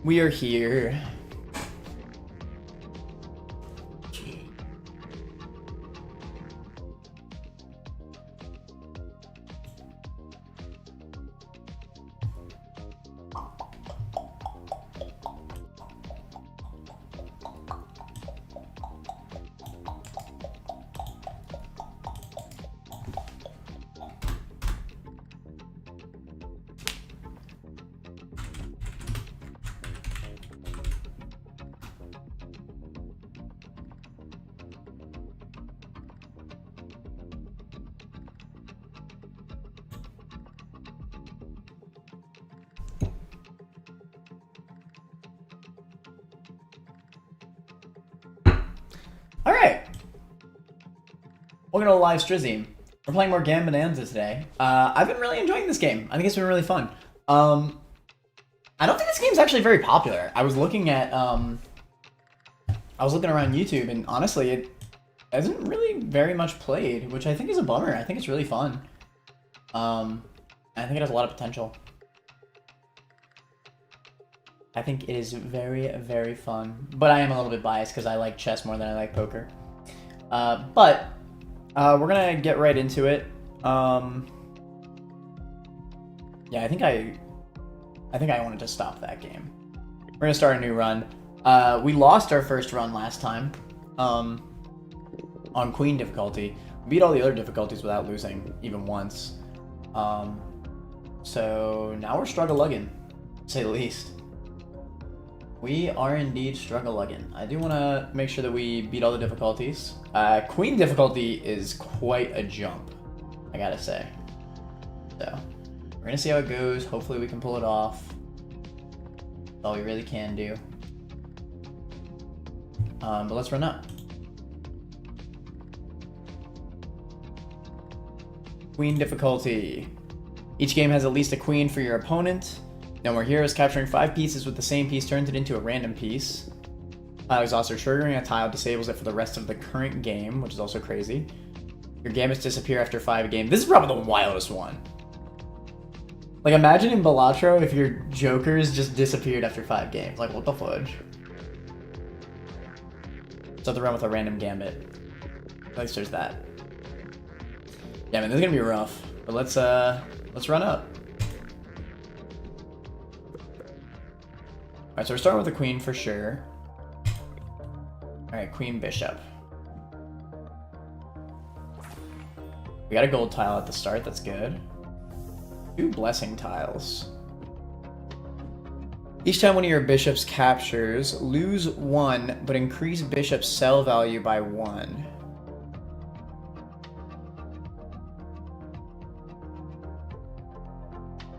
We are here. All right. Welcome to a live stream. We're playing more Gam Bonanza today. I've been really enjoying this game. I think it's been really fun. I don't think this game's actually very popular. I was looking at around YouTube, and honestly, it isn't really very much played, which I think is a bummer. I think it's really fun. I think it has a lot of potential. I think it is very, very fun. But I am a little bit biased because I like chess more than I like poker. But we're gonna get right into it. Yeah, I think I wanted to stop that game. We're gonna start a new run. We lost our first run last time on Queen difficulty. We beat all the other difficulties without losing even once. So now we're struggle-lugging, to say the least. We are indeed struggle-lugging. I do want to make sure that we beat all the difficulties. Queen difficulty is quite a jump, I gotta say. So, we're gonna see how it goes. Hopefully we can pull it off. That's all we really can do. But let's run up. Queen difficulty. Each game has at least a queen for your opponent. No more heroes. Capturing 5 pieces with the same piece turns it into a random piece. Tile exhauster. Triggering a tile disables it for the rest of the current game, which is also crazy. Your gambits disappear after 5 games. This is probably the wildest one. Like, imagine in Balatro if your jokers just disappeared after 5 games. Like, what the fudge? Start the run with a random gambit. At least there's that. Yeah, man, this is gonna be rough. But let's run up. Alright, so we're starting with the queen for sure. Alright, queen bishop. We got a gold tile at the start, that's good. 2 blessing tiles. Each time one of your bishops captures, lose 1, but increase bishop's sell value by 1.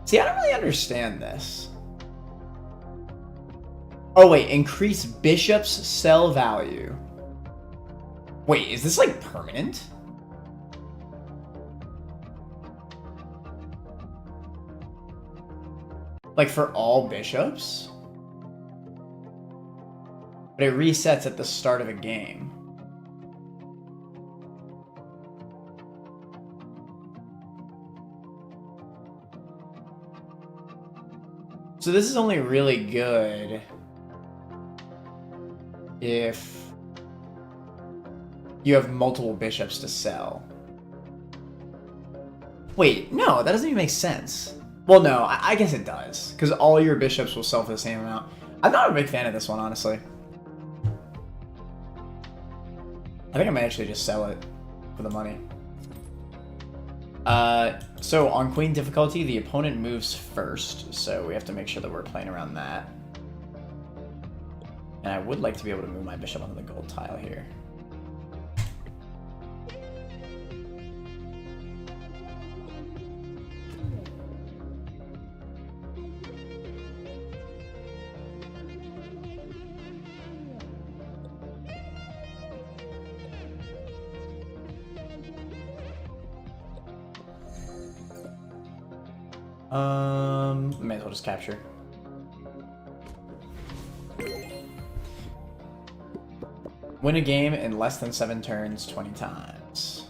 See, I don't really understand this. Oh wait, increase bishop's sell value. Wait, is this like permanent? Like for all bishops? But it resets at the start of a game. So this is only really good if you have multiple bishops to sell. Wait, no, that doesn't even make sense. Well, no, I guess it does, because all your bishops will sell for the same amount. I'm not a big fan of this one, honestly. I think I might actually just sell it for the money. So on queen difficulty, the opponent moves first, so we have to make sure that we're playing around that. And I would like to be able to move my bishop onto the gold tile here. May as well just capture. Win a game in less than 7 turns 20 times.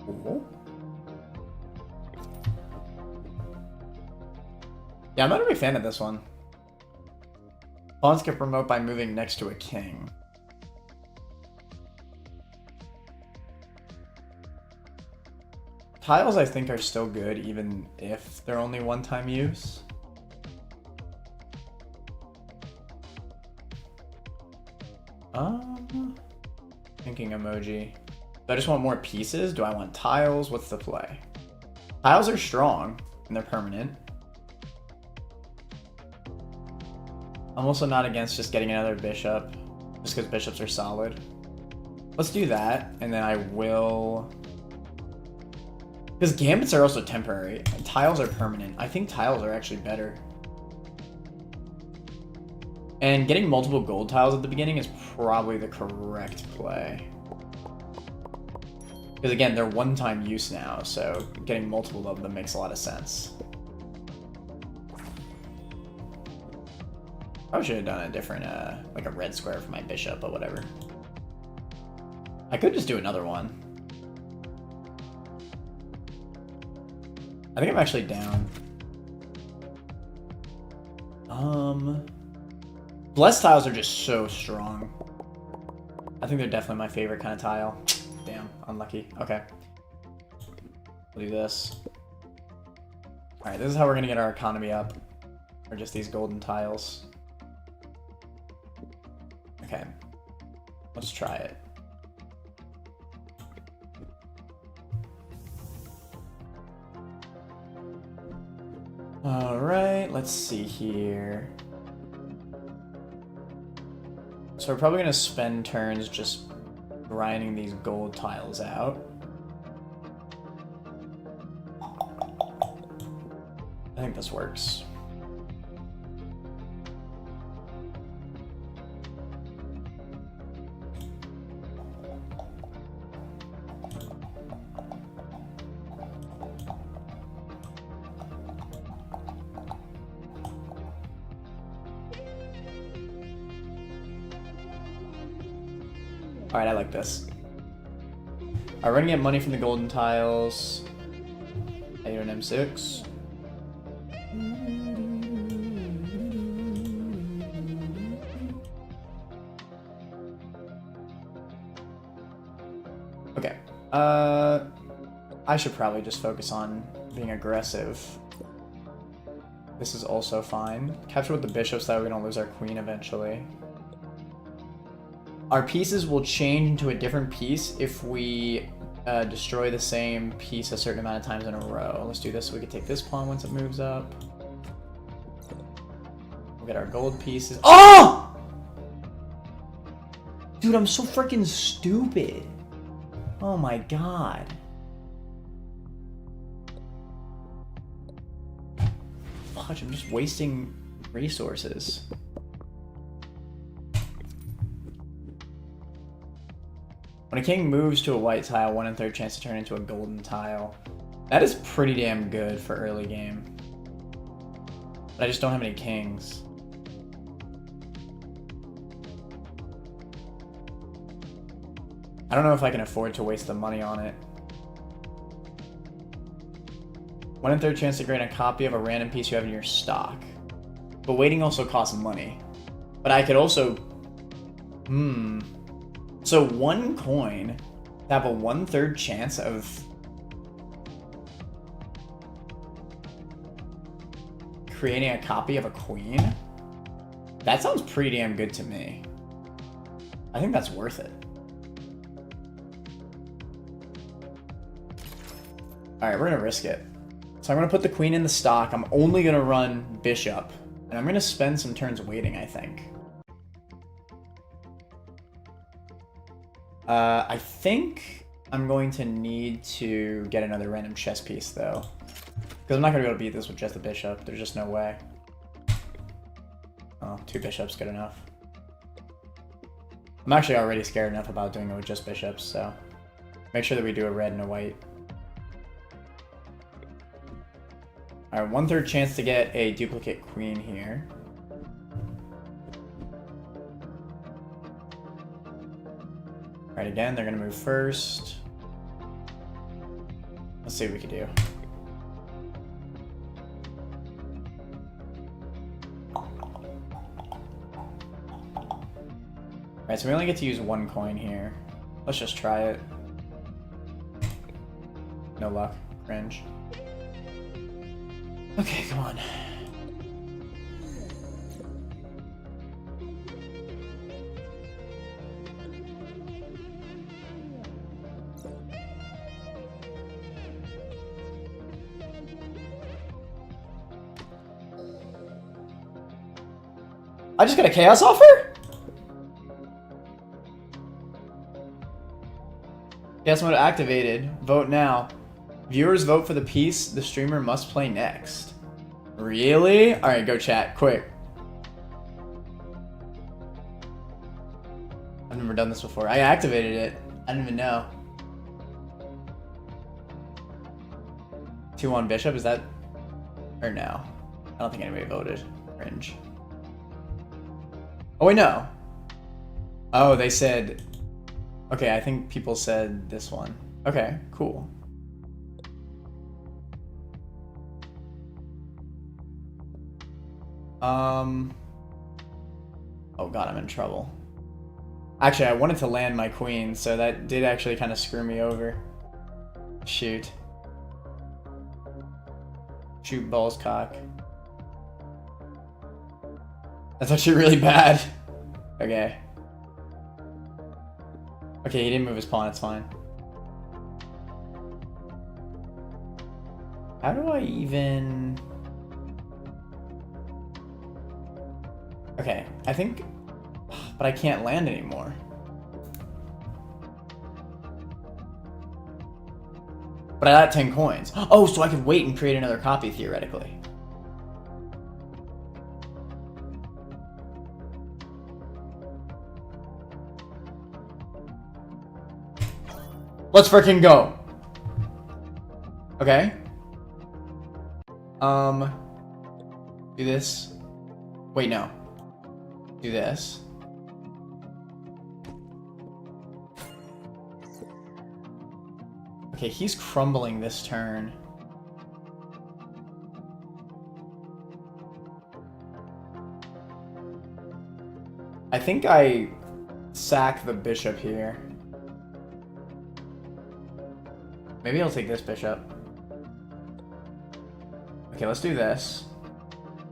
Cool. Yeah, I'm not a big fan of this one. Pawns get promoted by moving next to a king. Tiles, I think, are still good, even if they're only one-time use. Thinking emoji. Do I just want more pieces? Do I want tiles? What's the play? Tiles are strong, and they're permanent. I'm also not against just getting another bishop, just because bishops are solid. Let's do that, and then I will... Because gambits are also temporary. Tiles are permanent. I think tiles are actually better. And getting multiple gold tiles at the beginning is probably the correct play. Because again, they're one-time use now, so getting multiple of them makes a lot of sense. Probably should have done a different, like a red square for my bishop, but whatever. I could just do another one. I think I'm actually down. Blessed tiles are just so strong. I think they're definitely my favorite kind of tile. Damn, unlucky. Okay. We'll do this. Alright, this is how we're gonna get our economy up. Or just these golden tiles. Okay. Let's try it. Alright, let's see here. So we're probably going to spend turns just grinding these gold tiles out. I think this works. Alright, I like this. Alright, we're gonna get money from the golden tiles. I get an M6. Okay. I should probably just focus on being aggressive. This is also fine. Capture with the bishops, that we're gonna lose our queen eventually. Our pieces will change into a different piece if we destroy the same piece a certain amount of times in a row. Let's do this so we can take this pawn once it moves up. We'll get our gold pieces. Oh! Dude, I'm so freaking stupid. Oh my god. Watch, I'm just wasting resources. When a king moves to a white tile, 1 1/3 chance to turn into a golden tile. That is pretty damn good for early game. But I just don't have any kings. I don't know if I can afford to waste the money on it. 1 1/3 chance to grant a copy of a random piece you have in your stock. But waiting also costs money. But I could also... So 1 coin to have a 1/3 chance of creating a copy of a queen? That sounds pretty damn good to me. I think that's worth it. Alright, we're gonna risk it. So I'm gonna put the queen in the stock. I'm only gonna run bishop. And I'm gonna spend some turns waiting, I think. I think I'm going to need to get another random chess piece, though. Because I'm not going to be able to beat this with just a bishop. There's just no way. Oh, 2 bishops, good enough. I'm actually already scared enough about doing it with just bishops, so... Make sure that we do a red and a white. Alright, 1/3 chance to get a duplicate queen here. Right, again, they're gonna move first. Let's see what we can do. Alright, so we only get to use one coin here. Let's just try it. No luck. Cringe. Okay, come on. I just got a chaos offer? Chaos mode activated. Vote now. Viewers vote for the piece the streamer must play next. Really? Alright, go chat. Quick. I've never done this before. I activated it. I didn't even know. 2-1 bishop, is that... Or no? I don't think anybody voted. Cringe. Oh wait, no. Oh, they said... Okay, I think people said this one. Okay, cool. Oh god, I'm in trouble. Actually, I wanted to land my queen, so that did actually kind of screw me over. Shoot. Shoot balls cock. That's actually really bad. Okay. Okay, he didn't move his pawn, it's fine. How do I even... Okay, I think... But I can't land anymore. But I got 10 coins. Oh, so I could wait and create another copy, theoretically. Let's freaking go. Okay. Do this. Wait, no. Do this. Okay, he's crumbling this turn. I think I sack the bishop here. Maybe I'll take this bishop. Okay, let's do this.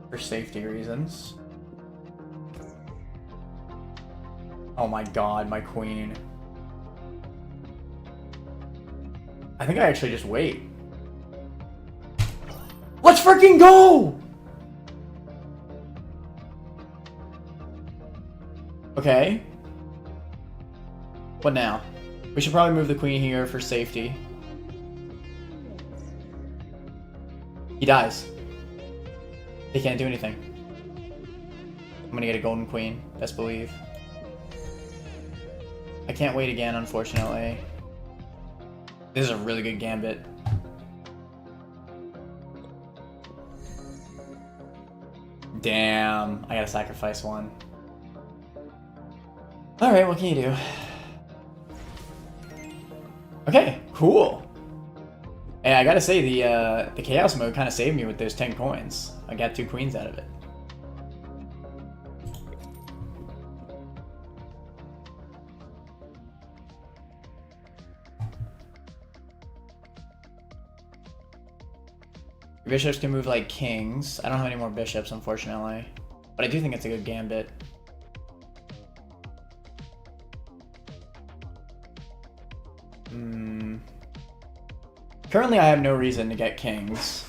For safety reasons. Oh my god, my queen. I think I actually just wait. Let's freaking go! Okay. What now? We should probably move the queen here for safety. He dies. He can't do anything. I'm gonna get a golden queen, best believe. I can't wait again, unfortunately. This is a really good gambit. Damn, I gotta sacrifice one. Alright, what can you do? Okay, cool. Hey, I gotta say, the chaos mode kind of saved me with those 10 coins. I got 2 queens out of it. Bishops can move like kings. I don't have any more bishops, unfortunately. But I do think it's a good gambit. Currently, I have no reason to get kings.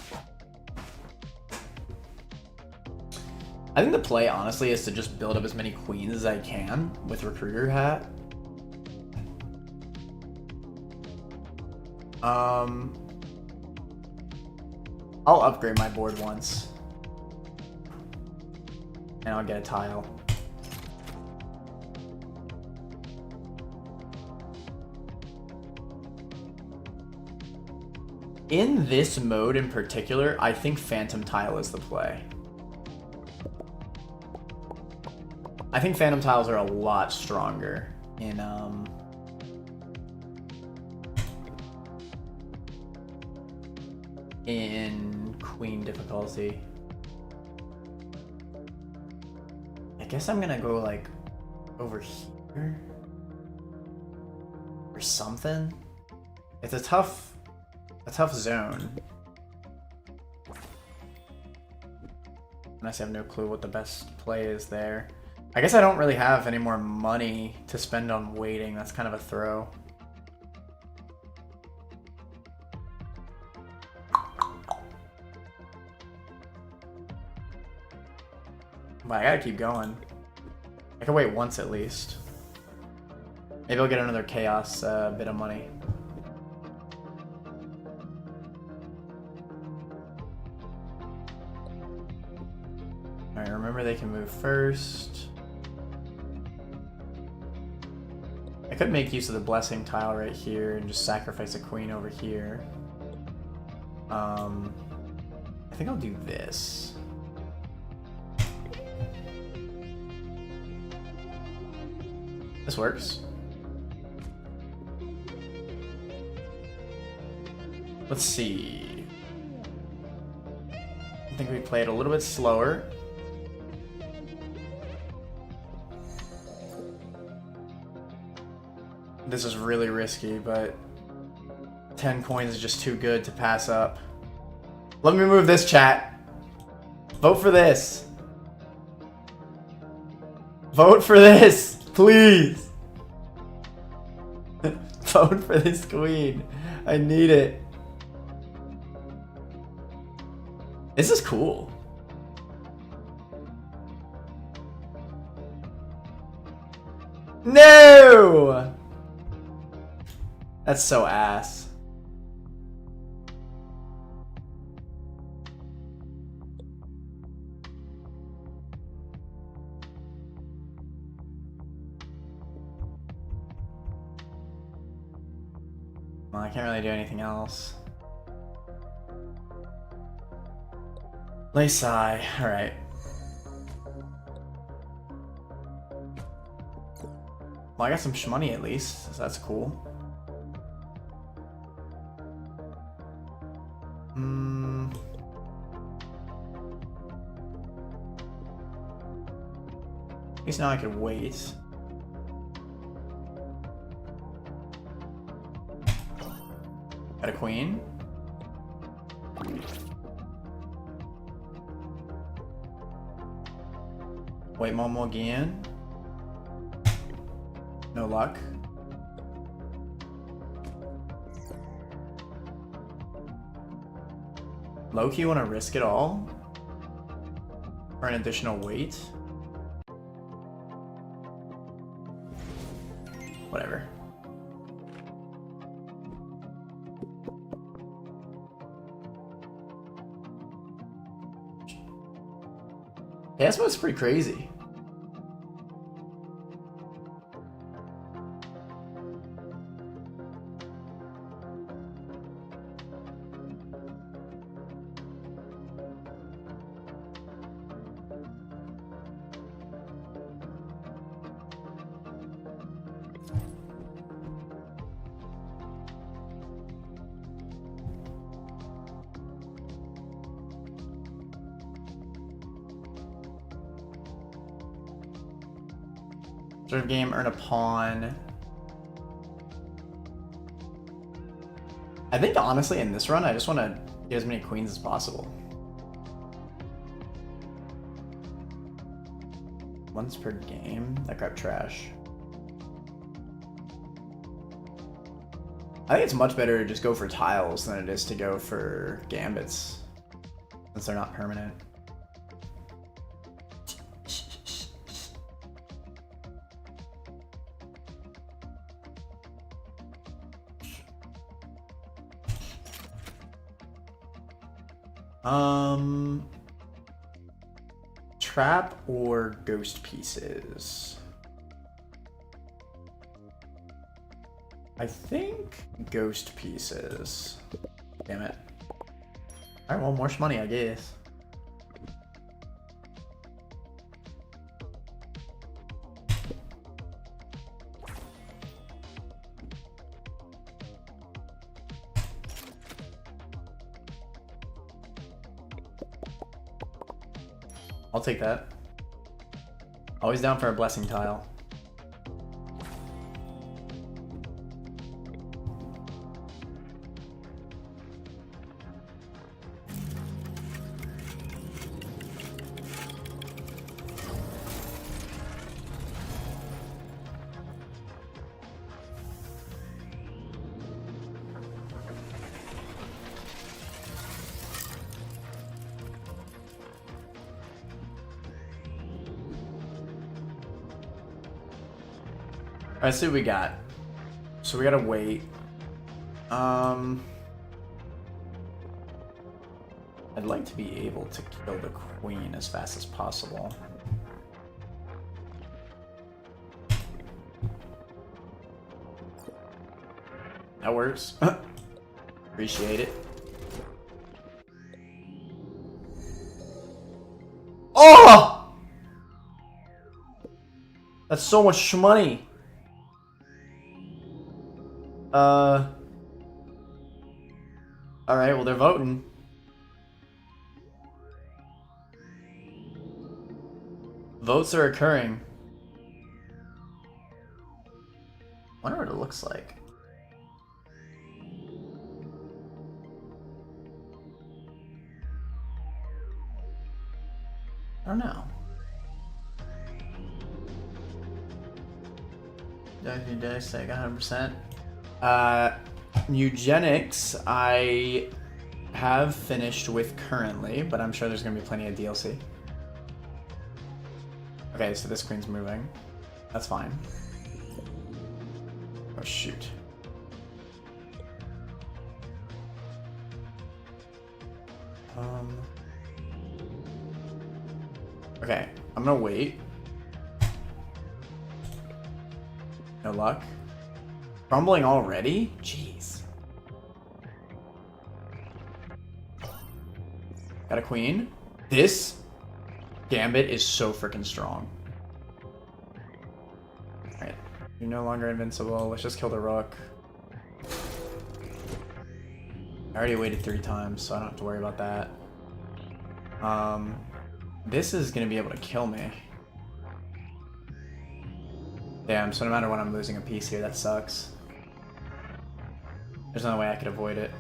I think the play, honestly, is to just build up as many queens as I can with Recruiter Hat. I'll upgrade my board once. And I'll get a tile. In this mode in particular, I think Phantom Tile is the play. I think Phantom Tiles are a lot stronger in Queen difficulty. I guess I'm gonna go like over here. or something. It's a tough zone. Unless I have no clue what the best play is there. I guess I don't really have any more money to spend on waiting. That's kind of a throw. But I gotta keep going. I can wait once at least. Maybe I'll get another chaos bit of money. Alright, remember they can move first. I could make use of the blessing tile right here and just sacrifice a queen over here. I think I'll do this. This works. Let's see. I think we play it a little bit slower. This is really risky, but 10 coins is just too good to pass up. Let me move this, chat. Vote for this. Vote for this, please. Vote for this queen. I need it. This is cool. No! That's so ass. Well, I can't really do anything else. Lace eye. Alright. Well, I got some shmoney at least, so that's cool. At least now I could wait. Got a queen. Wait Momo again. No luck. Low-key want to risk it all for an additional wait. Whatever. Yeah, this one's pretty crazy. Sort of game, earn a pawn. I think honestly in this run, I just want to get as many queens as possible. Once per game? That crap trash. I think it's much better to just go for tiles than it is to go for gambits, since they're not permanent. Trap or ghost pieces? I think ghost pieces. Damn it. Alright, well, more money, I guess. I'll take that. Always down for a blessing tile. Let's see what we got. So we gotta wait. I'd like to be able to kill the queen as fast as possible. That works. Appreciate it. Oh! That's so much money. Alright, well, they're voting. Votes are occurring. Wonder what it looks like. I don't know. Dice, like 100%. Eugenics, I have finished with currently, but I'm sure there's gonna be plenty of DLC. Okay, so this queen's moving. That's fine. Oh, shoot. Okay, I'm gonna wait. No luck. Crumbling already? Jeez. Got a queen. This gambit is so freaking strong. Alright, you're no longer invincible. Let's just kill the rook. I already waited 3 times, so I don't have to worry about that. This is gonna be able to kill me. Damn, so no matter what, I'm losing a piece here. That sucks. There's no way I could avoid it.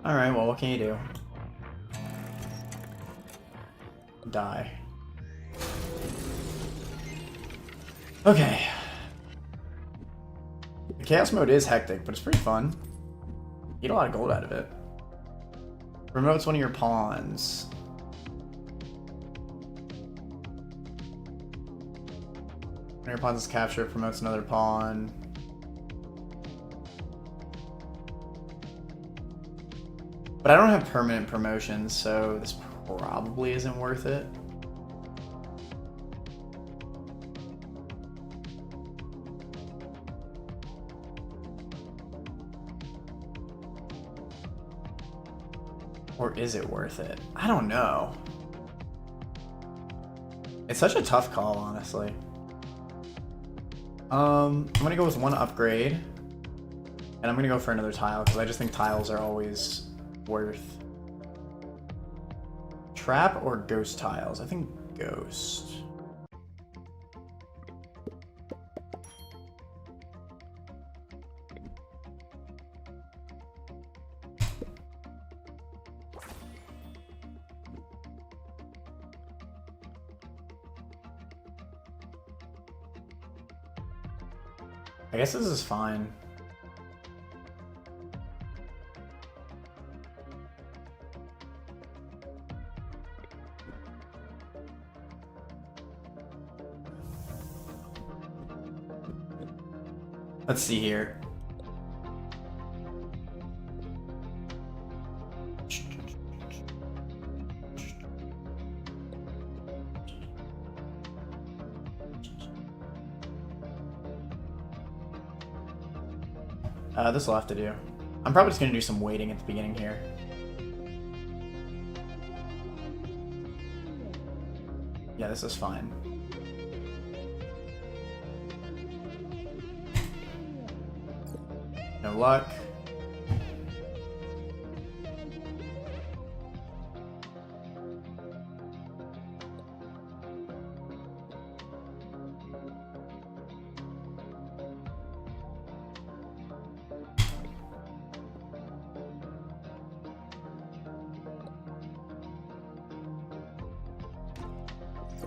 Alright, well, what can you do? Die. Okay. The chaos mode is hectic, but it's pretty fun. You get a lot of gold out of it. Promotes one of your pawns. When your pawn is captured, promotes another pawn. But I don't have permanent promotions, so this probably isn't worth it. Or is it worth it? I don't know. It's such a tough call, honestly. I'm gonna go with 1 upgrade. And I'm gonna go for another tile, because I just think tiles are always worth. Trap or ghost tiles? I think ghost. I guess this is fine. Let's see here. This will have to do. I'm probably just going to do some waiting at the beginning here. Yeah, this is fine. No luck.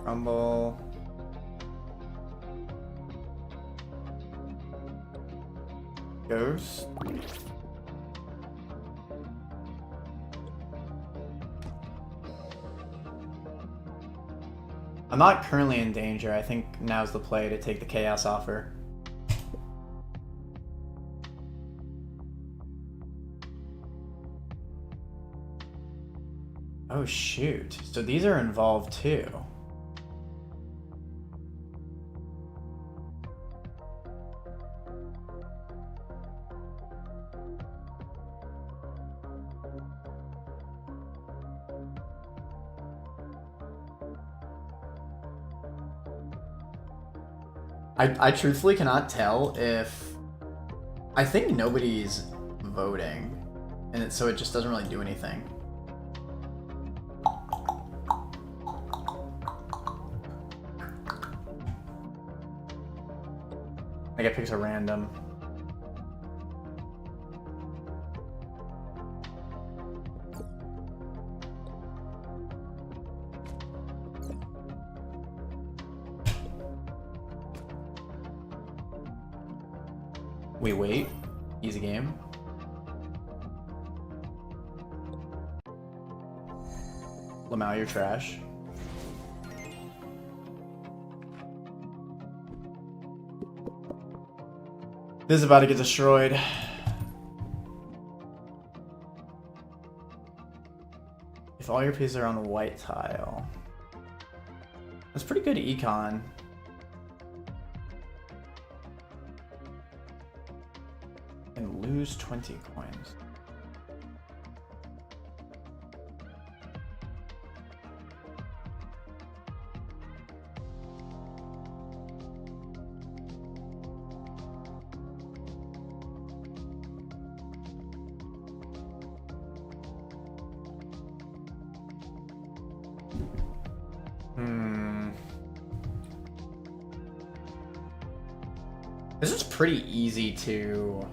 Rumble. Ghost. I'm not currently in danger. I think now's the play to take the chaos offer. Oh shoot. So these are involved too. I truthfully cannot tell if... I think nobody's voting, and so it just doesn't really do anything. I get picks a random. We wait. Easy game. Lamau, you're trash. This is about to get destroyed. If all your pieces are on the white tile. That's pretty good econ. And lose 20 coins. This is pretty easy to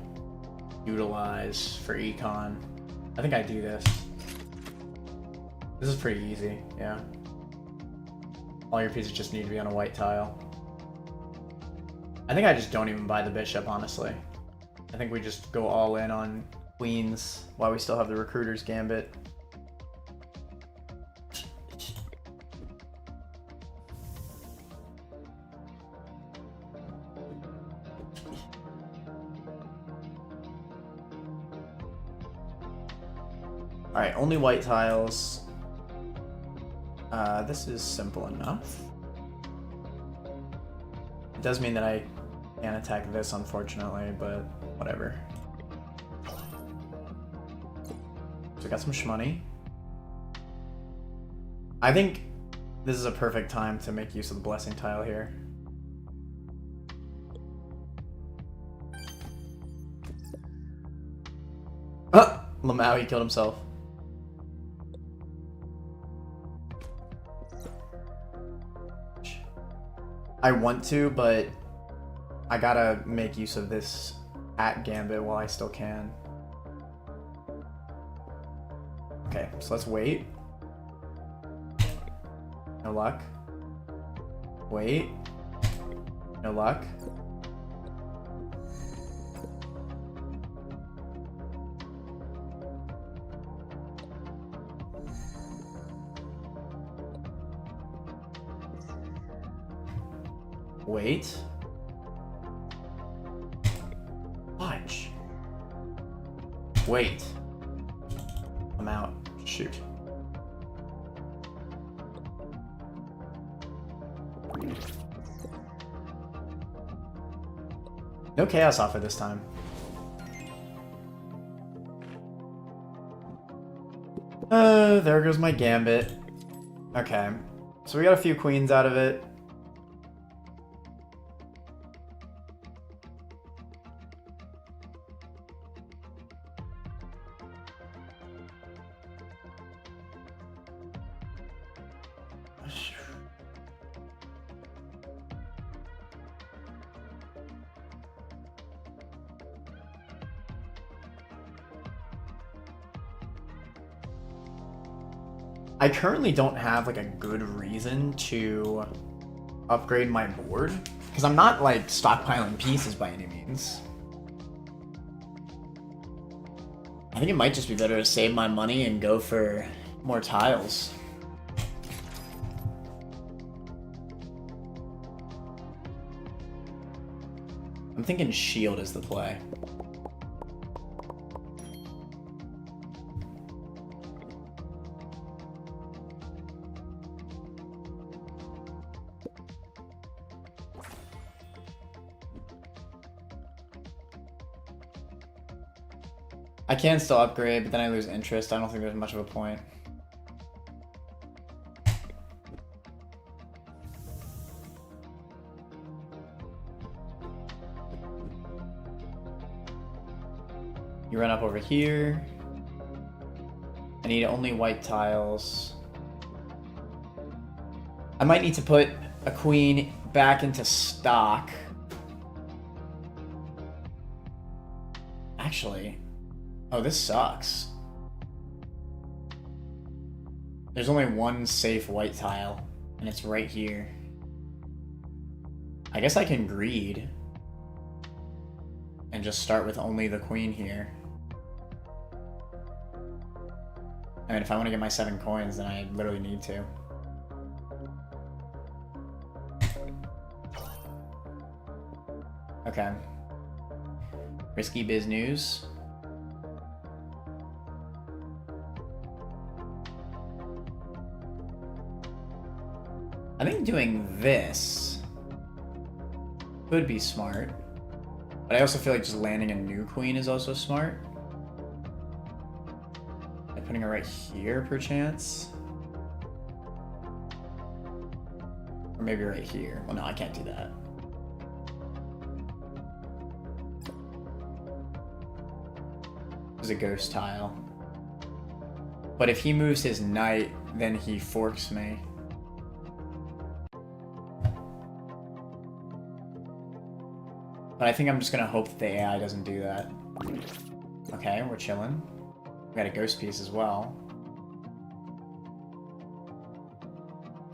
utilize for econ. I think I do this. This is pretty easy, yeah. All your pieces just need to be on a white tile. I think I just don't even buy the bishop, honestly. I think we just go all in on queens while we still have the recruiter's gambit. Alright, only white tiles. This is simple enough. It does mean that I can't attack this, unfortunately, but whatever. So we got some shmoney. I think this is a perfect time to make use of the blessing tile here. Lamau, he killed himself. I want to, but I gotta make use of this at gambit while I still can. Okay, so let's wait. No luck. Wait. No luck. Wait. Watch. Wait. I'm out. Shoot. No chaos offer this time. There goes my gambit. Okay. So we got a few queens out of it. I currently don't have like a good reason to upgrade my board because I'm not like stockpiling pieces by any means. I think it might just be better to save my money and go for more tiles. I'm thinking shield is the play. I can still upgrade, but then I lose interest. I don't think there's much of a point. You run up over here. I need only white tiles. I might need to put a queen back into stock. Actually... Oh, this sucks. There's only one safe white tile, and it's right here. I guess I can greed and just start with only the queen here. I mean, if I want to get my 7 coins, then I literally need to. Okay. Risky biz news. I think doing this could be smart, but I also feel like just landing a new queen is also smart. Like putting her right here, perchance. Or maybe right here. Well, no, I can't do that. There's a ghost tile. But if he moves his knight, then he forks me. But I think I'm just gonna hope that the AI doesn't do that. Okay, we're chilling. We got a ghost piece as well.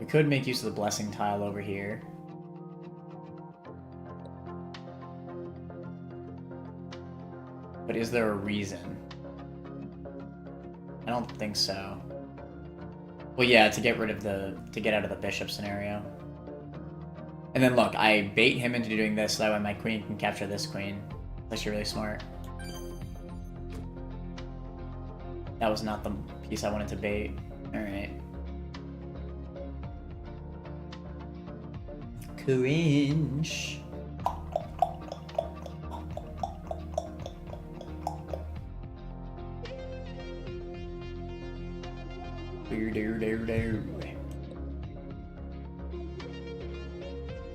We could make use of the blessing tile over here. But is there a reason? I don't think so. Well, yeah, to get rid of to get out of the bishop scenario. And then look, I bait him into doing this so that way my queen can capture this queen. That's actually really smart. That was not the piece I wanted to bait. Alright. Cringe.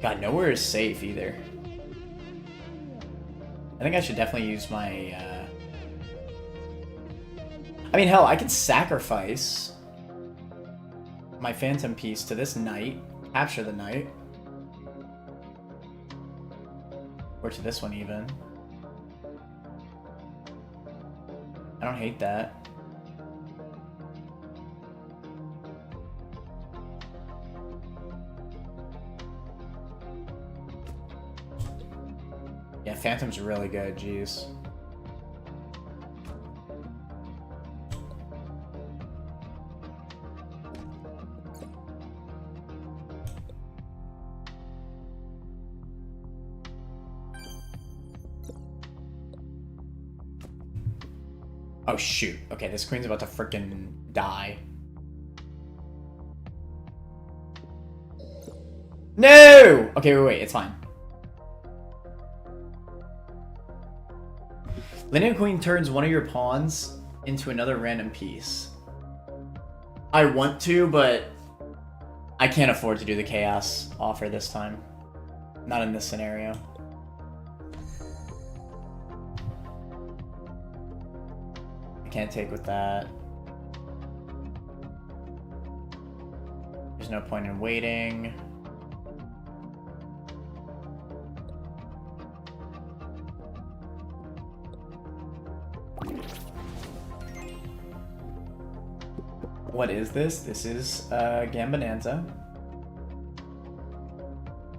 God, nowhere is safe either. I think I should definitely use my... I mean, hell, I could sacrifice my phantom piece to this knight, capture the knight. Or to this one even. I don't hate that. Yeah, Phantom's really good, jeez. Oh shoot. Okay, this queen's about to frickin' die. No! Okay, wait, it's fine. Linear Queen turns one of your pawns into another random piece. I want to, but I can't afford to do the chaos offer this time. Not in this scenario. I can't take with that. There's no point in waiting. What is this? This is Gambonanza.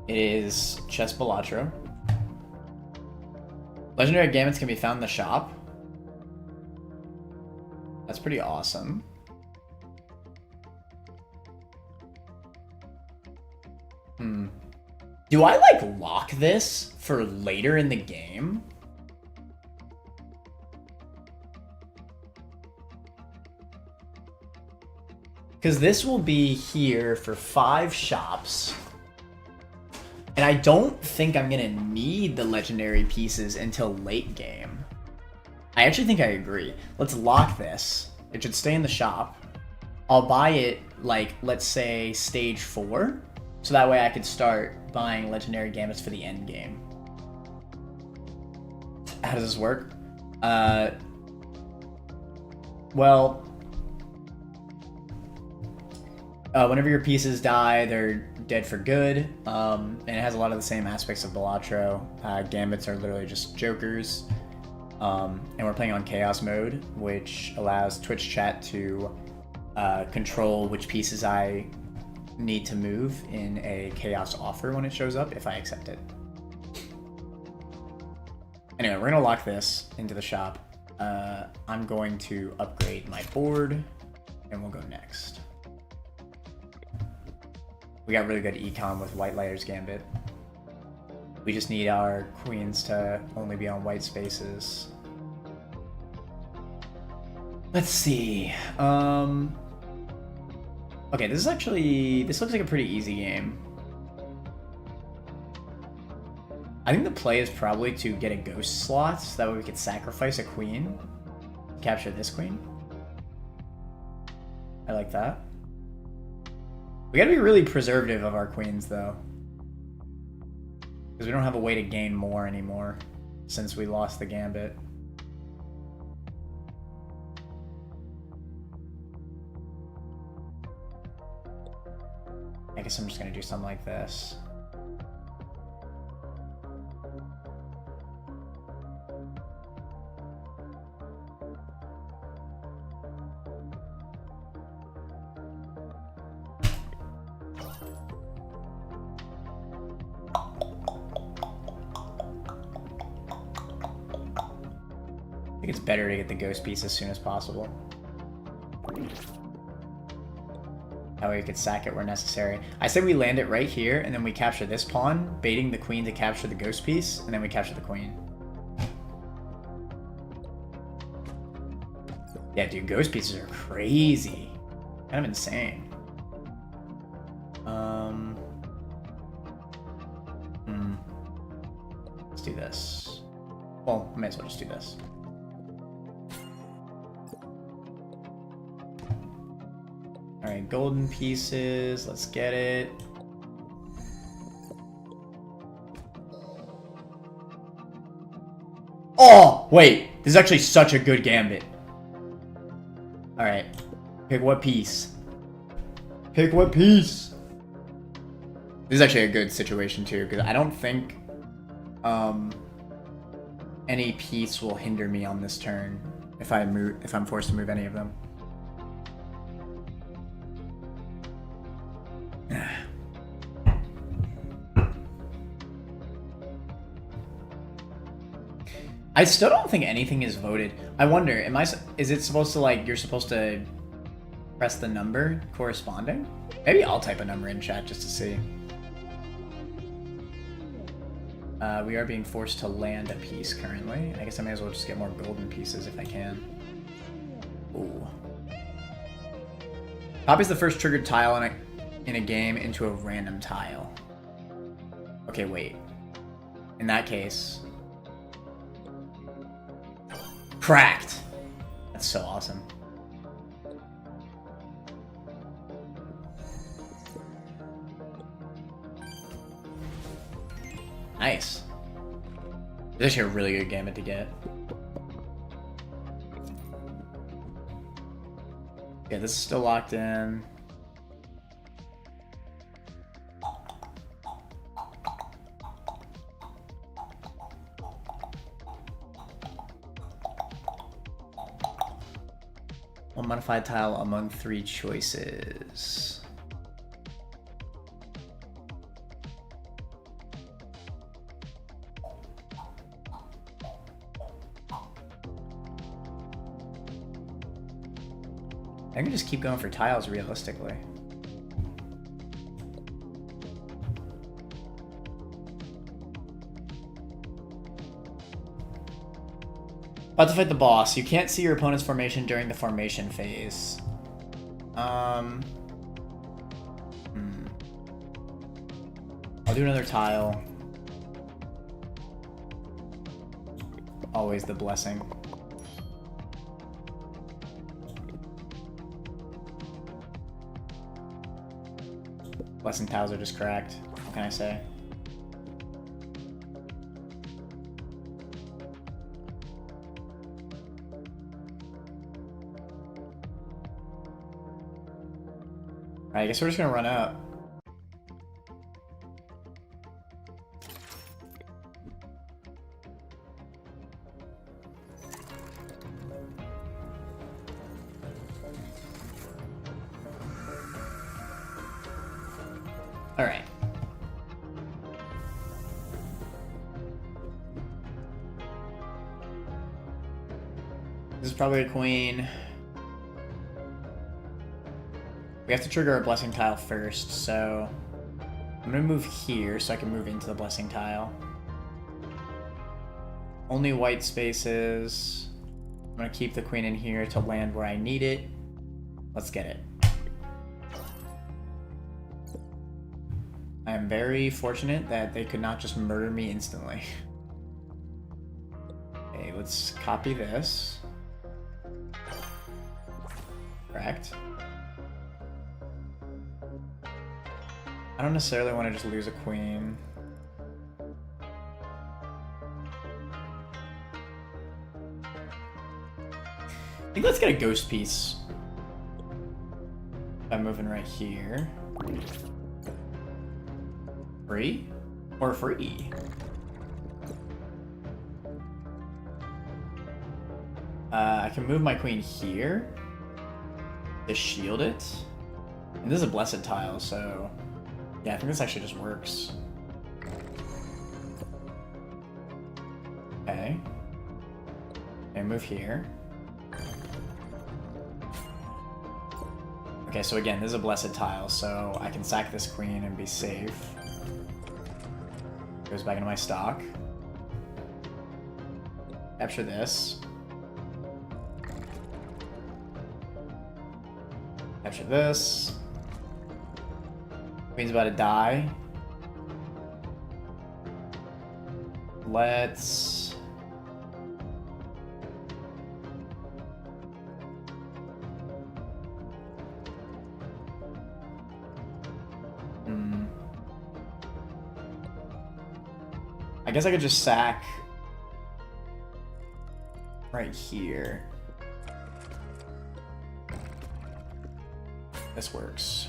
It is Chess Balatro. Legendary Gambits can be found in the shop. That's pretty awesome. Do I, like, lock this for later in the game? Because this will be here for 5 shops. And I don't think I'm going to need the legendary pieces until late game. I actually think I agree. Let's lock this. It should stay in the shop. I'll buy it, like, let's say stage 4. So that way I could start buying legendary gambits for the end game. How does this work? Well, whenever your pieces die, they're dead for good. And it has a lot of the same aspects of Balatro. Gambits are literally just jokers. And we're playing on Chaos mode, which allows Twitch chat to control which pieces I need to move in a Chaos offer when it shows up, if I accept it. Anyway, we're gonna lock this into the shop. I'm going to upgrade my board, and we'll go next. We got really good econ with White Lighter's Gambit. We just need our queens to only be on white spaces. Let's see. Okay, this looks like a pretty easy game. I think the play is probably to get a ghost slot, so that way we could sacrifice a queen. Capture this queen. I like that. We gotta be really preservative of our queens, though. Because we don't have a way to gain more anymore, since we lost the gambit. I guess I'm just gonna do something like this. I think it's better to get the ghost piece as soon as possible. That way we could sack it where necessary. I say we land it right here, and then we capture this pawn, baiting the queen to capture the ghost piece, and then we capture the queen. Yeah, dude, ghost pieces are crazy. Kind of insane. Let's do this. Well, I may as well just do this. Alright, golden pieces. Let's get it. Oh, wait. This is actually such a good gambit. Alright. Pick what piece? Pick what piece? This is actually a good situation, too, because I don't think any piece will hinder me on this turn if I'm forced to move any of them. I still don't think anything is voted. I wonder, is it supposed to, like, you're supposed to press the number corresponding? Maybe I'll type a number in chat just to see. We are being forced to land a piece currently. I guess I may as well just get more golden pieces if I can. Ooh. Copies the first triggered tile in a game into a random tile. Okay, wait. In that case... Cracked! That's so awesome. Nice. This is actually a really good gambit to get. Yeah, this is still locked in. One modified tile among 3 choices. I can just keep going for tiles realistically. About to fight the boss. You can't see your opponent's formation during the formation phase. I'll do another tile. Always the blessing. Blessing tiles are just cracked. What can I say? Alright, I guess we're just gonna run up. Alright. This is probably a queen. We have to trigger a blessing tile first, so I'm gonna move here so I can move into the blessing tile. Only white spaces. I'm gonna keep the queen in here to land where I need it. Let's get it. I am very fortunate that they could not just murder me instantly. Okay, let's copy this. Correct. I don't necessarily want to just lose a queen. I think let's get a ghost piece by moving right here. Free? Or free? I can move my queen here to shield it. And this is a blessed tile, so yeah, I think this actually just works. Okay. Okay, move here. Okay, so again, this is a blessed tile, so I can sack this queen and be safe. Goes back into my stock. Capture this. Capture this. Queen's about to die. Let's... I guess I could just sack right here. This works.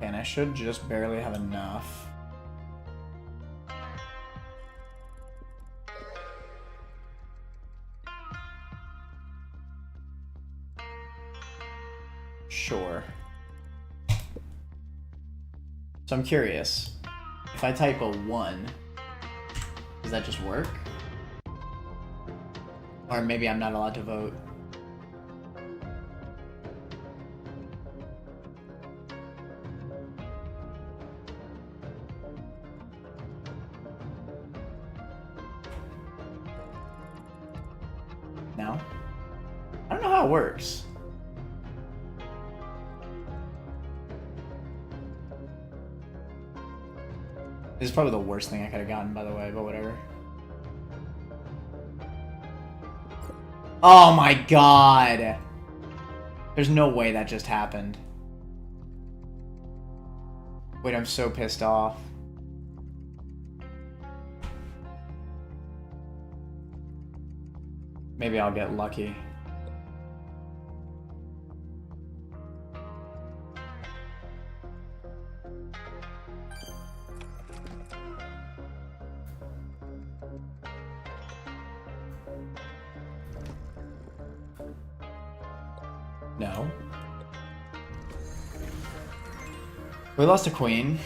And I should just barely have enough. Sure. So I'm curious, if I type a 1, does that just work? Or maybe I'm not allowed to vote. No? I don't know how it works. This is probably the worst thing I could have gotten, by the way, but whatever. Oh my god! There's no way that just happened. Wait, I'm so pissed off. Maybe I'll get lucky. No. We lost a queen.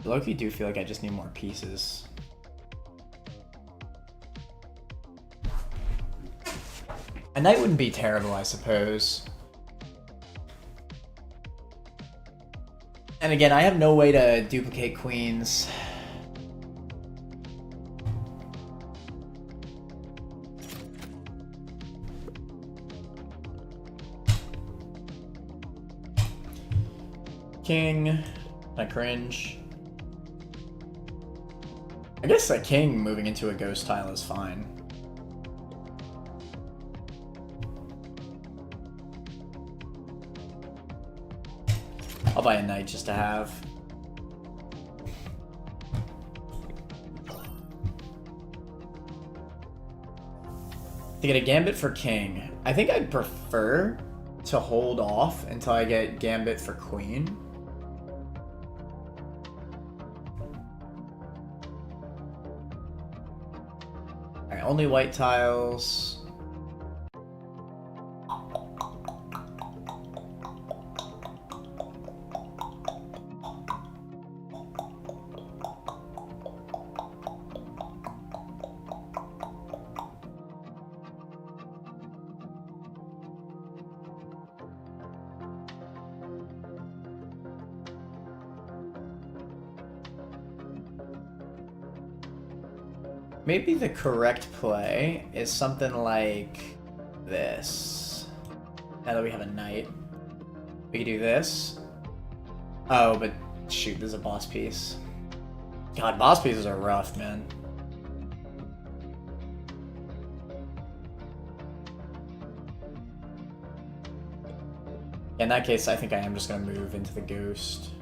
Low-key do feel like I just need more pieces. A knight wouldn't be terrible, I suppose. And again, I have no way to duplicate queens. King. I cringe. I guess a king moving into a ghost tile is fine. I'll buy a knight just to have. To get a gambit for king, I think I'd prefer to hold off until I get gambit for queen. Alright, only white tiles. Maybe the correct play is something like this. Now that we have a knight, we can do this. Oh, but shoot, there's a boss piece. God, boss pieces are rough, man. In that case, I think I am just gonna move into the ghost.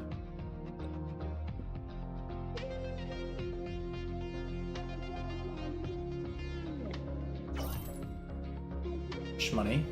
Money.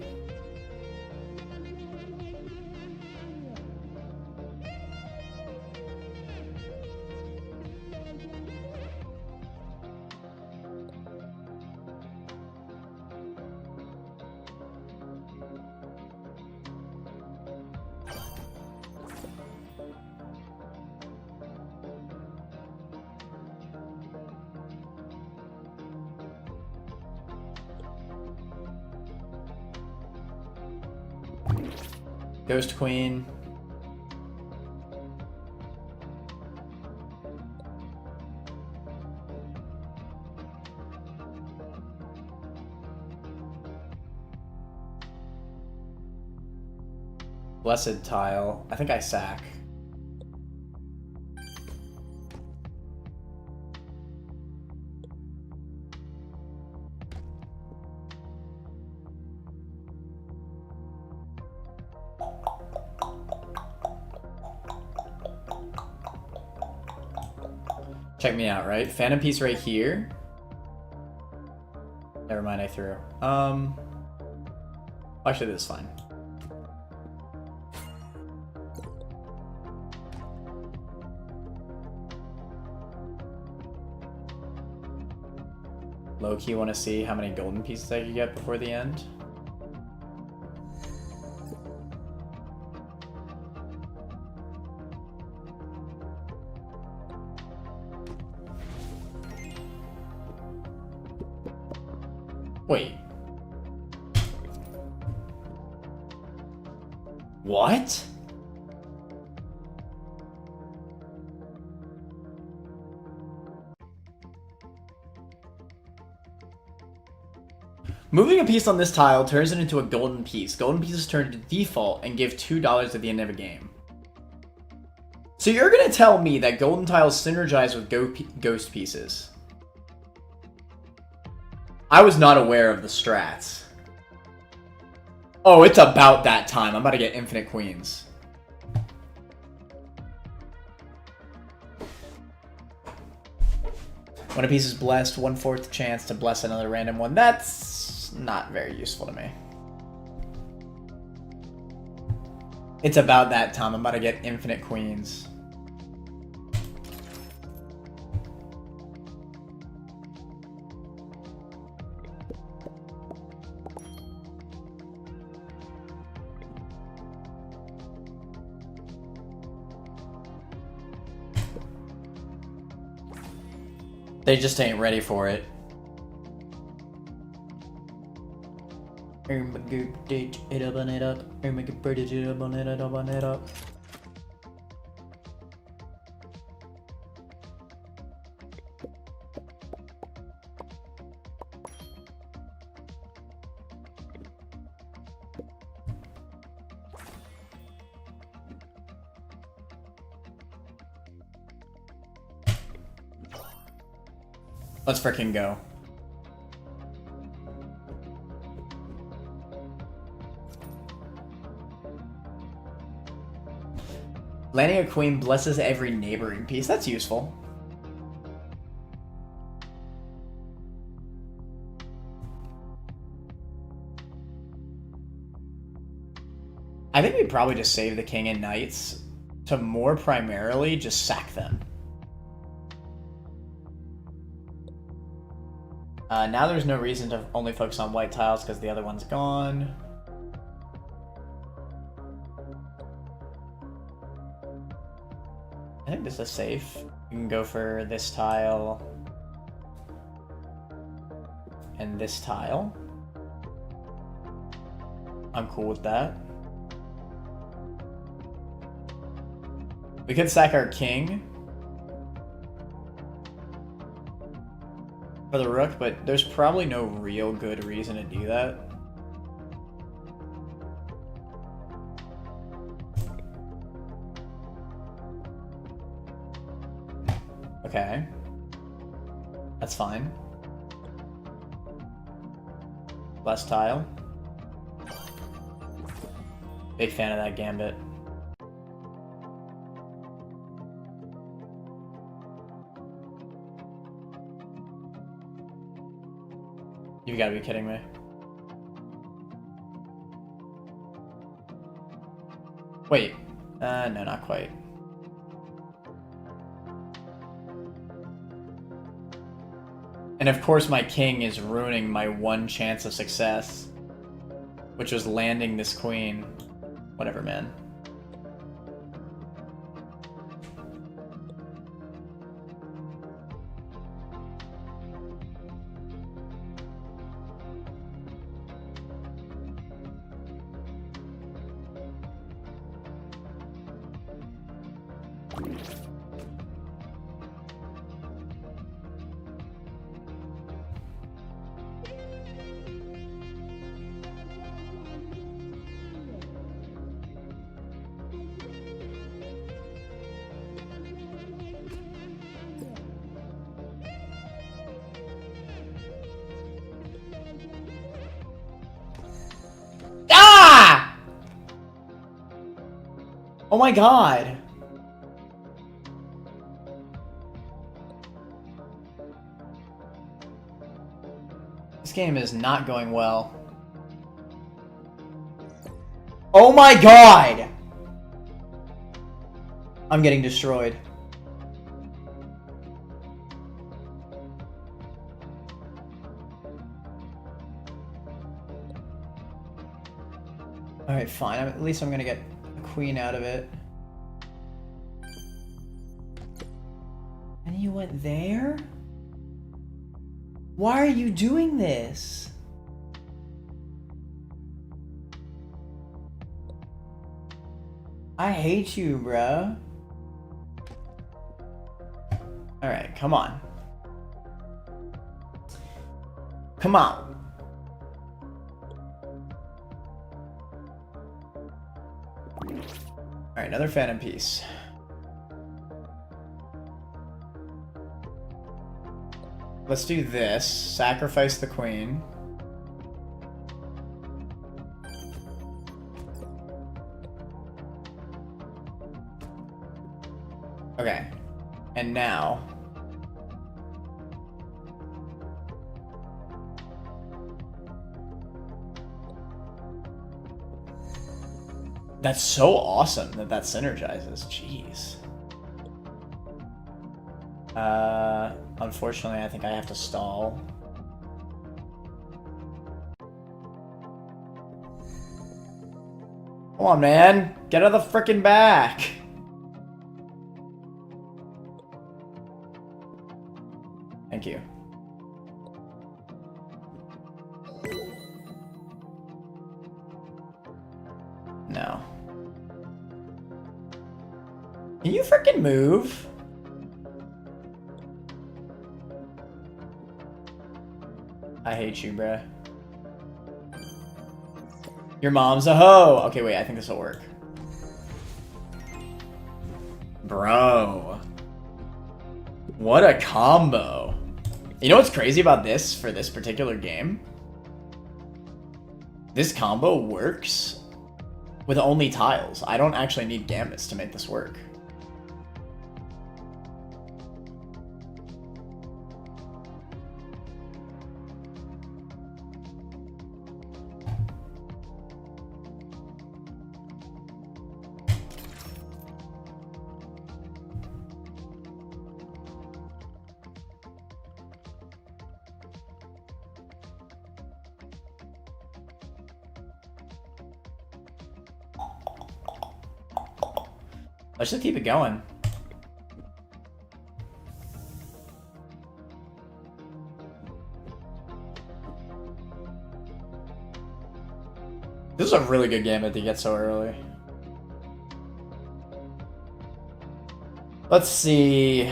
Ghost Queen. Blessed Tile. I think I sack. Check me out, right? Phantom piece right here. Never mind, I threw. Actually, this is fine. Low-key want to see how many golden pieces I can get before the end. Wait. What? Moving a piece on this tile turns it into a golden piece. Golden pieces turn to default and give $2 at the end of a game. So you're gonna tell me that golden tiles synergize with ghost pieces? I was not aware of the strats. Oh, it's about that time. I'm about to get infinite queens. When a piece is blessed, 1/4 chance to bless another random one. That's not very useful to me. It's about that time. I'm about to get infinite queens. They just ain't ready for it. Let's frickin' go. Landing a queen blesses every neighboring piece. That's useful. I think we probably just save the king and knights to more primarily just sack them. Now there's no reason to only focus on white tiles because the other one's gone. I think this is safe. You can go for this tile and this tile. I'm cool with that. We could sack our king for the rook, but there's probably no real good reason to do that. Okay. That's fine. Last tile. Big fan of that gambit. You've got to be kidding me. Wait. No, not quite. And of course my king is ruining my one chance of success, which was landing this queen. Whatever, man. Oh my god! This game is not going well. Oh my god! I'm getting destroyed. Alright, fine. At least I'm gonna get queen out of it. And you went there? Why are you doing this? I hate you, bro. Alright, come on. Come on. Alright, another phantom piece. Let's do this. Sacrifice the queen. Okay. And now... That's so awesome that that synergizes. Jeez. Unfortunately, I think I have to stall. Come on, man. Get out of the frickin' back. Thank you. No. Can you freaking move? I hate you, bruh. Your mom's a hoe! Okay, wait, I think this will work. Bro. What a combo. You know what's crazy about this for this particular game? This combo works with only tiles. I don't actually need gambits to make this work. Let's just keep it going. This is a really good gambit to get so early. Let's see.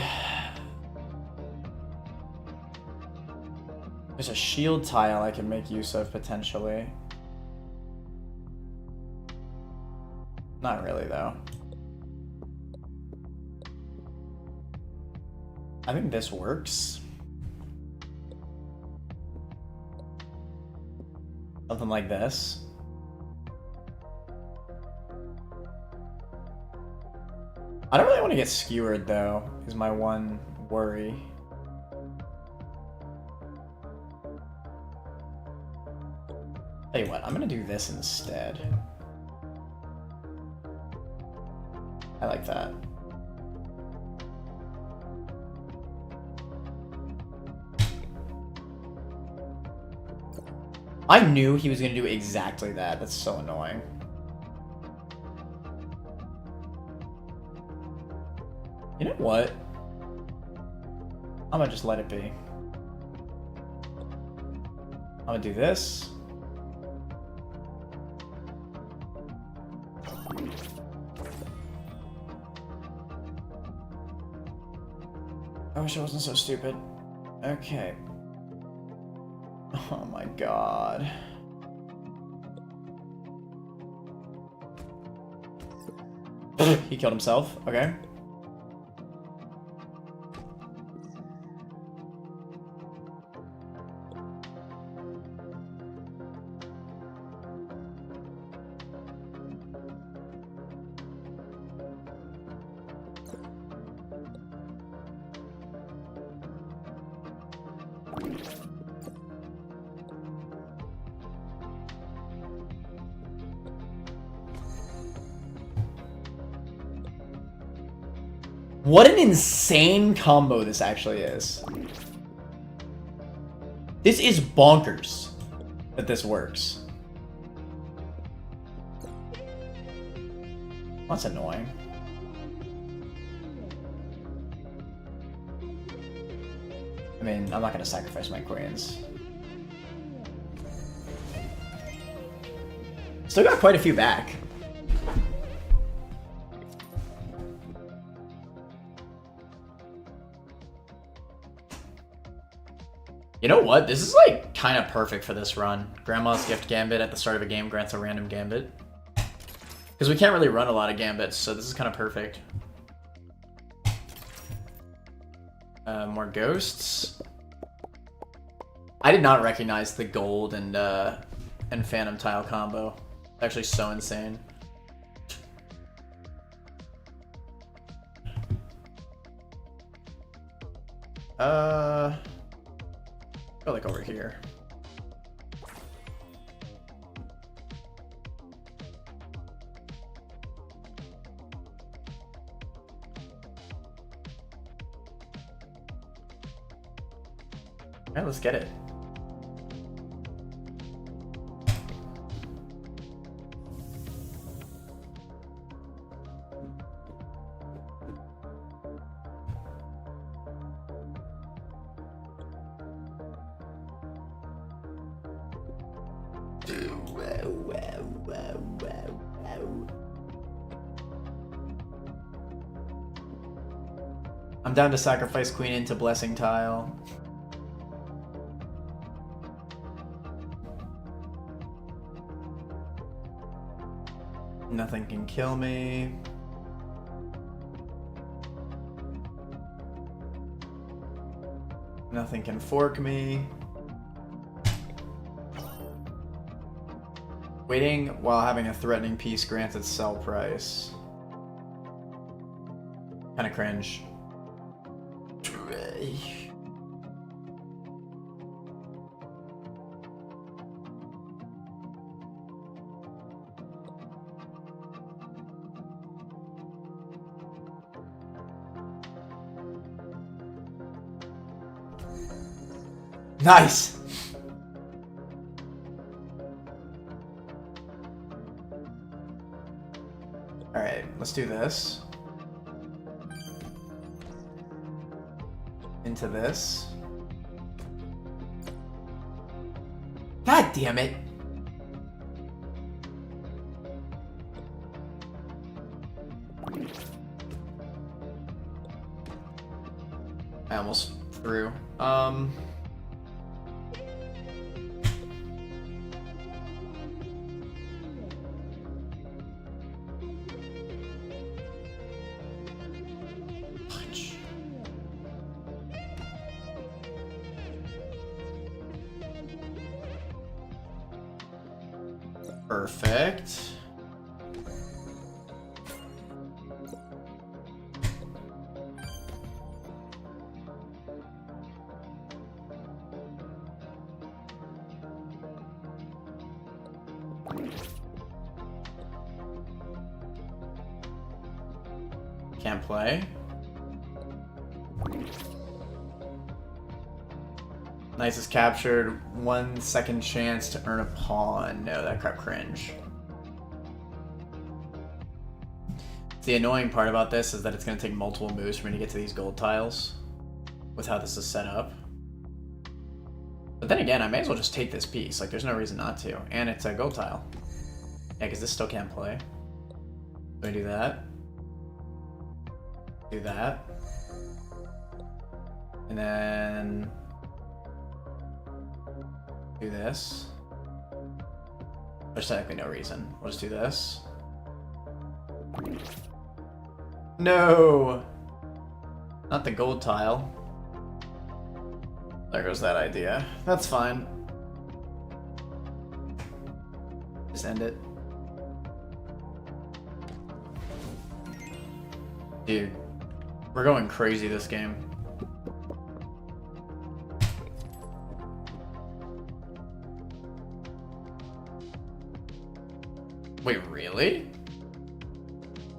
There's a shield tile I can make use of potentially. Not really though. I think this works. Something like this. I don't really want to get skewered though, is my one worry. Tell you what, I'm gonna do this instead. I like that. I knew he was gonna do exactly that. That's so annoying. You know what? I'm gonna just let it be. I'm gonna do this. I wish I wasn't so stupid. Okay. Oh my god. He killed himself. Okay. What an insane combo this actually is. This is bonkers that this works. That's annoying. I mean, I'm not gonna sacrifice my queens. Still got quite a few back. You know what? This is like kind of perfect for this run. Grandma's Gift Gambit at the start of a game grants a random gambit. Because we can't really run a lot of gambits, so this is kind of perfect. More ghosts. I did not recognize the gold and phantom tile combo. It's actually so insane. Go like over here. Alright, let's get it. I'm down to sacrifice queen into blessing tile. Nothing can kill me. Nothing can fork me. Waiting while having a threatening piece grants its sell price. Kinda cringe. Nice! Alright, let's do this. Into this. God damn it! I almost threw. Punch. Perfect. Can't play. Nice is captured. 1 second chance to earn a pawn. No, that crap cringe. The annoying part about this is that it's going to take multiple moves for me to get to these gold tiles with how this is set up. But then again, I may as well just take this piece. Like, there's no reason not to. And it's a gold tile. Yeah, because this still can't play. So I do that. Do that. And then do this. There's technically no reason. We'll just do this. No! Not the gold tile. There goes that idea. That's fine. Just end it. Dude, we're going crazy this game. Wait, really?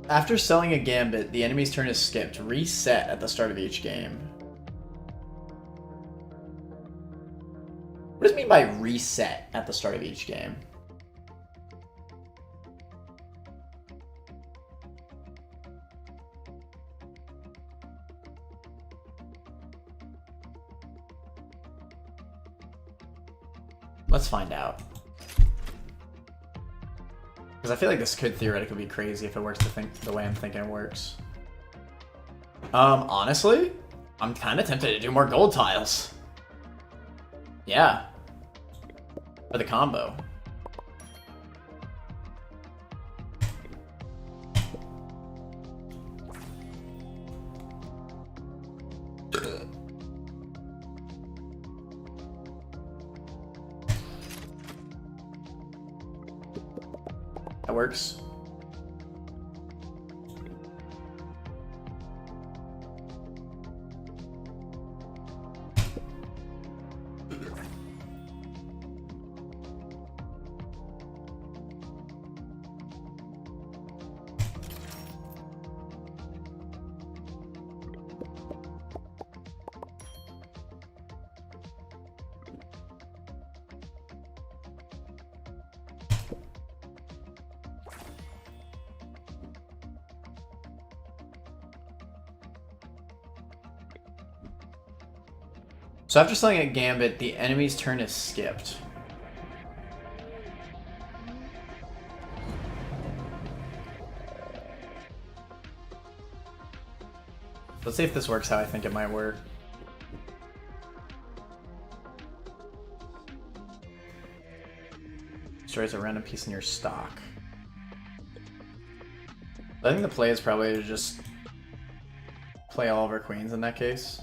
After selling a gambit, the enemy's turn is skipped. Reset at the start of each game. What does it mean by reset at the start of each game? Let's find out. Because I feel like this could theoretically be crazy if it works the way I'm thinking it works. Honestly, I'm kind of tempted to do more gold tiles. Yeah. For the combo. That works. So after selling a gambit, the enemy's turn is skipped. Let's see if this works how I think it might work. Destroys a random piece in your stock. I think the play is probably to just play all of our queens in that case.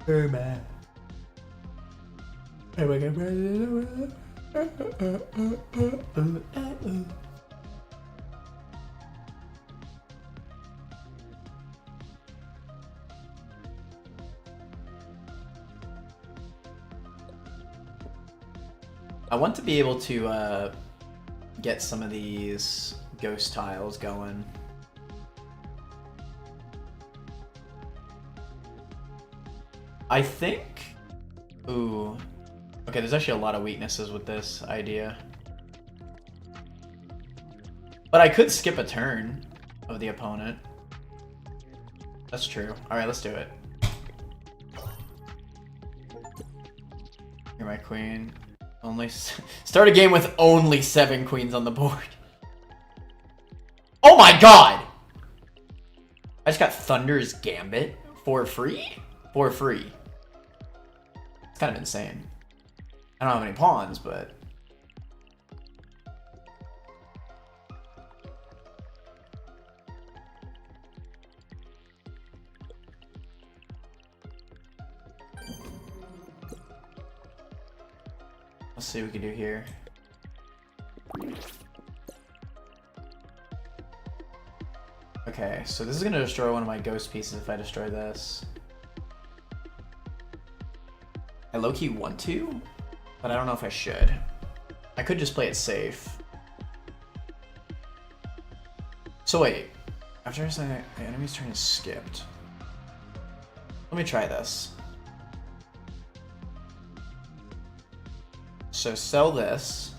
Oh man. I want to be able to get some of these ghost tiles going. I think... Ooh. Okay, there's actually a lot of weaknesses with this idea. But I could skip a turn of the opponent. That's true. Alright, let's do it. You're my queen. Only start a game with only 7 queens on the board. Oh my god! I just got Thunder's Gambit for free? For free. It's kind of insane. I don't have any pawns, but... Let's see what we can do here. Okay, so this is gonna destroy one of my ghost pieces if I destroy this. I low-key want to, but I don't know if I should. I could just play it safe. So wait, after the enemy's turn is skipped. Let me try this. So sell this.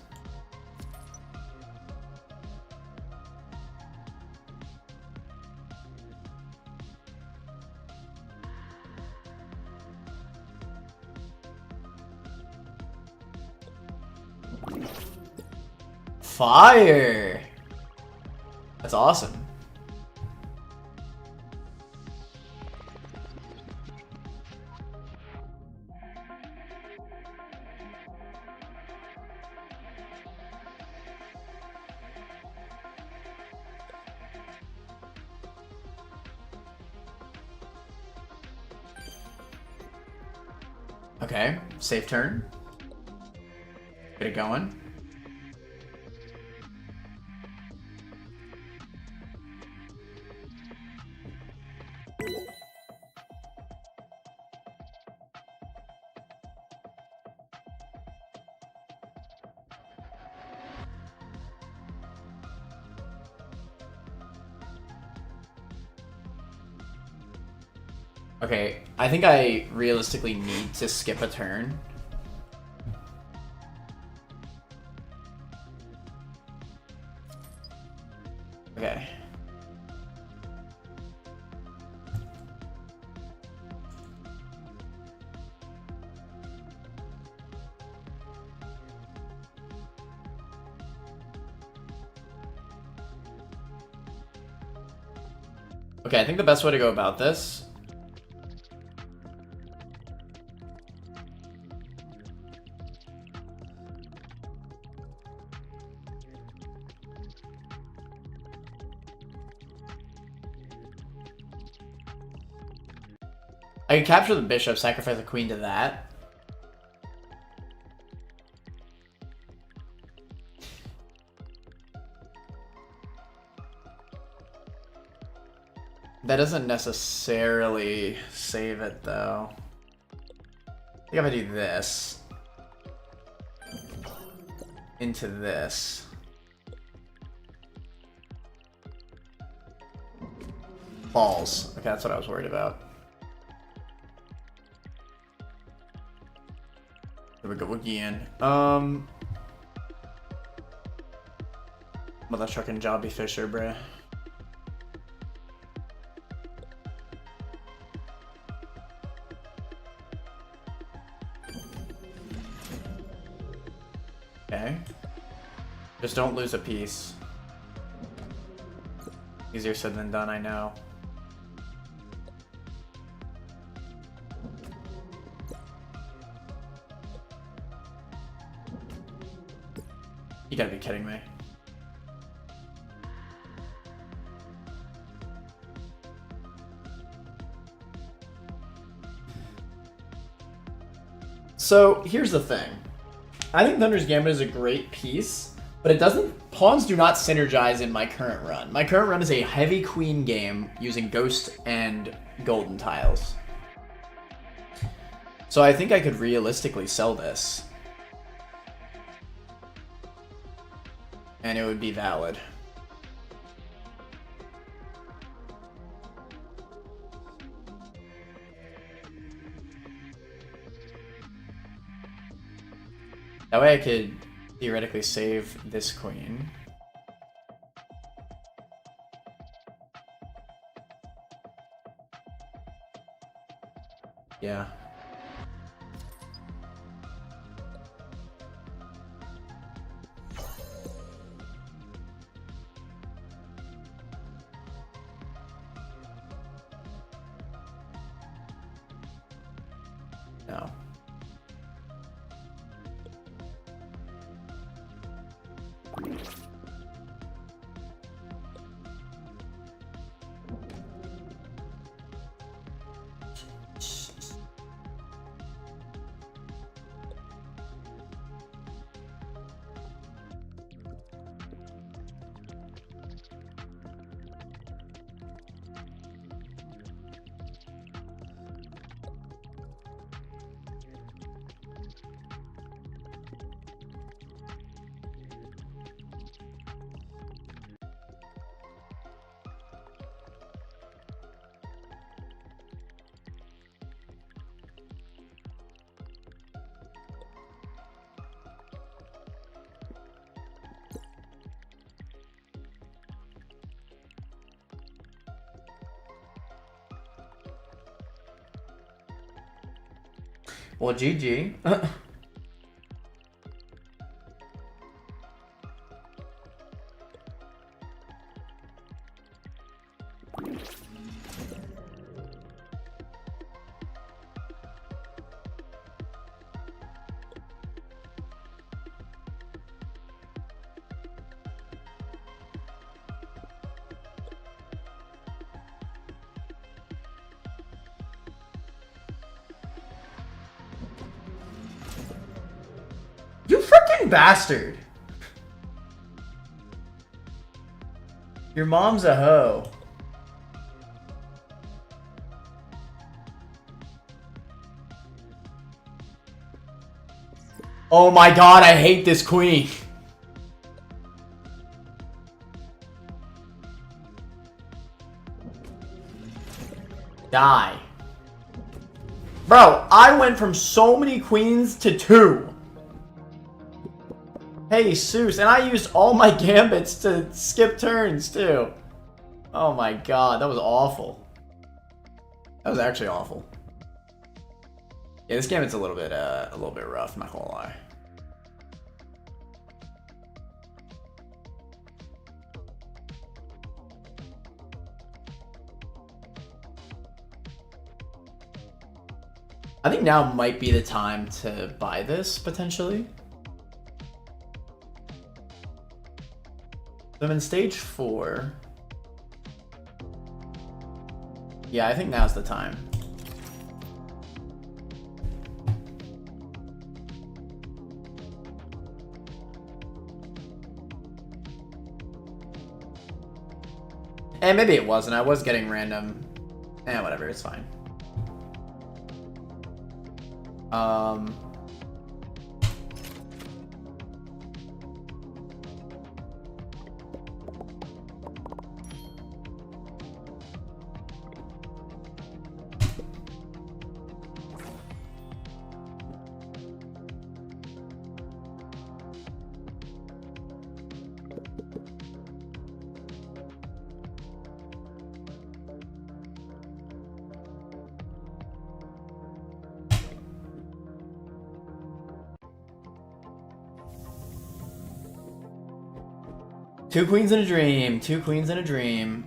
Fire! That's awesome. Okay, safe turn. Get it going. Okay, I think I realistically need to skip a turn. Okay. Okay, I think the best way to go about this I can capture the bishop, sacrifice a queen to that. That doesn't necessarily save it, though. I think I'm gonna do this. Into this. Balls. Okay, that's what I was worried about. Here we go again. Mother trucking Jobby Fisher, bruh. Okay. Just don't lose a piece. Easier said than done, I know. You gotta be kidding me. So here's the thing. I think Thunder's Gambit is a great piece, but it doesn't. Pawns do not synergize in my current run. My current run is a heavy queen game using ghost and golden tiles. So I think I could realistically sell this. And it would be valid. That way I could theoretically save this queen. Yeah. No. Well, GG. You freaking bastard! Your mom's a hoe. Oh my god, I hate this queen. Die. Bro, I went from so many queens to 2. Hey, Seuss, and I used all my gambits to skip turns, too. Oh my god, that was awful. That was actually awful. Yeah, this gambit's a little bit rough, I'm not gonna lie. I think now might be the time to buy this, potentially. I'm in stage 4. Yeah, I think now's the time. And maybe it wasn't. I was getting random. Whatever, it's fine. Two queens in a dream. Two queens in a dream.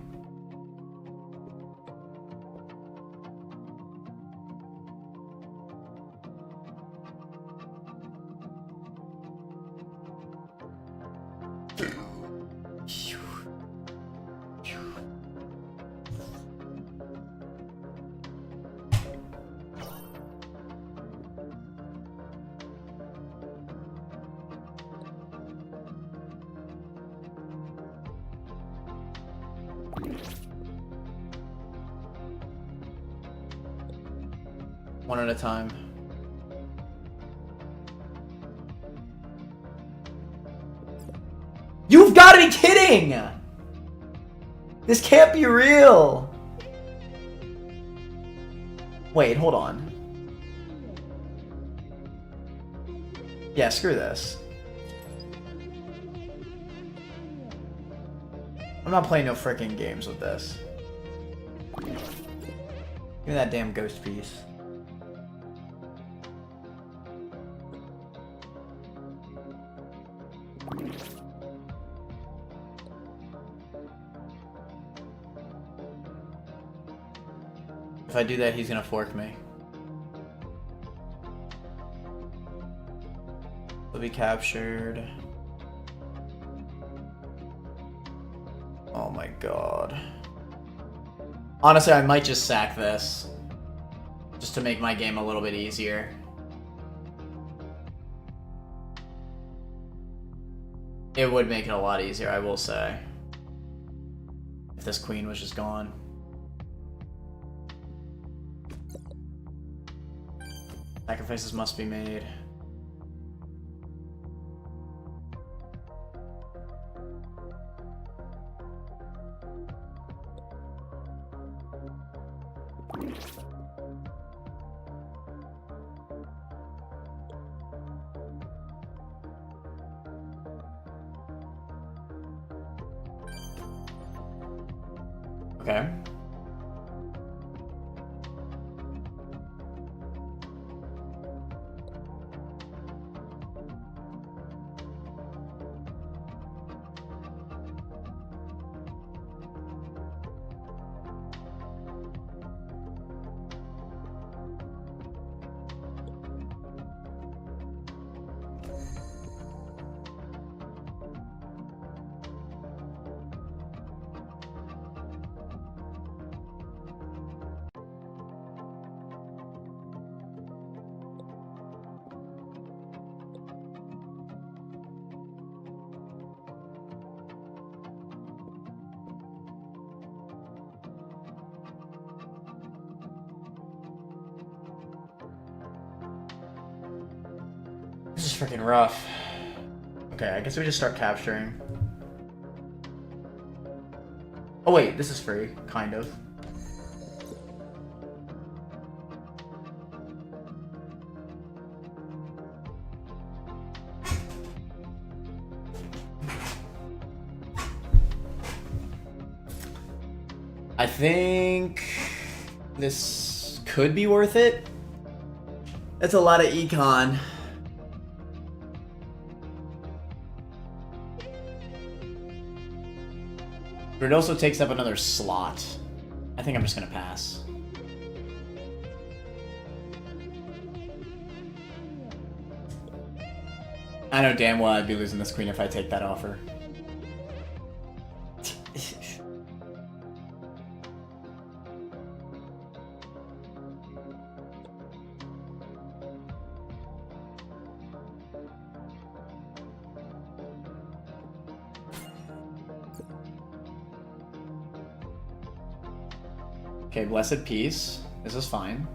One at a time. You've got to be kidding! This can't be real! Wait, hold on. Yeah, screw this. I'm not playing no freaking games with this. Give me that damn ghost piece. If I do that, he's gonna fork me. He'll be captured. Oh my god. Honestly, I might just sack this. Just to make my game a little bit easier. It would make it a lot easier, I will say. If this queen was just gone. Sacrifices must be made. Okay. This is freaking rough. Okay, I guess we just start capturing. Oh wait, this is free, kind of. I think this could be worth it. That's a lot of econ. But it also takes up another slot. I think I'm just gonna pass. I know damn well I'd be losing this queen if I take that offer. Okay, blessed peace. This is fine.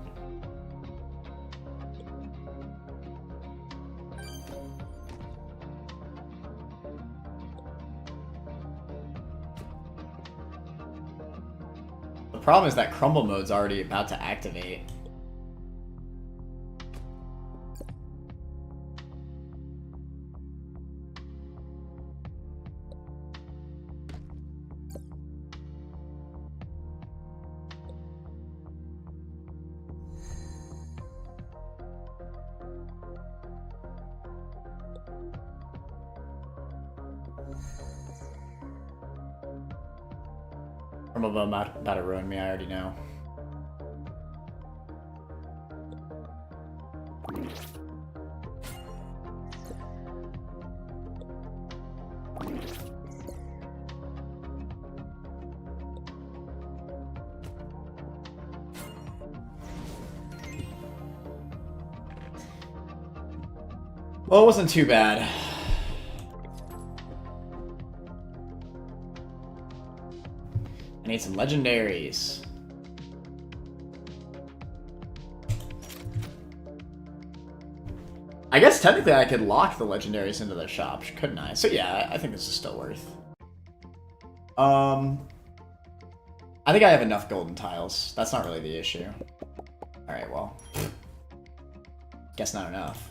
The problem is that crumble mode's already about to activate. I'm about to ruin me, I already know. Well, it wasn't too bad. I need some legendaries. I guess technically I could lock the legendaries into the shop, couldn't I? So yeah, I think this is still worth. I think I have enough golden tiles. That's not really the issue. Alright, well. Guess not enough.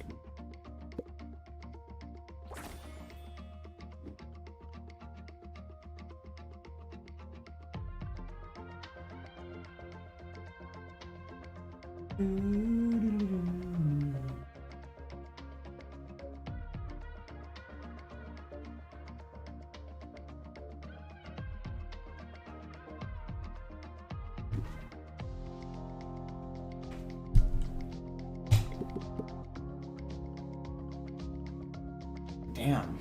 Damn.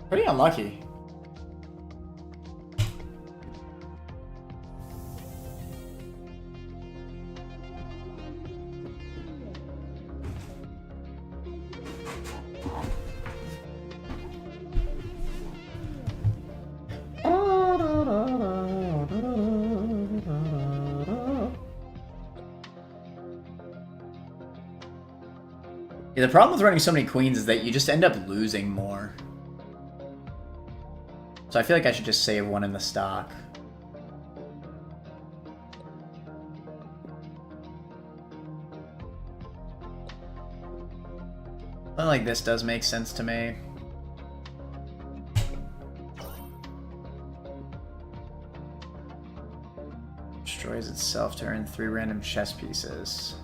Pretty unlucky. Yeah, the problem with running so many queens is that you just end up losing more. So I feel like I should just save one in the stock. Something like this does make sense to me. Destroys itself to earn 3 random chess pieces.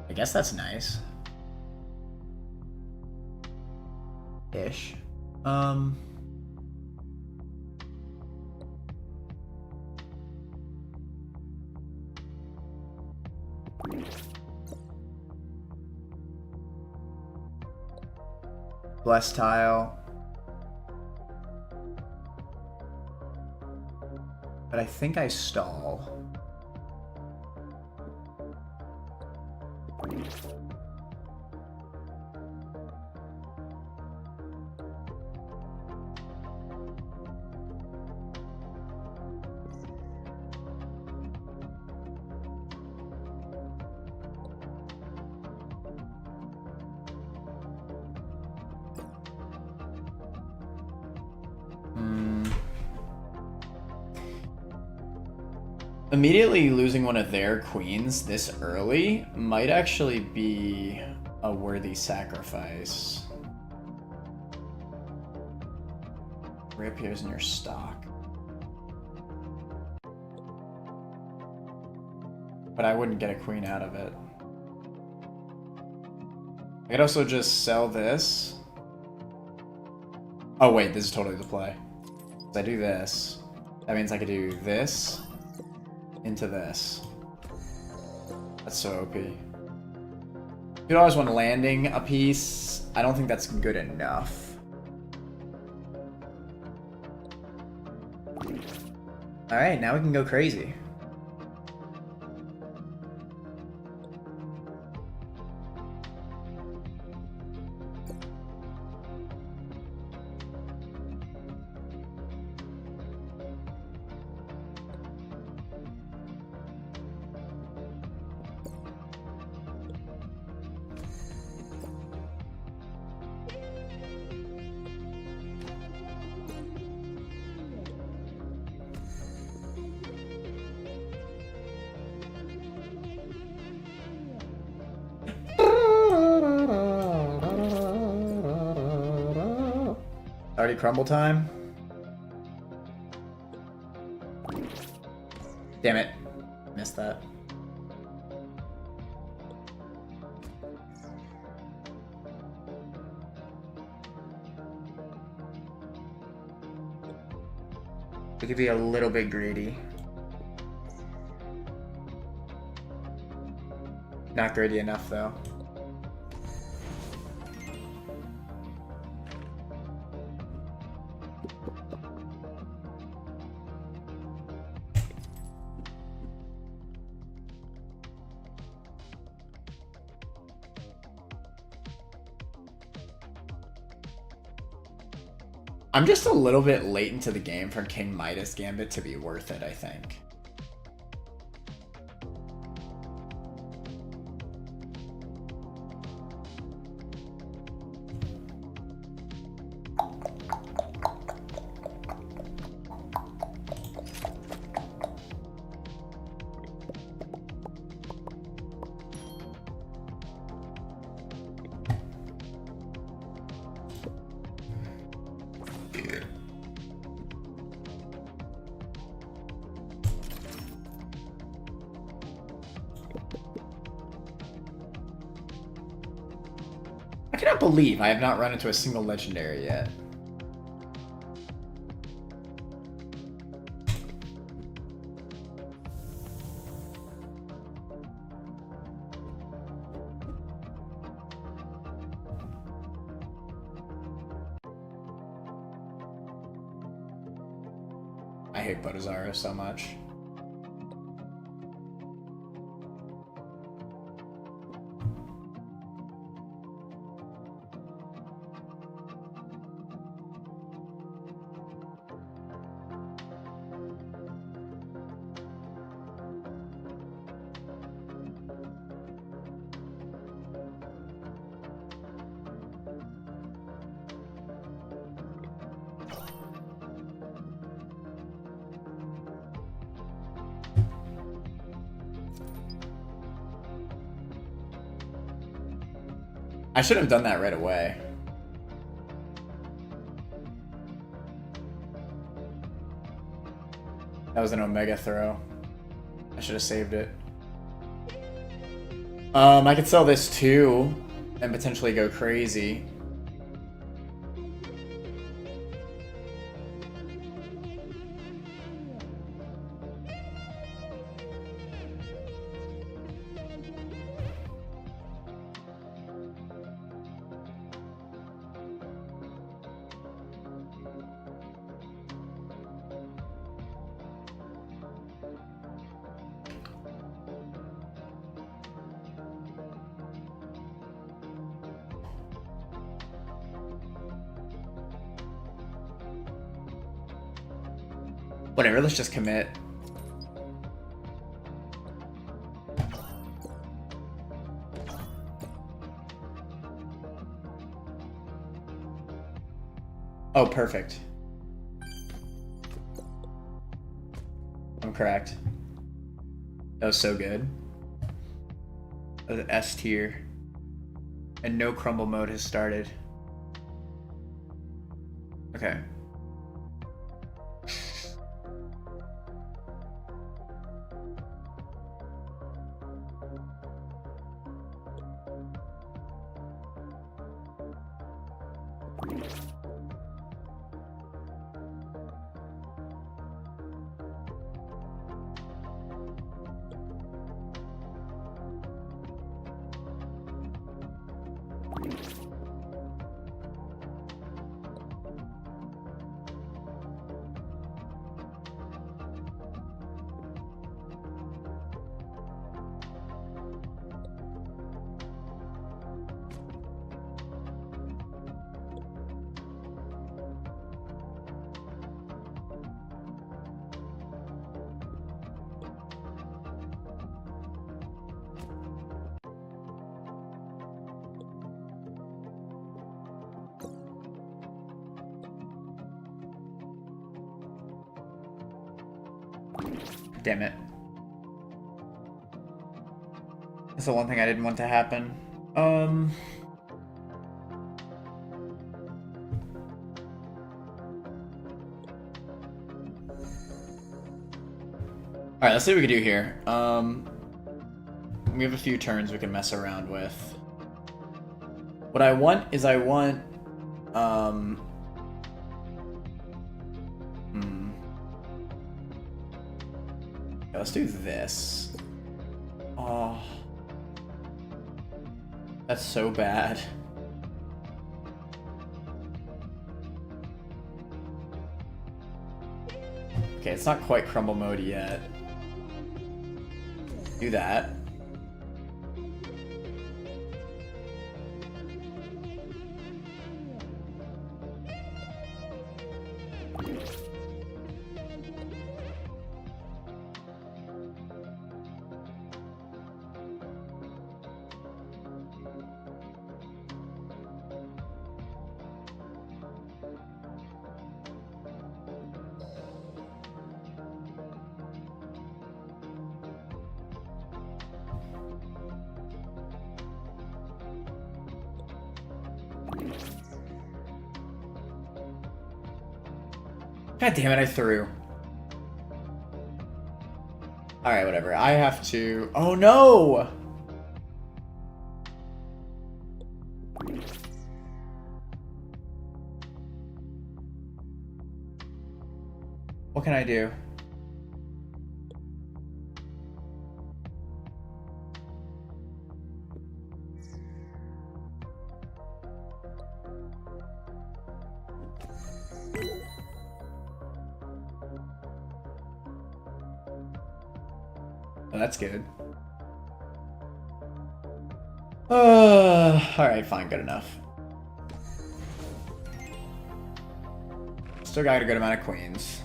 I guess that's nice. Ish. Bless tile. But I think I stall. Immediately losing one of their queens this early might actually be a worthy sacrifice. Reappears in your stock. But I wouldn't get a queen out of it. I could also just sell this. Oh wait, this is totally the play. If I do this, that means I could do this into this. That's so OP. You'd always want landing a piece. I don't think that's good enough. Alright, now we can go crazy. Already crumble time? Damn it. Missed that. We could be a little bit greedy. Not greedy enough, though. I'm just a little bit late into the game for King Midas Gambit to be worth it, I think. I cannot believe I have not run into a single legendary yet. I hate Bodazaro so much. I should have done that right away. That was an Omega throw. I should have saved it. I could sell this too and potentially go crazy. Whatever, let's just commit. Oh, perfect. I'm correct. That was so good. That was S tier. And no crumble mode has started. Okay. Damn it. That's the one thing I didn't want to happen. Alright, let's see what we can do here. We have a few turns we can mess around with. What I want is I want Okay, let's do this. Oh. That's so bad. Okay, it's not quite crumble mode yet. Do that. God damn it, I threw. Alright, whatever. I have to... Oh, no! What can I do? Oh, that's good. Alright, fine, good enough. Still got a good amount of queens.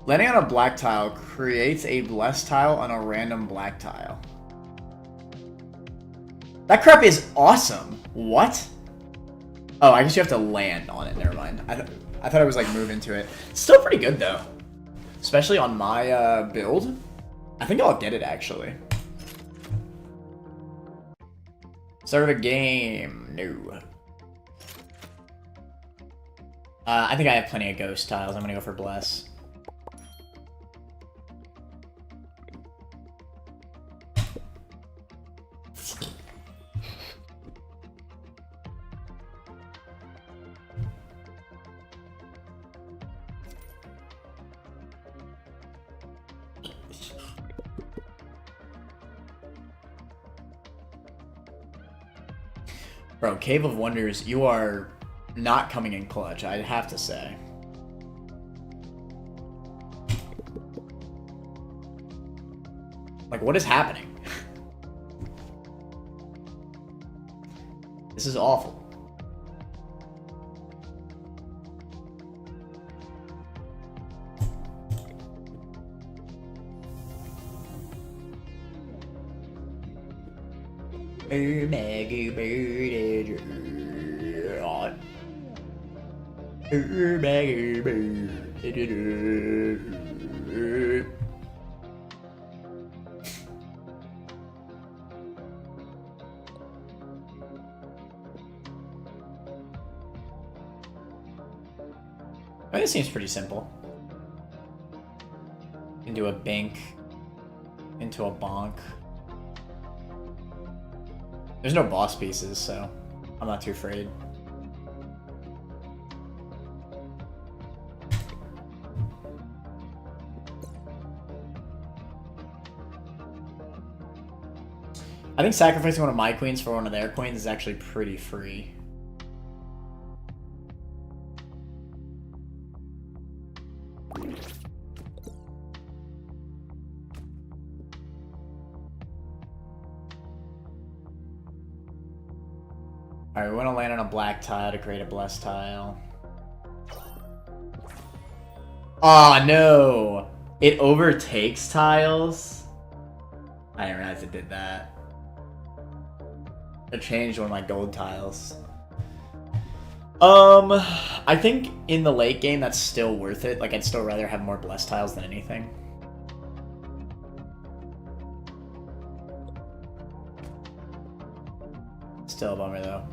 Landing on a black tile creates a blessed tile on a random black tile. That crap is awesome. What? Oh, I guess you have to land on it. Never mind. I thought I was like move into it. Still pretty good though. Especially on my build. I think I'll get it actually. Start of a game. No. I think I have plenty of ghost tiles. I'm gonna go for bless. Bro, Cave of Wonders, you are not coming in clutch, I'd have to say. Like, what is happening? This is awful. This seems pretty simple. Into a bank, into a bonk. There's no boss pieces, so I'm not too afraid. I think sacrificing one of my queens for one of their queens is actually pretty free. Alright, we want to land on a black tile to create a blessed tile. Aw, oh, no! It overtakes tiles? I didn't realize it did that. It changed one of my gold tiles. I think in the late game that's still worth it. Like, I'd still rather have more blessed tiles than anything. Still a bummer, though.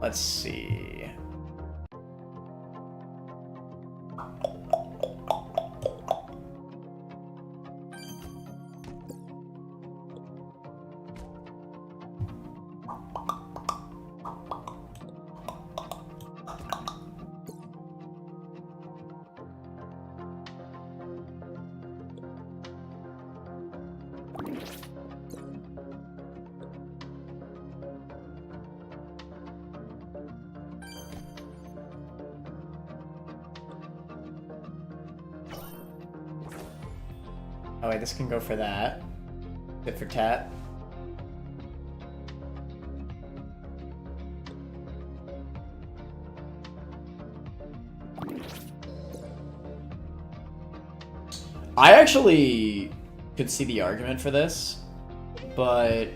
Let's see. Oh wait, this can go for that. Tit for tat. I actually could see the argument for this, but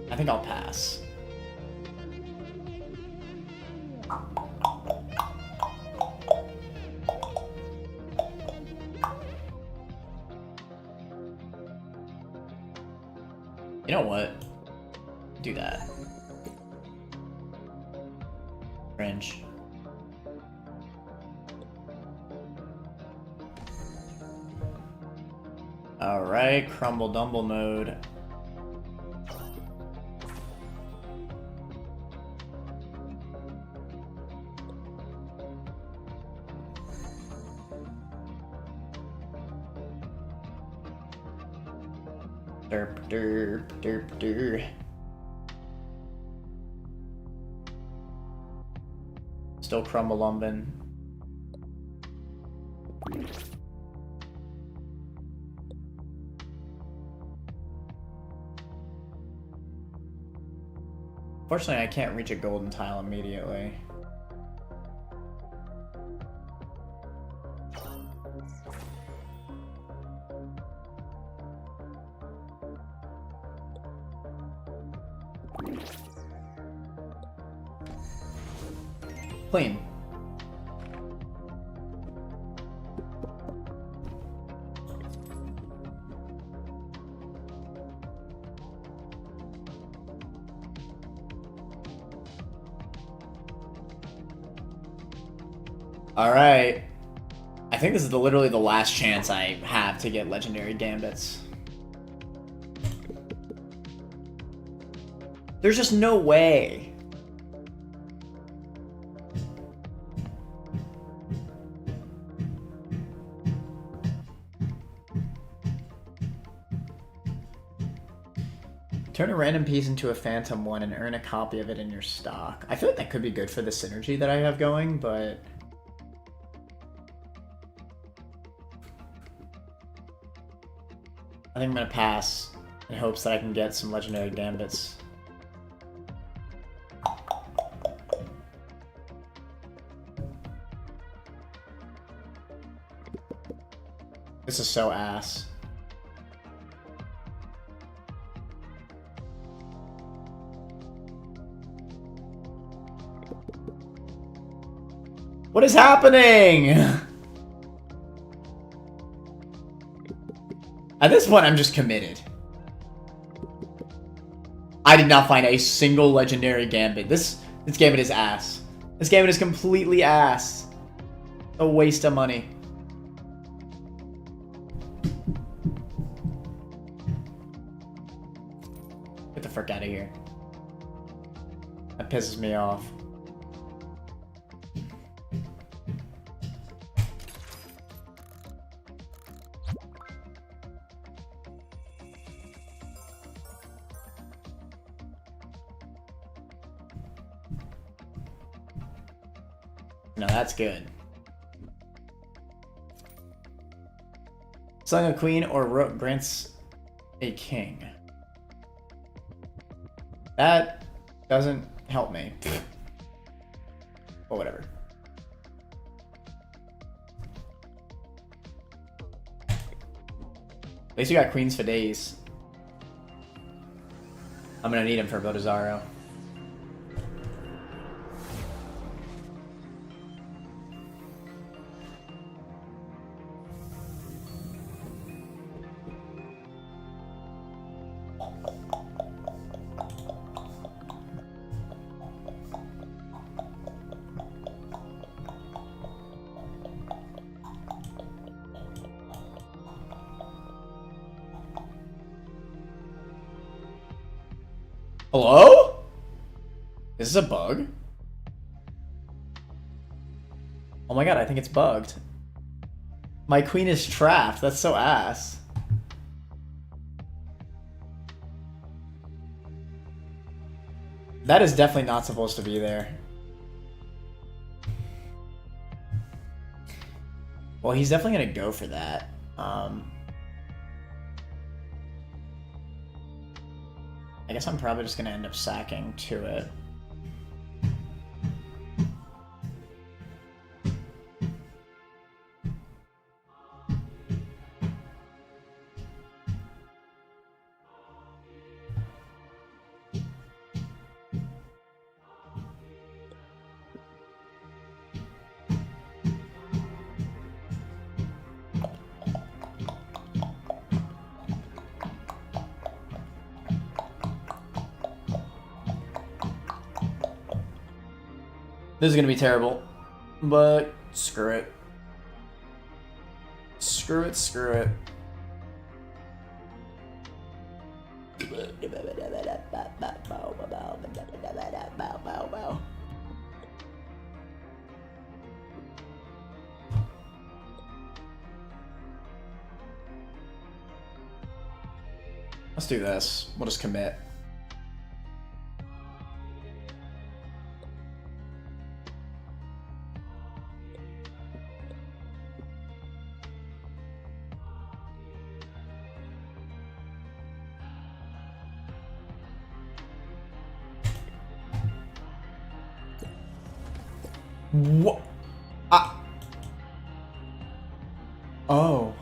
I think I'll pass. You know what? Do that. Cringe. Alright, crumble dumble mode. Derp derp derp derp. Still crumble lumbin. Fortunately, I can't reach a golden tile immediately. Clean. Alright. I think this is literally the last chance I have to get legendary gambits. There's just no way. Turn a random piece into a phantom one and earn a copy of it in your stock. I feel like that could be good for the synergy that I have going, but I think I'm gonna pass in hopes that I can get some legendary gambits. This is so ass. What is happening? At this point, I'm just committed. I did not find a single legendary gambit. This gambit is ass. This gambit is completely ass. A waste of money. Get the frick out of here. That pisses me off. No, that's good. Selling a queen or rook grants a king. That doesn't help me. Or whatever. At least we got queens for days. I'm gonna need him for Bodazaro. Hello? Is this a bug? Oh my god, I think it's bugged. My queen is trapped. That's so ass. That is definitely not supposed to be there. Well, he's definitely gonna go for that. I guess I'm probably just gonna end up sacking to it. This is gonna be terrible, but screw it. Screw it, screw it. Let's do this. We'll just commit. What? Oh.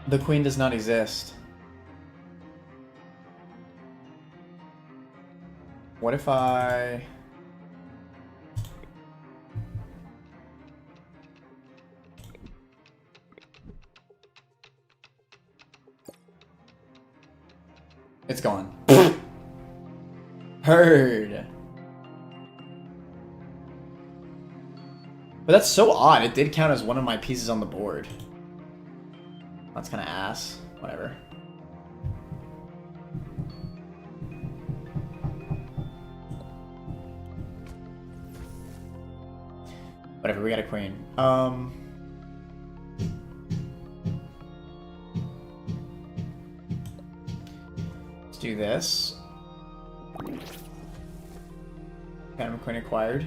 The queen does not exist. What if I... It's gone. Heard. But that's so odd. It did count as one of my pieces on the board. That's kind of ass. Whatever. Whatever, we got a queen. Let's do this. Got a queen acquired.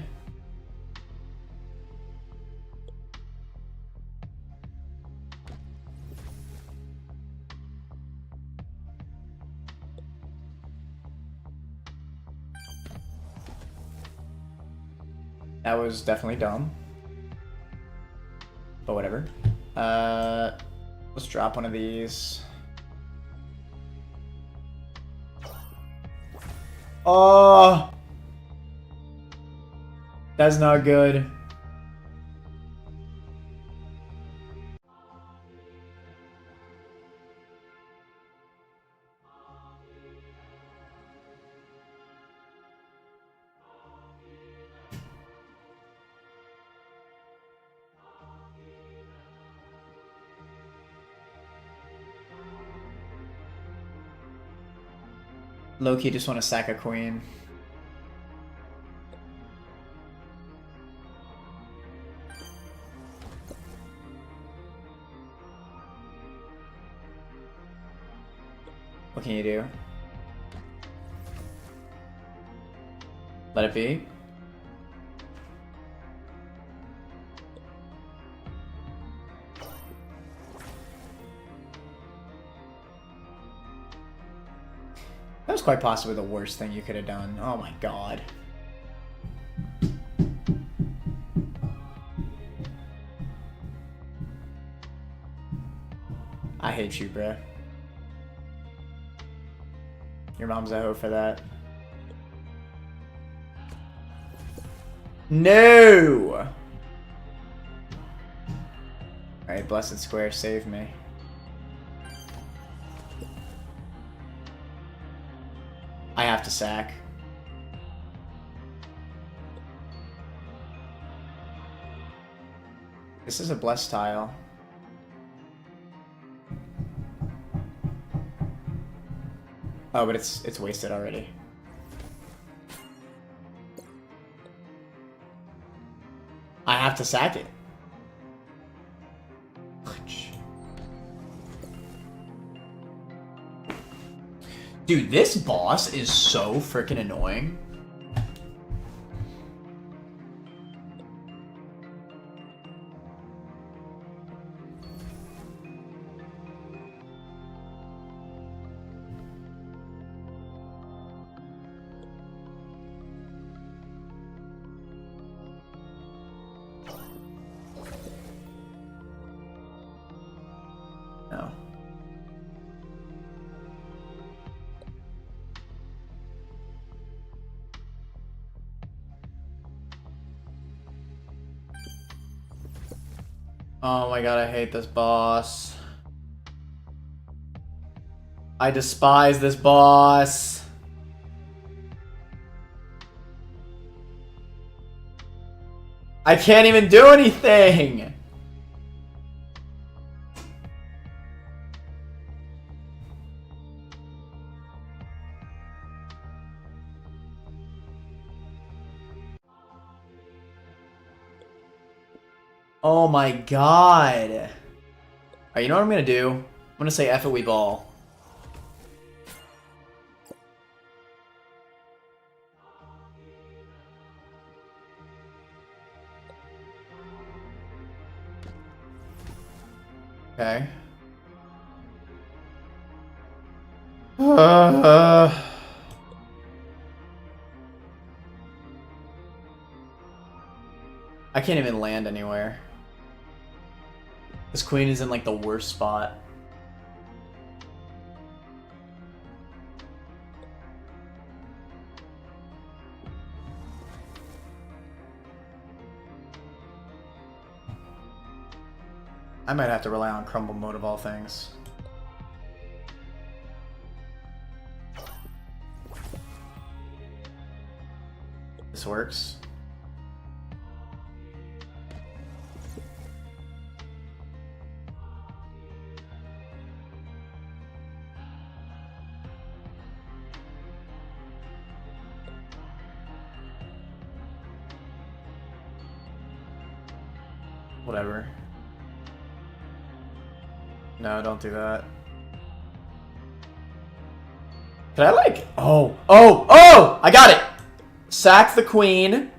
That was definitely dumb. But whatever. Let's drop one of these. Oh! That's not good. Low-key just want to sack a queen. What can you do? Let it be? That was quite possibly the worst thing you could have done. Oh my god. I hate you, bruh. Your mom's a hoe for that. No! Alright, Blessed Square, save me. I have to sack. This is a blessed tile. Oh, but it's wasted already. I have to sack it. Dude, this boss is so freaking annoying. No. Oh my god, I hate this boss. I despise this boss. I can't even do anything! Oh my god. Alright, you know what I'm gonna do? I'm gonna say F it, we ball. Okay. I can't even land anywhere. This queen is in like the worst spot. I might have to rely on crumble mode of all things. This works. Whatever. No, don't do that. Can I like... Oh! I got it! Sack the queen.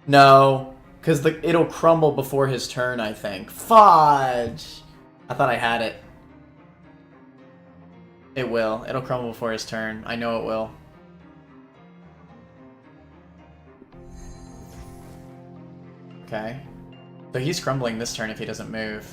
No. Because it'll crumble before his turn, I think. Fudge! I thought I had it. It will. It'll crumble before his turn. I know it will. Okay. So he's crumbling this turn if he doesn't move.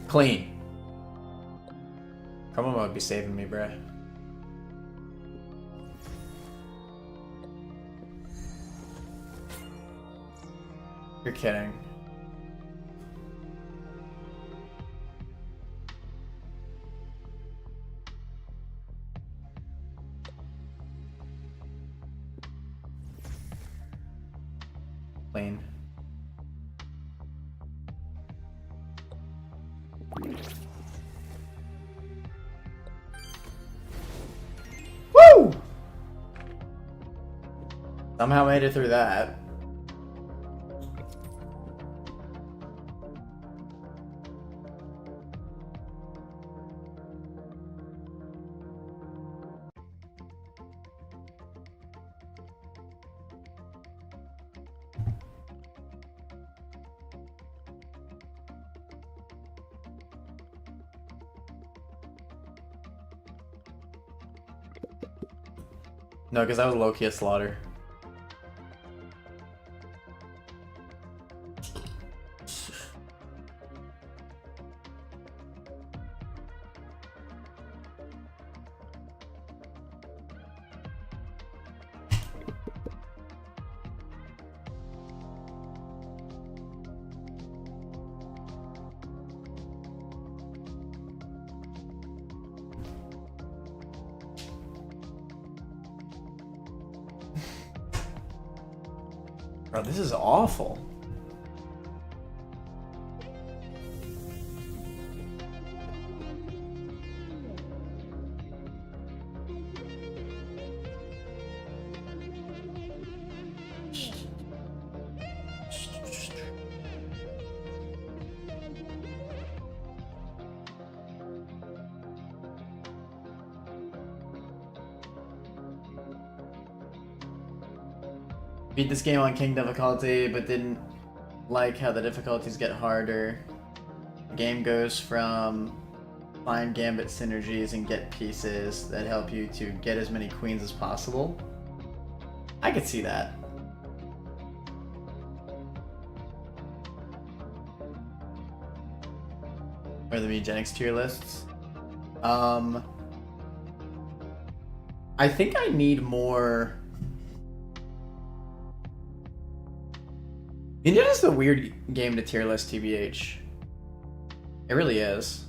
Clean. Crumble mode would be saving me, bruh. You're kidding. Clean. Woo! Somehow made it through that. No, because that was low-key a slaughter. Bro, this is awful. Beat this game on King difficulty, but didn't like how the difficulties get harder. The game goes from find gambit synergies and get pieces that help you to get as many queens as possible. I could see that. Or the Eugenics tier lists. I think I need more. Ninja is a weird game to tier list, TBH. It really is.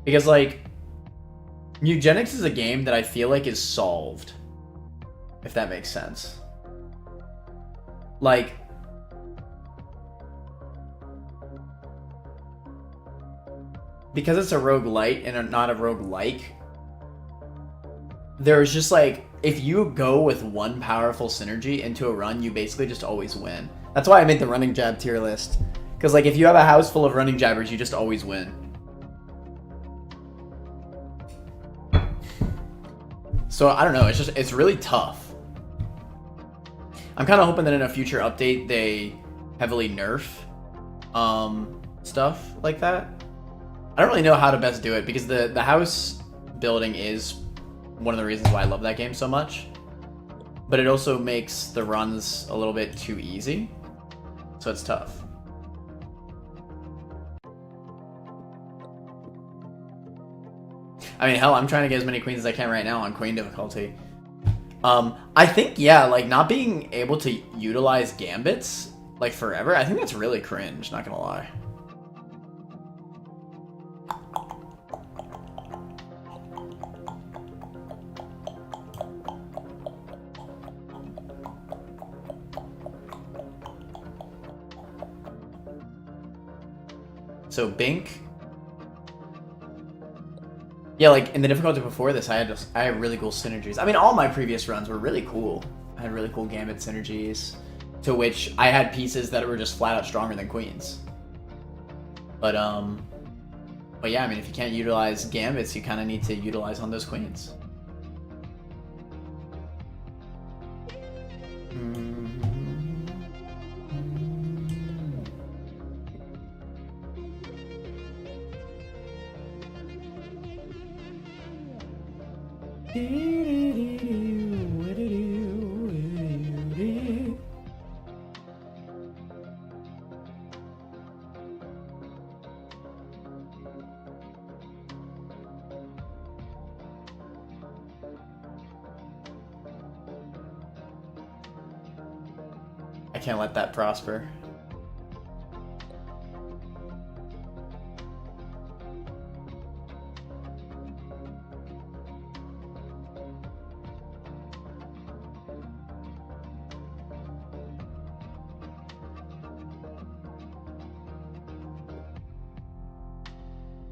Because, like, Eugenics is a game that I feel like is solved. If that makes sense. Like, because it's a roguelite and not a roguelike, there's just like, if you go with one powerful synergy into a run, you basically just always win. That's why I made the running jab tier list. Because like if you have a house full of running jabbers, you just always win. So I don't know, it's really tough. I'm kind of hoping that in a future update they heavily nerf stuff like that. I don't really know how to best do it because the house building is one of the reasons why I love that game so much. But it also makes the runs a little bit too easy. So it's tough. I mean, hell, I'm trying to get as many queens as I can right now on queen difficulty. I think, yeah, like, not being able to utilize gambits, like, forever, I think that's really cringe, not gonna lie. So, Bink. Yeah, like, in the difficulty before this, I had really cool synergies. I mean, all my previous runs were really cool. I had really cool gambit synergies, to which I had pieces that were just flat out stronger than queens. But yeah, I mean, if you can't utilize gambits, you kind of need to utilize on those queens. I can't let that prosper.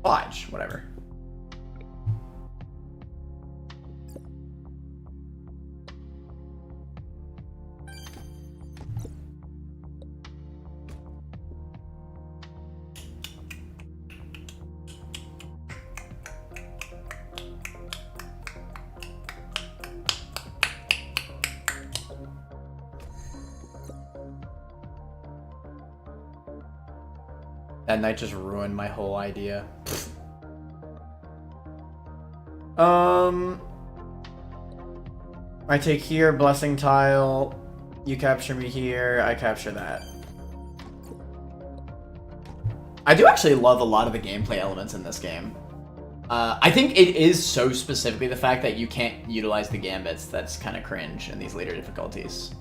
Fudge, whatever. That knight just ruined my whole idea. I take here, blessing tile. You capture me here, I capture that. I do actually love a lot of the gameplay elements in this game. I think it is so specifically the fact that you can't utilize the gambits that's kind of cringe in these later difficulties.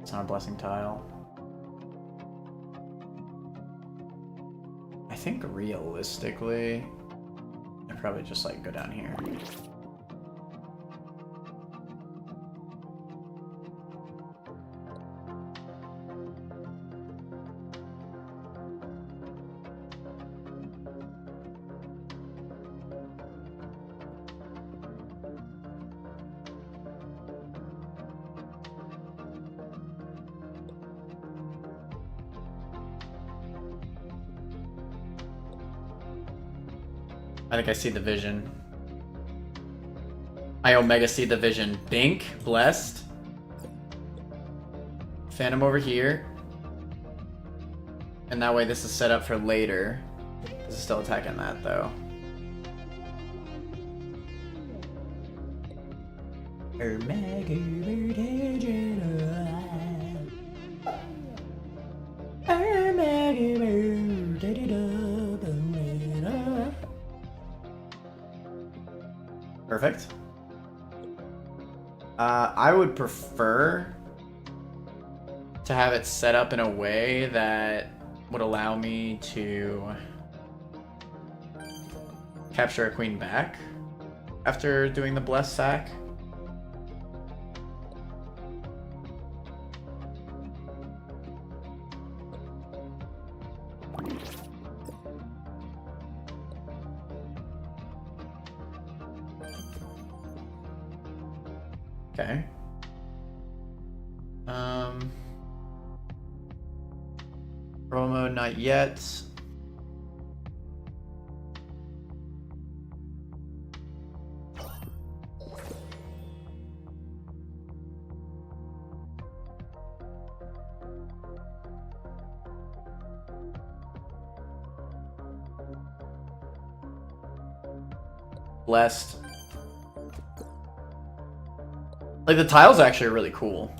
It's not a blessing tile. I think realistically, I probably just like go down here. I think I see the vision. I Omega see the vision. Bink, blessed. Phantom over here. And that way this is set up for later. This is still attacking that though. Perfect. I would prefer to have it set up in a way that would allow me to capture a queen back after doing the blessed sack. Okay. Promo, not yet. Blessed. Like, the tiles actually are really cool.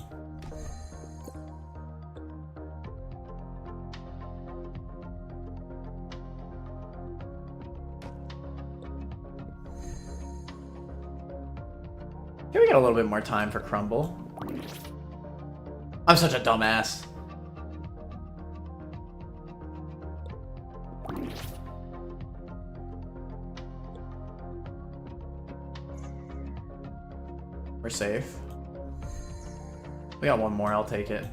Can we get a little bit more time for crumble? I'm such a dumbass. We're safe. We got one more, I'll take it.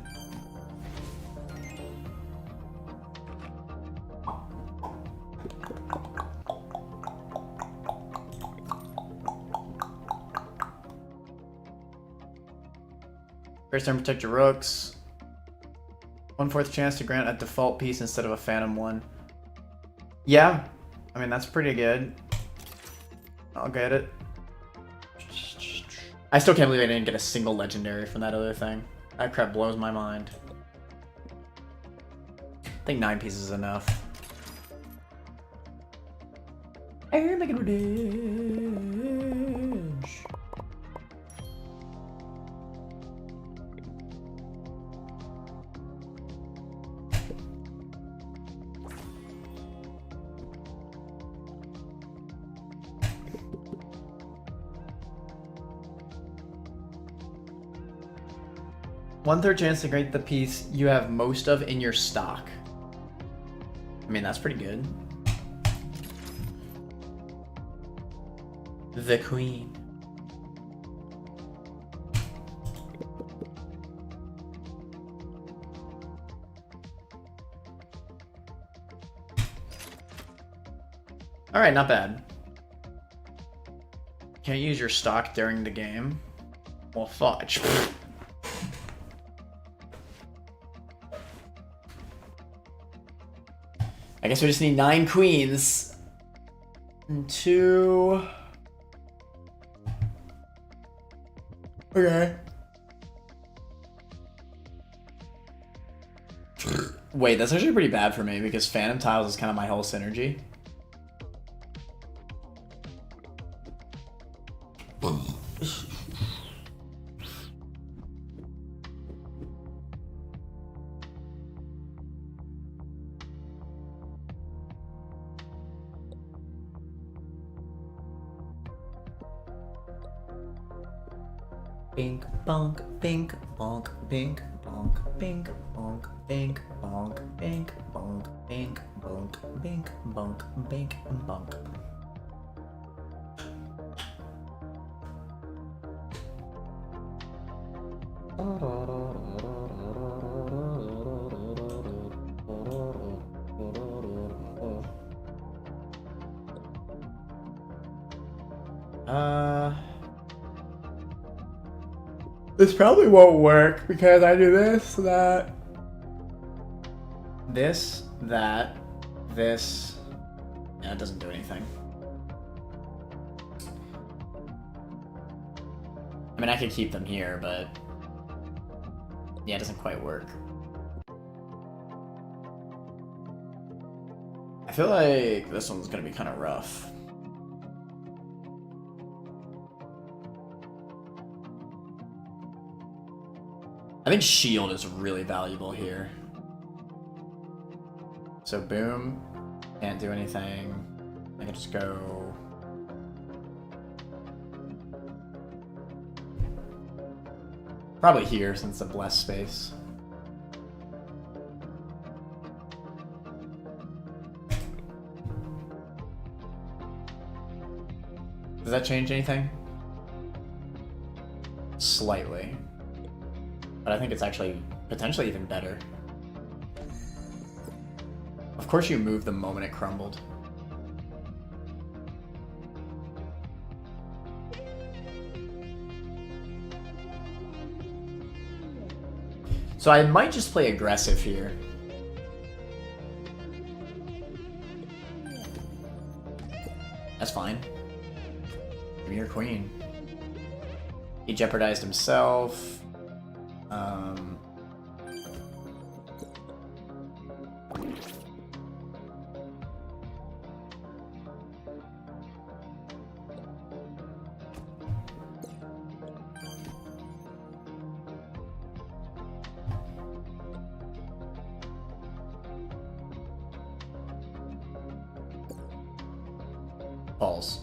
First turn, protect your rooks. 1/4 chance to grant a default piece instead of a phantom one. Yeah, I mean, that's pretty good. I'll get it. I still can't believe I didn't get a single legendary from that other thing. That crap blows my mind. I think 9 pieces is enough. And make it revenge. One-third chance to grant the piece you have most of in your stock. I mean, that's pretty good. The Queen. Alright, not bad. Can't use your stock during the game. Well, fudge. I guess we just need 9 queens. And 2... Okay. Wait, that's actually pretty bad for me because Phantom Tiles is kind of my whole synergy. Bink bonk, bink bonk, bink bonk. bink, bonk, bink, bonk, bink, bonk, bink, bonk, bink, bonk, bink, bonk. This probably won't work because I do this, that. This, that, this. Yeah, it doesn't do anything. I mean, I could keep them here, but yeah, it doesn't quite work. I feel like this one's gonna be kind of rough. I think shield is really valuable here. So boom, can't do anything. I can just go. Probably here since it's a blessed space. Does that change anything? Slightly. But I think it's actually potentially even better. Of course you moved the moment it crumbled. So I might just play aggressive here. That's fine. Give me your queen. He jeopardized himself. Balls.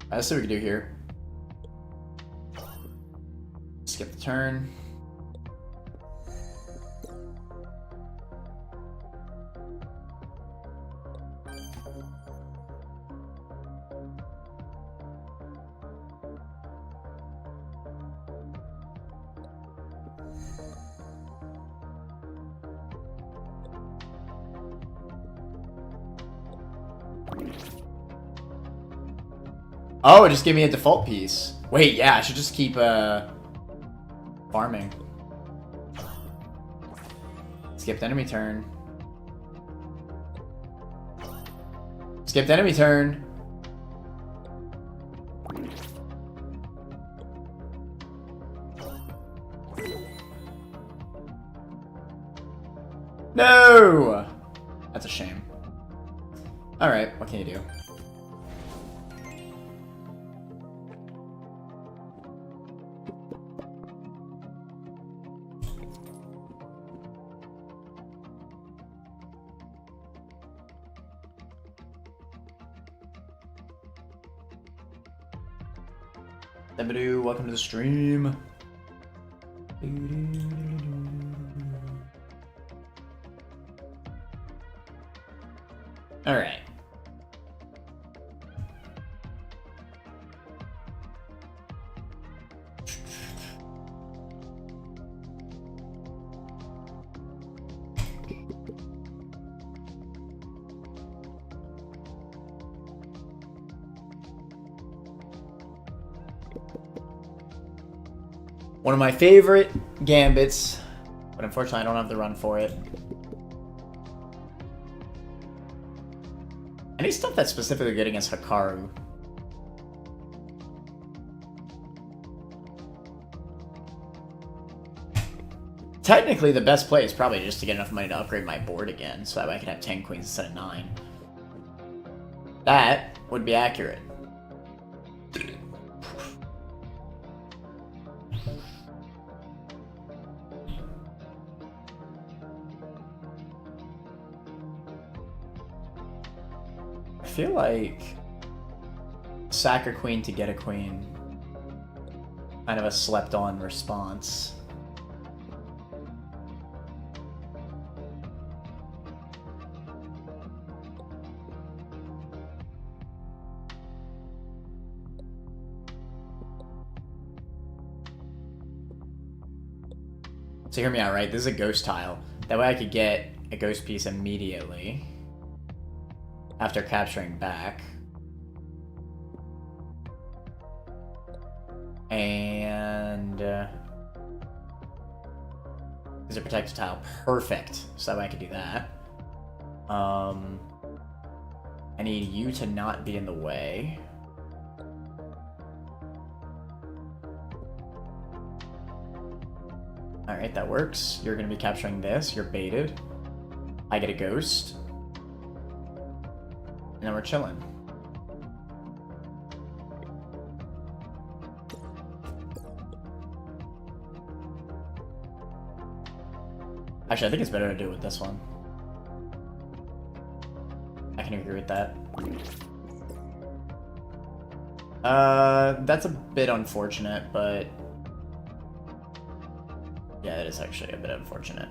Let's see what we can do here. Skip the turn. Oh, it just gave me a default piece. Wait, yeah, I should just keep farming. Skipped enemy turn. Skipped enemy turn. No! That's a shame. Alright, what can you do? Debadoo, welcome to the stream. All right. One of my favorite gambits, but unfortunately I don't have the run for it. Any stuff that's specifically good against Hikaru. Technically, the best play is probably just to get enough money to upgrade my board again, so that way I can have 10 queens instead of 9. That would be accurate. I feel like sack a queen to get a queen. Kind of a slept-on response. So hear me out, right? This is a ghost tile. That way I could get a ghost piece immediately after capturing back. And is a protected tile. Perfect. So that way I could do that. I need you to not be in the way. Alright, that works. You're going to be capturing this. You're baited. I get a ghost. And then we're chilling. Actually, I think it's better to do it with this one. I can agree with that. That's a bit unfortunate, but... yeah, it is actually a bit unfortunate.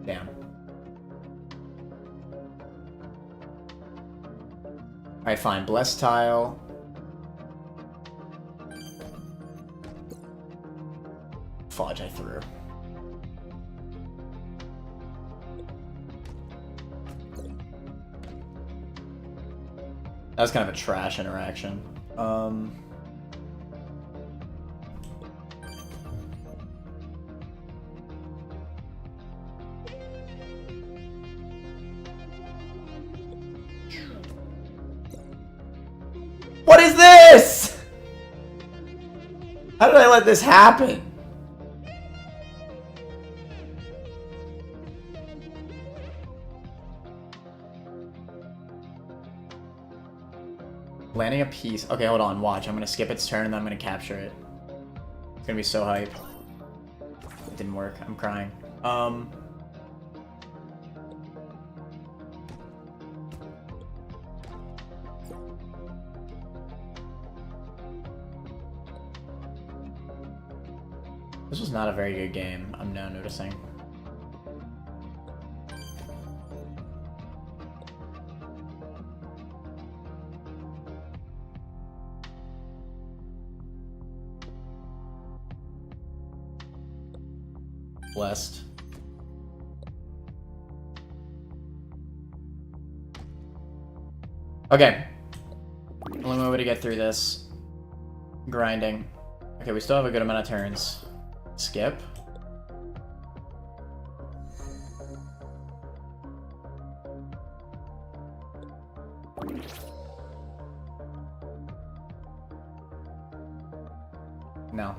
Damn. Alright, fine. Blessed tile. Fudge, I threw. That was kind of a trash interaction. What is this? How did I let this happen? Landing a piece. Okay, hold on. Watch. I'm going to skip its turn and then I'm going to capture it. It's going to be so hype. It didn't work. I'm crying. This was not a very good game, I'm now noticing. Blessed. Okay. Only way to get through this. Grinding. Okay, we still have a good amount of turns. Skip. No.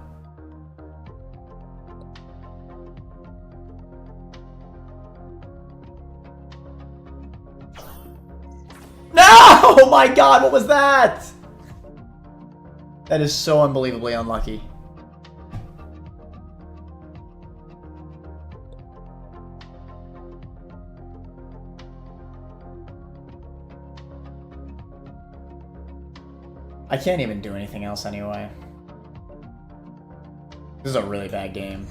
No! Oh my god, what was that? That is so unbelievably unlucky. I can't even do anything else anyway. This is a really bad game.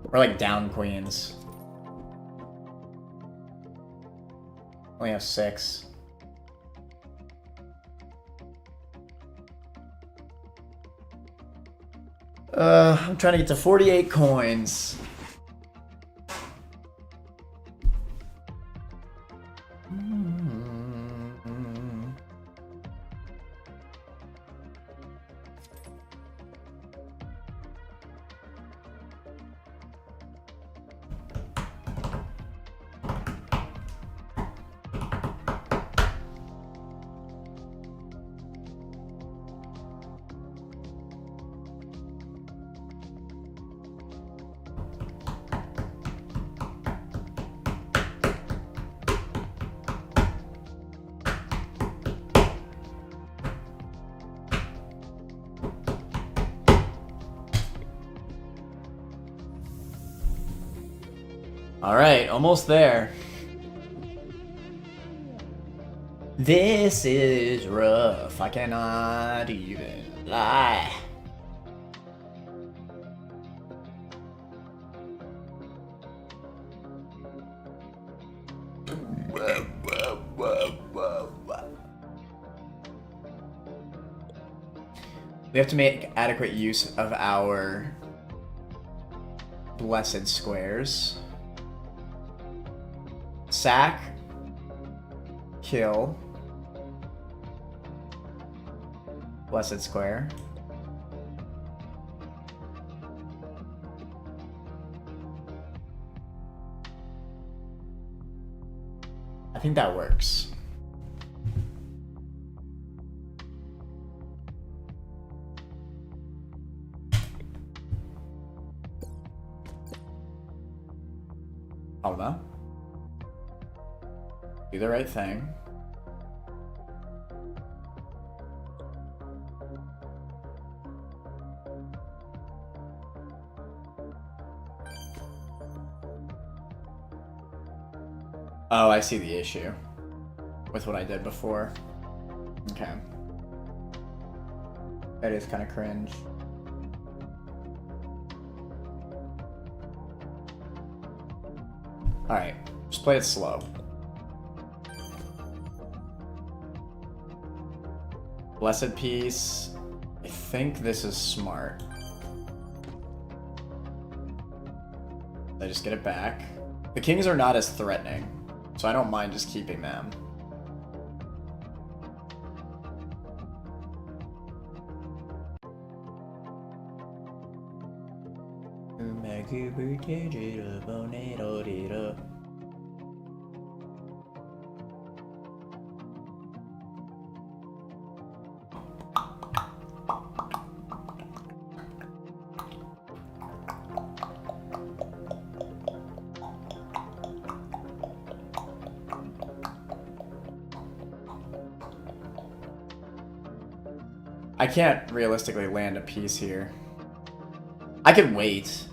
We're like down queens. Only have 6. I'm trying to get to 48 coins. Alright, almost there. This is rough. I cannot even lie. We have to make adequate use of our blessed squares. Sack. Kill. Blessed square. I think that works. I don't know. Do the right thing. Oh, I see the issue with what I did before. Okay. That is kind of cringe. Alright, just play it slow. Blessed piece. I think this is smart. I just get it back. The kings are not as threatening, so I don't mind just keeping them. I can't realistically land a piece here. I could wait.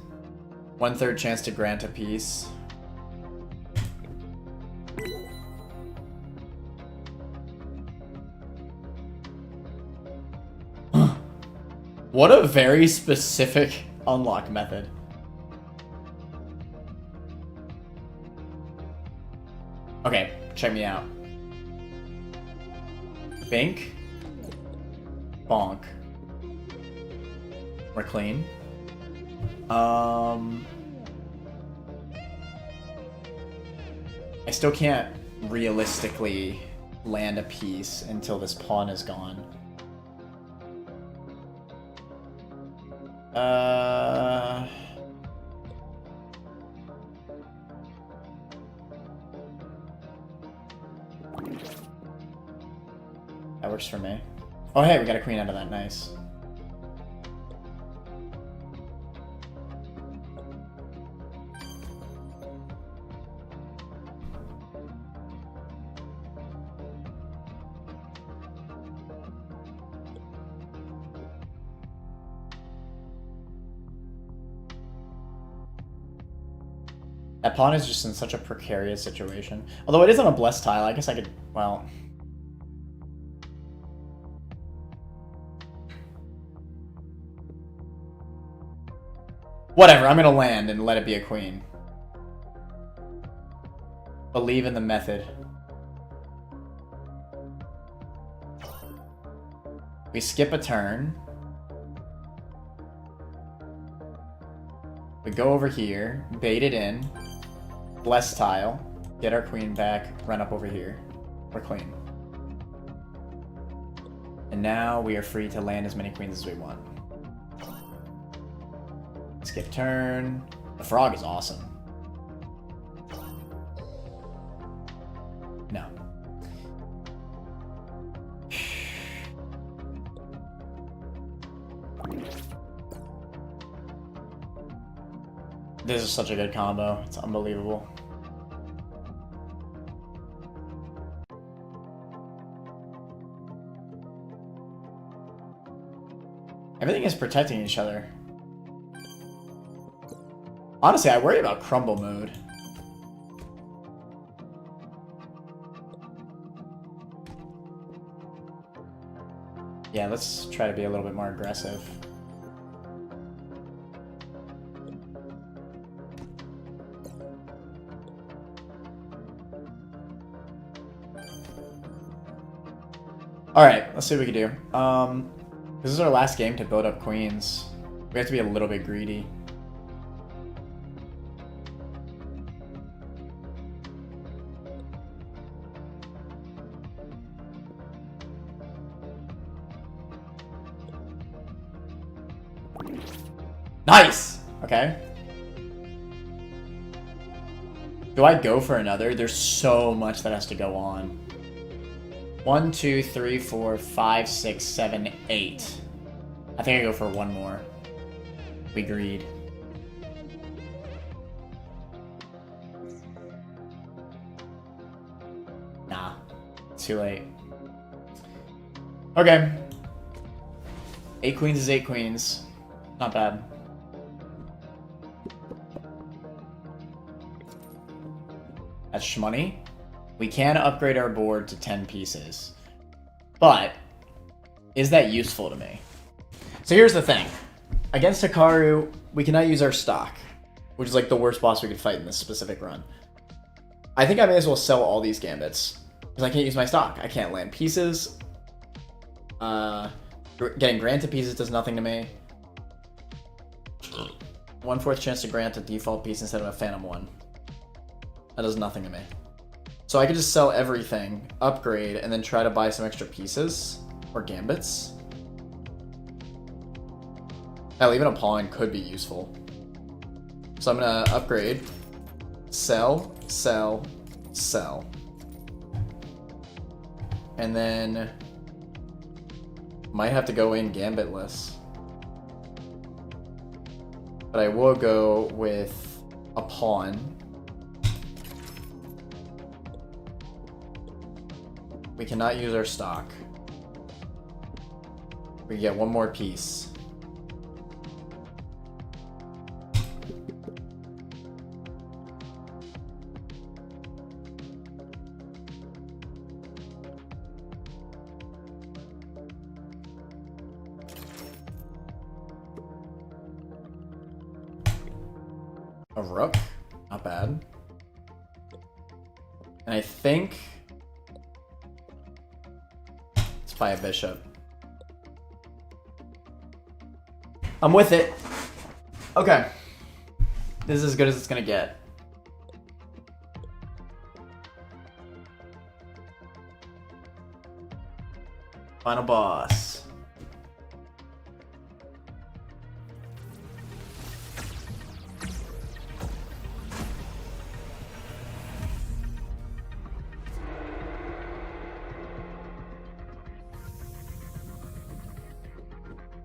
1/3 chance to grant a piece. What a very specific unlock method. Okay, check me out. Bink. Bonk. We're clean. I still can't realistically land a piece until this pawn is gone. That works for me. Oh, hey, we got a queen out of that. Nice. That pawn is just in such a precarious situation. Although it is on a blessed tile, I guess I could, well... Whatever, I'm gonna land and let it be a queen. Believe in the method. We skip a turn. We go over here, bait it in, bless tile, get our queen back, run up over here. We're clean. And now we are free to land as many queens as we want. Skip turn. The frog is awesome. No. This is such a good combo. It's unbelievable. Everything is protecting each other. Honestly, I worry about crumble mode. Yeah, let's try to be a little bit more aggressive. Alright, let's see what we can do. This is our last game to build up queens. We have to be a little bit greedy. Nice! Okay. Do I go for another? There's so much that has to go on. 1, 2, 3, 4, 5, 6, 7, 8. I think I go for one more. We greed. Nah. Too late. Okay. 8 queens is 8 queens. Not bad. That's shmoney. We can upgrade our board to 10 pieces. But, is that useful to me? So here's the thing. Against Hikaru, we cannot use our stock, which is like the worst boss we could fight in this specific run. I think I may as well sell all these gambits, because I can't use my stock. I can't land pieces. Getting granted pieces does nothing to me. 1/4 chance to grant a default piece instead of a phantom one. That does nothing to me. So I could just sell everything, upgrade, and then try to buy some extra pieces or gambits. Hell, even a pawn could be useful. So I'm gonna upgrade, sell, sell, sell. And then might have to go in gambitless. But I will go with a pawn. We cannot use our stock. We get one more piece. A rook, not bad. And I think let's buy a bishop. I'm with it. Okay. This is as good as it's gonna get. Final boss.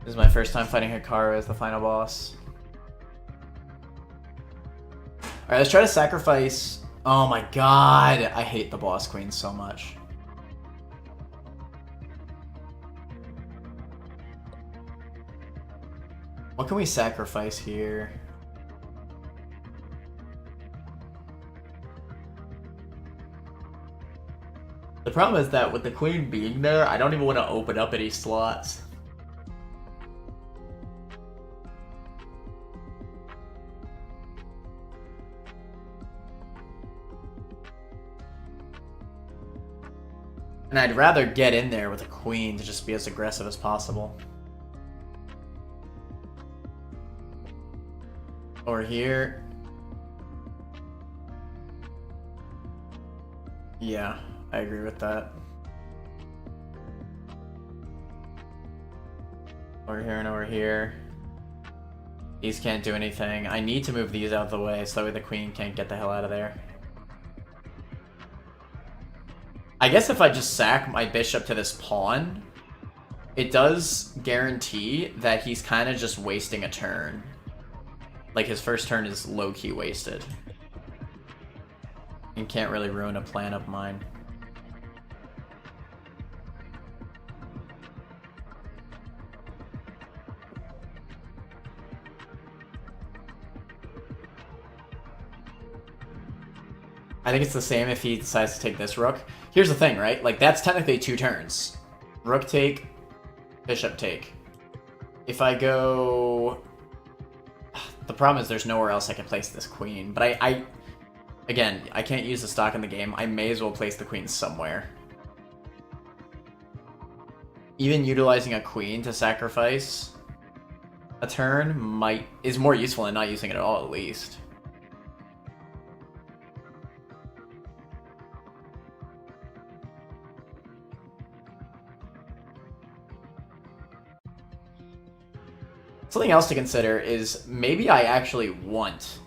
This is my first time fighting Hikaru as the final boss. Alright, let's try to sacrifice... Oh my god! I hate the boss queen so much. What can we sacrifice here? The problem is that with the queen being there, I don't even want to open up any slots. And I'd rather get in there with a queen to just be as aggressive as possible. Over here. Yeah, I agree with that. Over here and over here. These can't do anything. I need to move these out of the way so that way the queen can't get the hell out of there. I guess if I just sack my bishop to this pawn, it does guarantee that he's kind of just wasting a turn. Like, his first turn is low-key wasted. And can't really ruin a plan of mine. I think it's the same if he decides to take this rook. Here's the thing, right? Like, that's technically 2 turns. Rook take, Bishop take. If I go... The problem is there's nowhere else I can place this queen. But again, I can't use the stock in the game. I may as well place the queen somewhere. Even utilizing a queen to sacrifice a turn is more useful than not using it at all, at least. Something else to consider is maybe I actually want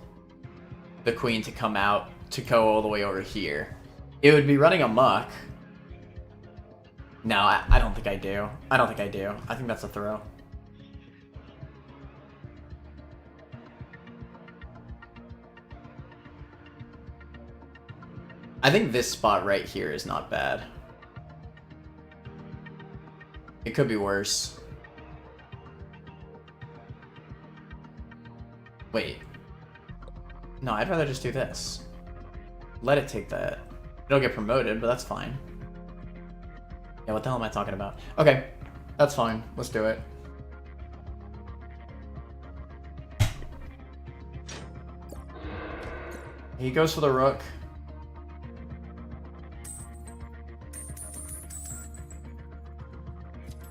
the queen to come out to go all the way over here. It would be running amok. No, I don't think I do. I don't think I do. I think that's a throw. I think this spot right here is not bad. It could be worse. Wait. No, I'd rather just do this. Let it take that. It'll get promoted, but that's fine. Yeah, what the hell am I talking about? Okay, that's fine. Let's do it. He goes for the rook.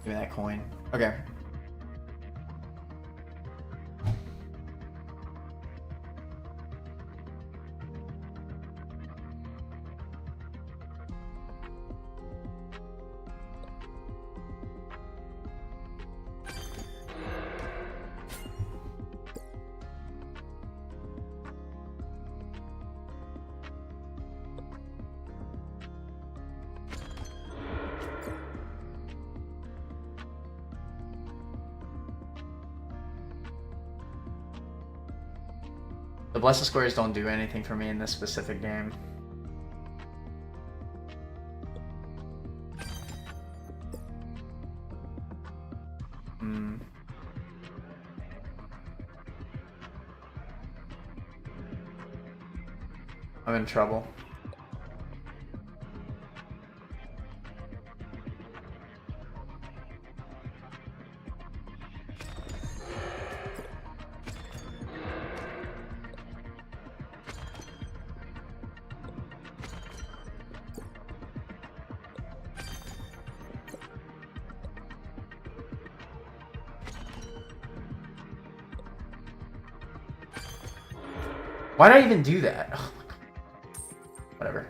Give me that coin. Okay. The blessed squares don't do anything for me in this specific game. I'm in trouble. Why did I even do that? Oh my God. Whatever.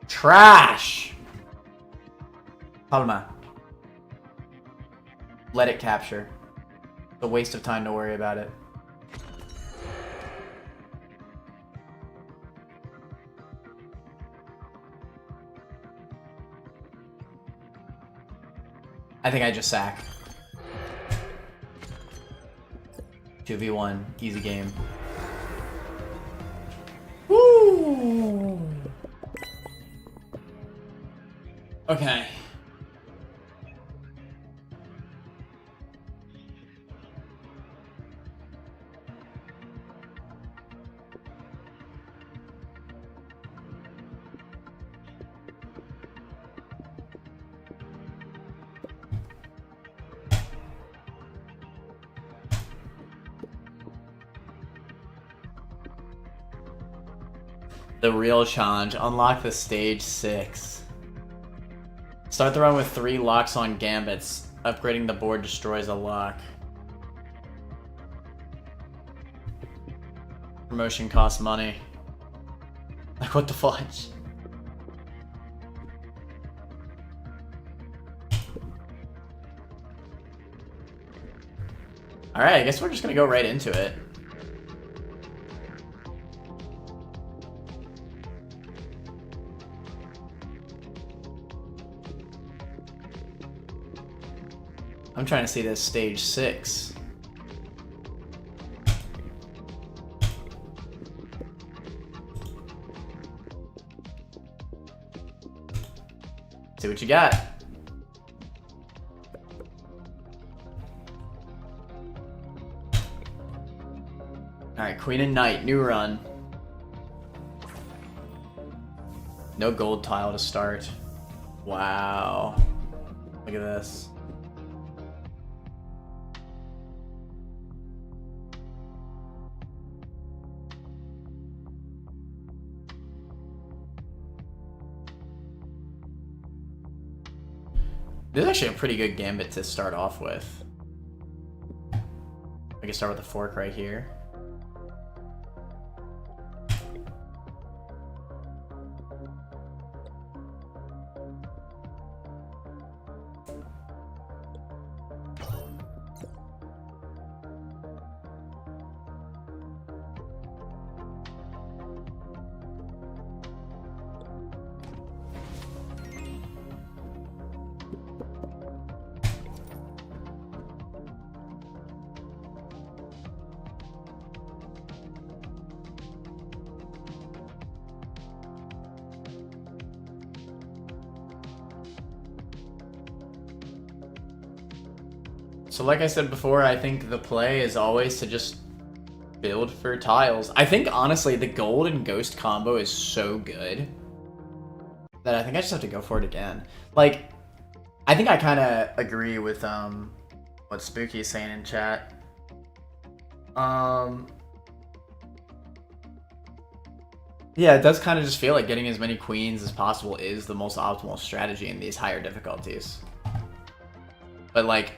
Trash! Palma. Let it capture. It's a waste of time to worry about it. I think I just sack. 2v1, easy game. Woo! Okay. The real challenge, unlock the stage 6. Start the run with 3 locks on gambits. Upgrading the board destroys a lock. Promotion costs money. Like, what the fudge? Alright, I guess we're just gonna go right into it. I'm trying to see this stage 6. See what you got. Alright, Alright, queen and knight, new run. No gold tile to start. Wow. Look at this. This is actually a pretty good gambit to start off with. I can start with the fork right here. So like I said before, I think the play is always to just build for tiles. I think, honestly, the gold and ghost combo is so good that I think I just have to go for it again. Like, I think I kind of agree with what Spooky is saying in chat. Yeah, it does kind of just feel like getting as many queens as possible is the most optimal strategy in these higher difficulties. But, like,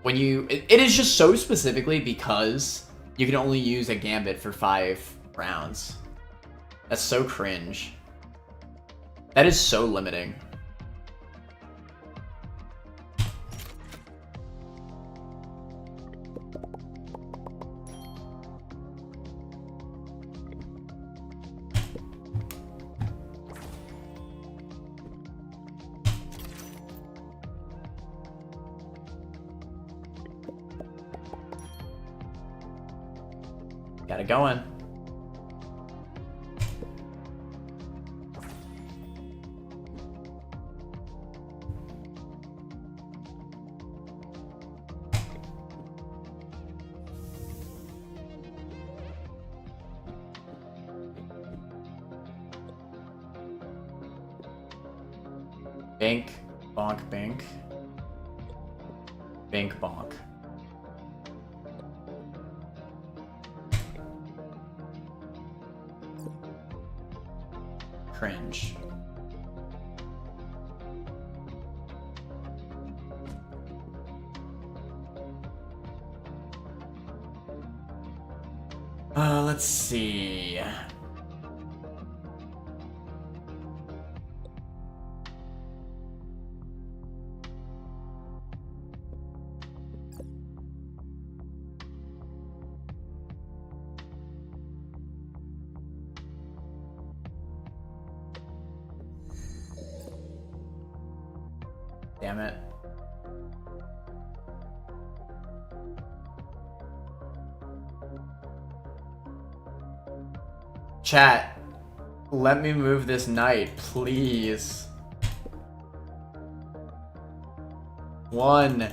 when you... It is just so specifically because you can only use a gambit for 5 rounds. That's so cringe. That is so limiting. Got it going. Bink, bonk, bink. Bink, bonk. Cringe. Let's see. Damn it. Chat, let me move this knight, please. One.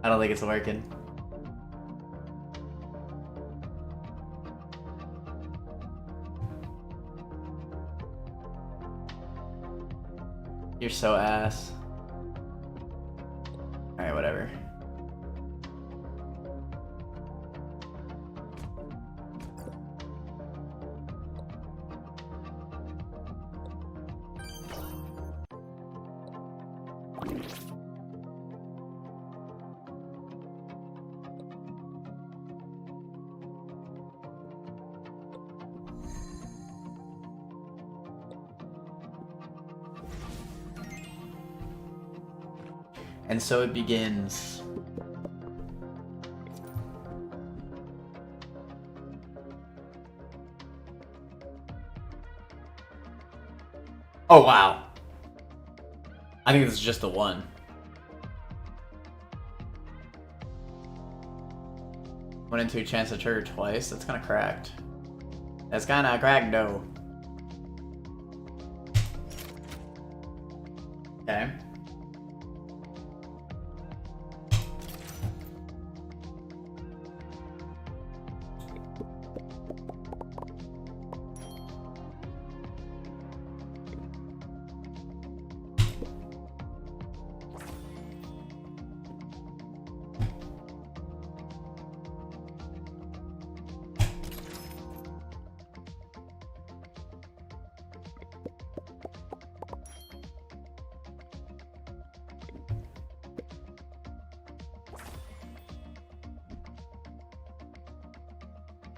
I don't think it's working. You're so ass. Alright, whatever. And so it begins. Oh, wow. I think this is just the one. Went into a chance to trigger twice. That's kind of cracked. That's kind of cracked, though. Okay.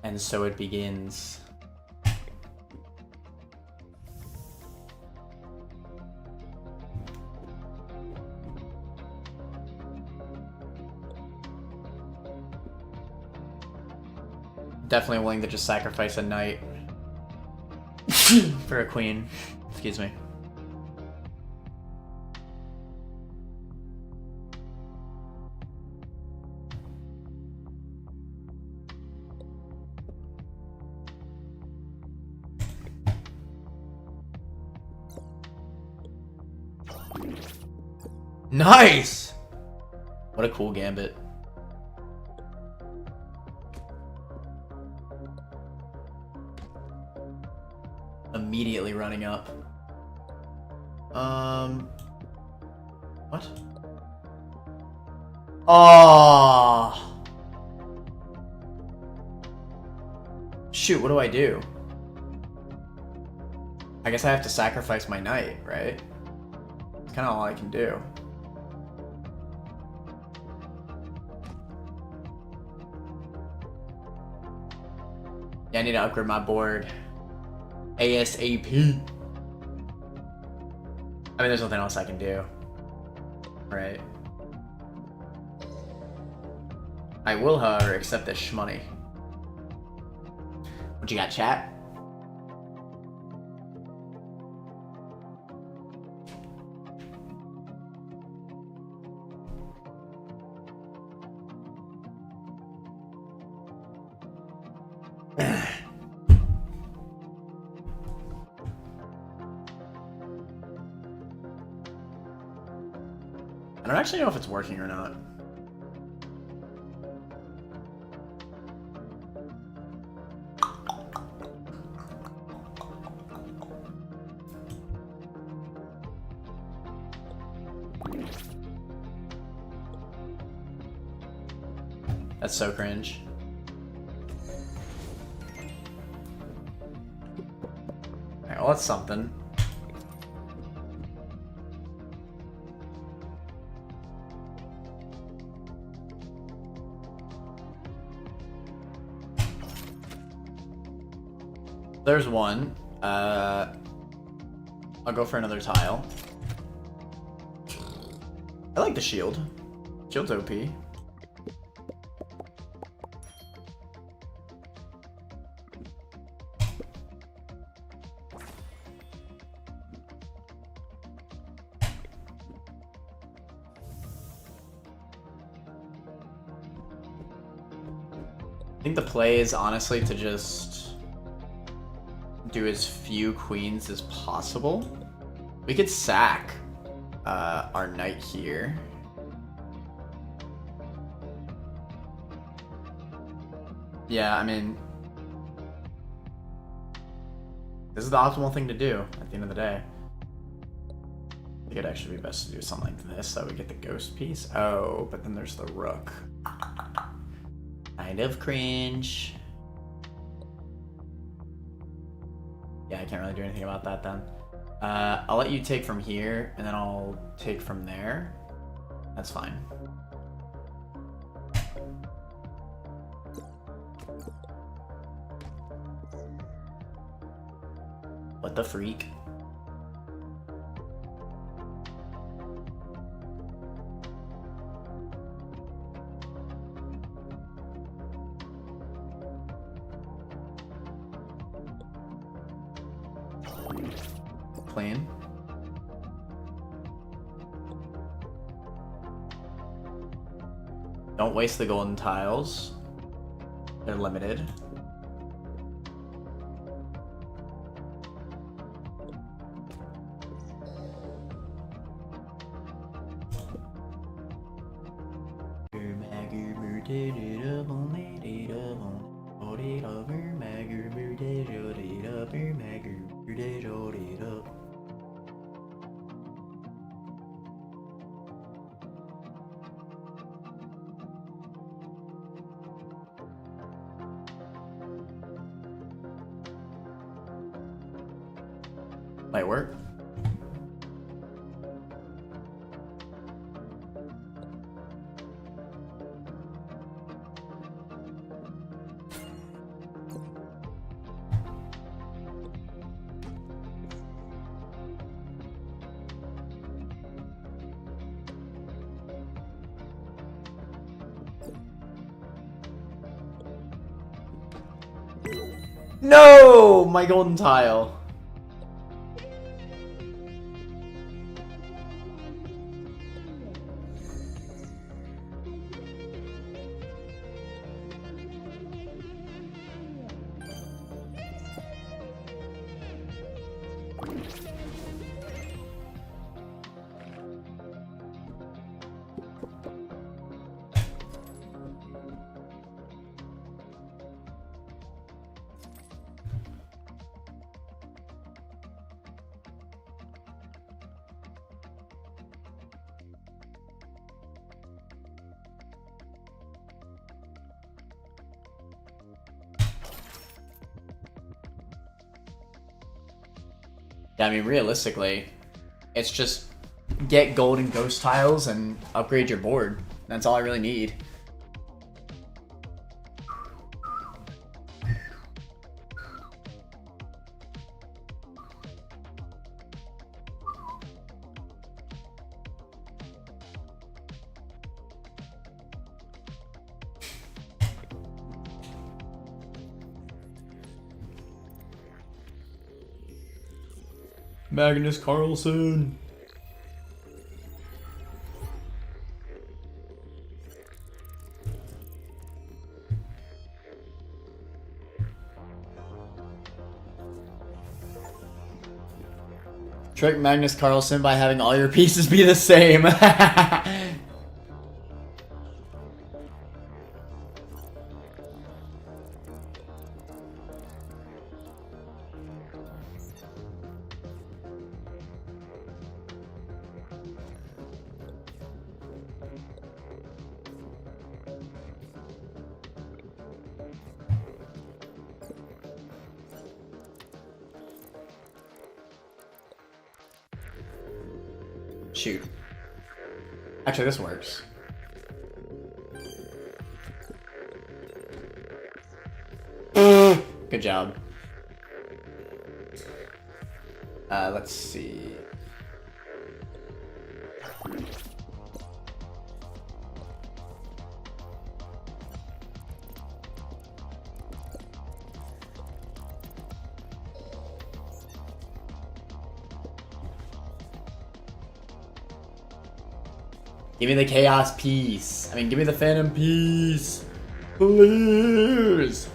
And so it begins. Definitely willing to just sacrifice a knight for a queen. Excuse me. Nice! What a cool gambit. Immediately running up. What? Oh! Shoot, what do I do? I guess I have to sacrifice my knight, right? That's kind of all I can do. Yeah, I need to upgrade my board. ASAP. I mean, there's nothing else I can do. Right. I will, however, accept this shmoney. What you got, chat? I don't actually know if it's working or not. That's so cringe. Alright, well, that's something. There's one. I'll go for another tile. I like the shield. Shield's OP. I think the play is honestly to just do as few queens as possible. We could sack our knight here. Yeah, I mean, this is the optimal thing to do at the end of the day. I think it'd actually be best to do something like this so we get the ghost piece. Oh, but then there's the rook. Kind of cringe. Yeah, I can't really do anything about that then. I'll let you take from here, and then I'll take from there. That's fine. What the freak? Plain. Don't waste the golden tiles. They're limited. Might work. No! My golden tile. Yeah, I mean, realistically, it's just get gold and ghost tiles and upgrade your board. That's all I really need. Magnus Carlsen. Trick Magnus Carlsen by having all your pieces be the same. Shoot. Actually, this works. Good job. Let's see. Give me the chaos piece. I mean, give me the phantom piece. Please.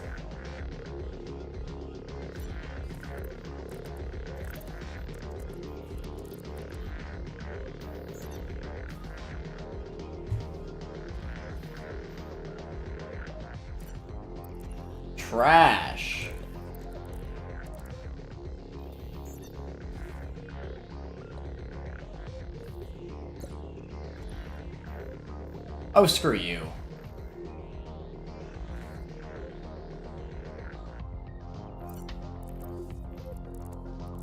Trash. Oh, screw you.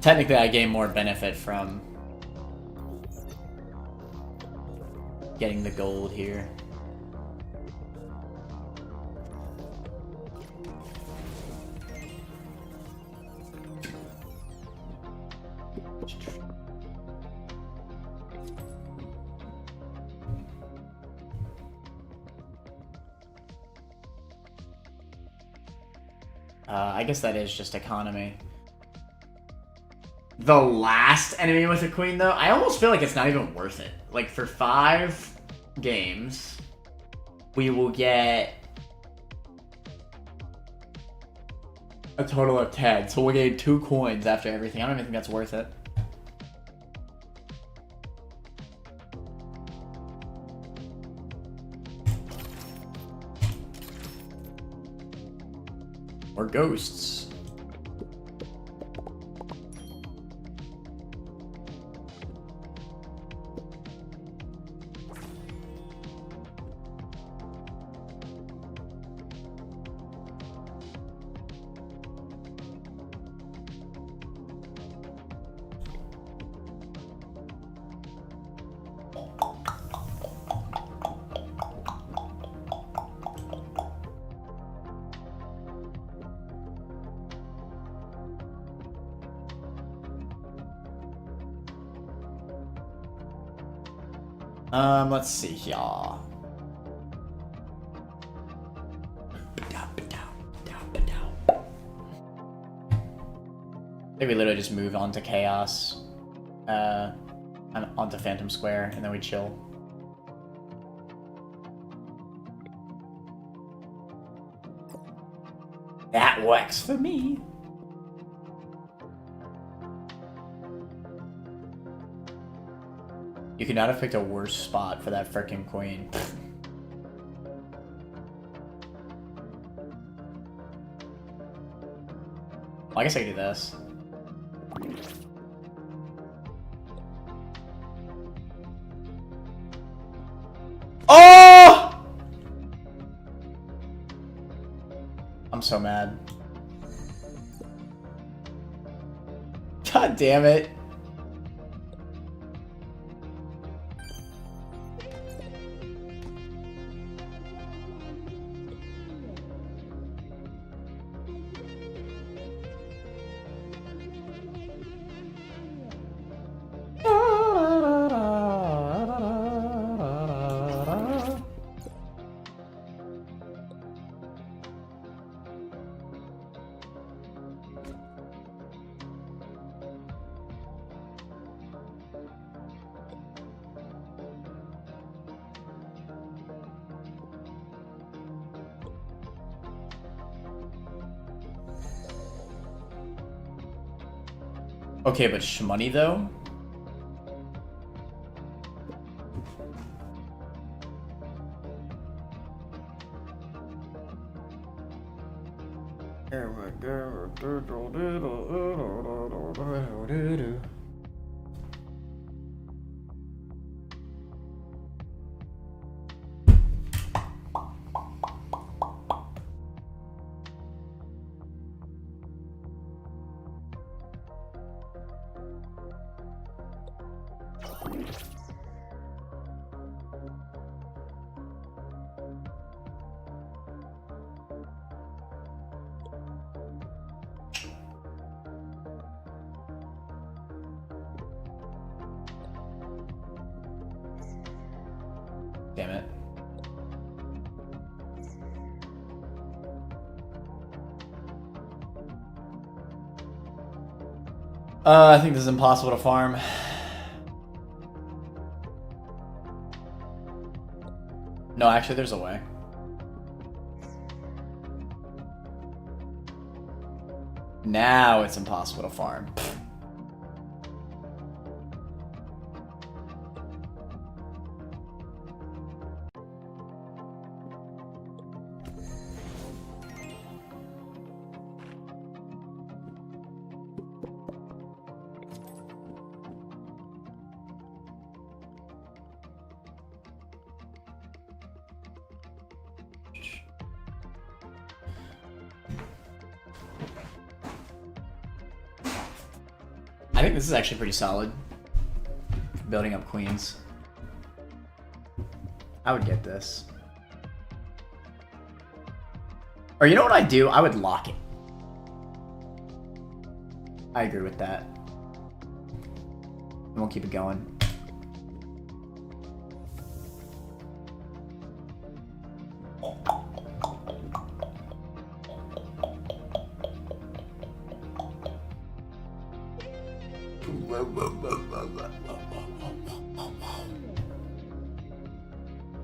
Technically, I gain more benefit from getting the gold here. I guess that is just economy. The last enemy with a queen, though, I almost feel like it's not even worth it. Like, for 5 games, we will get a total of 10. So we'll get 2 coins after everything. I don't even think that's worth it. Or ghosts. Let's see here. I think we literally just move on to Chaos, and onto Phantom Square, and then we chill. That works for me. You could not have picked a worse spot for that frickin' queen. Well, I guess I could do this. Oh! I'm so mad. God damn it. Okay, but shmoney though? Damn it. I think this is impossible to farm. No, actually, there's a way. Now it's impossible to farm. I think this is actually pretty solid. Building up queens. I would get this. Or you know what I'd do? I would lock it. I agree with that. And we'll keep it going.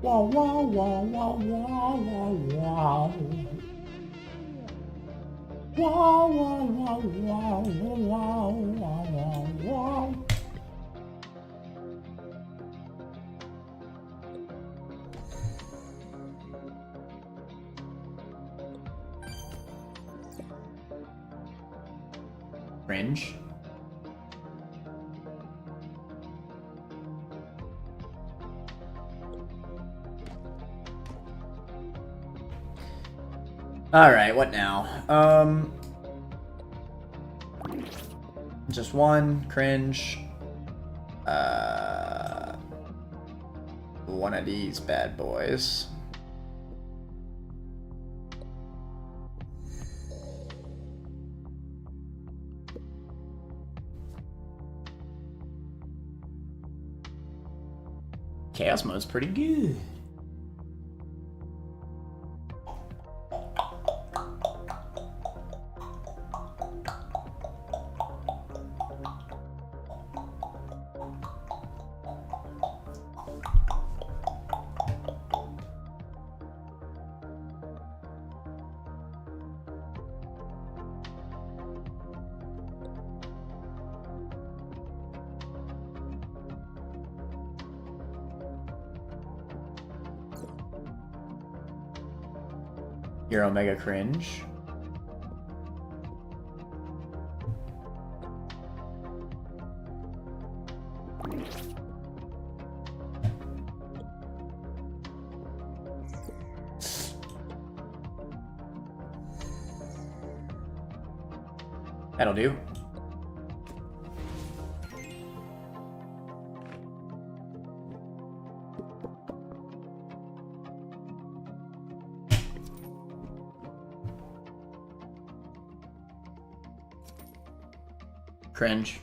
Wow, wow, wow, wow, wow, wow, wow. Wow, wow, wow, wow, wow, wow, wow, wow. Cringe. Alright, what now? Just one, cringe. One of these bad boys. Chaos mode's pretty good. Your Omega cringe. That'll do. Cringe.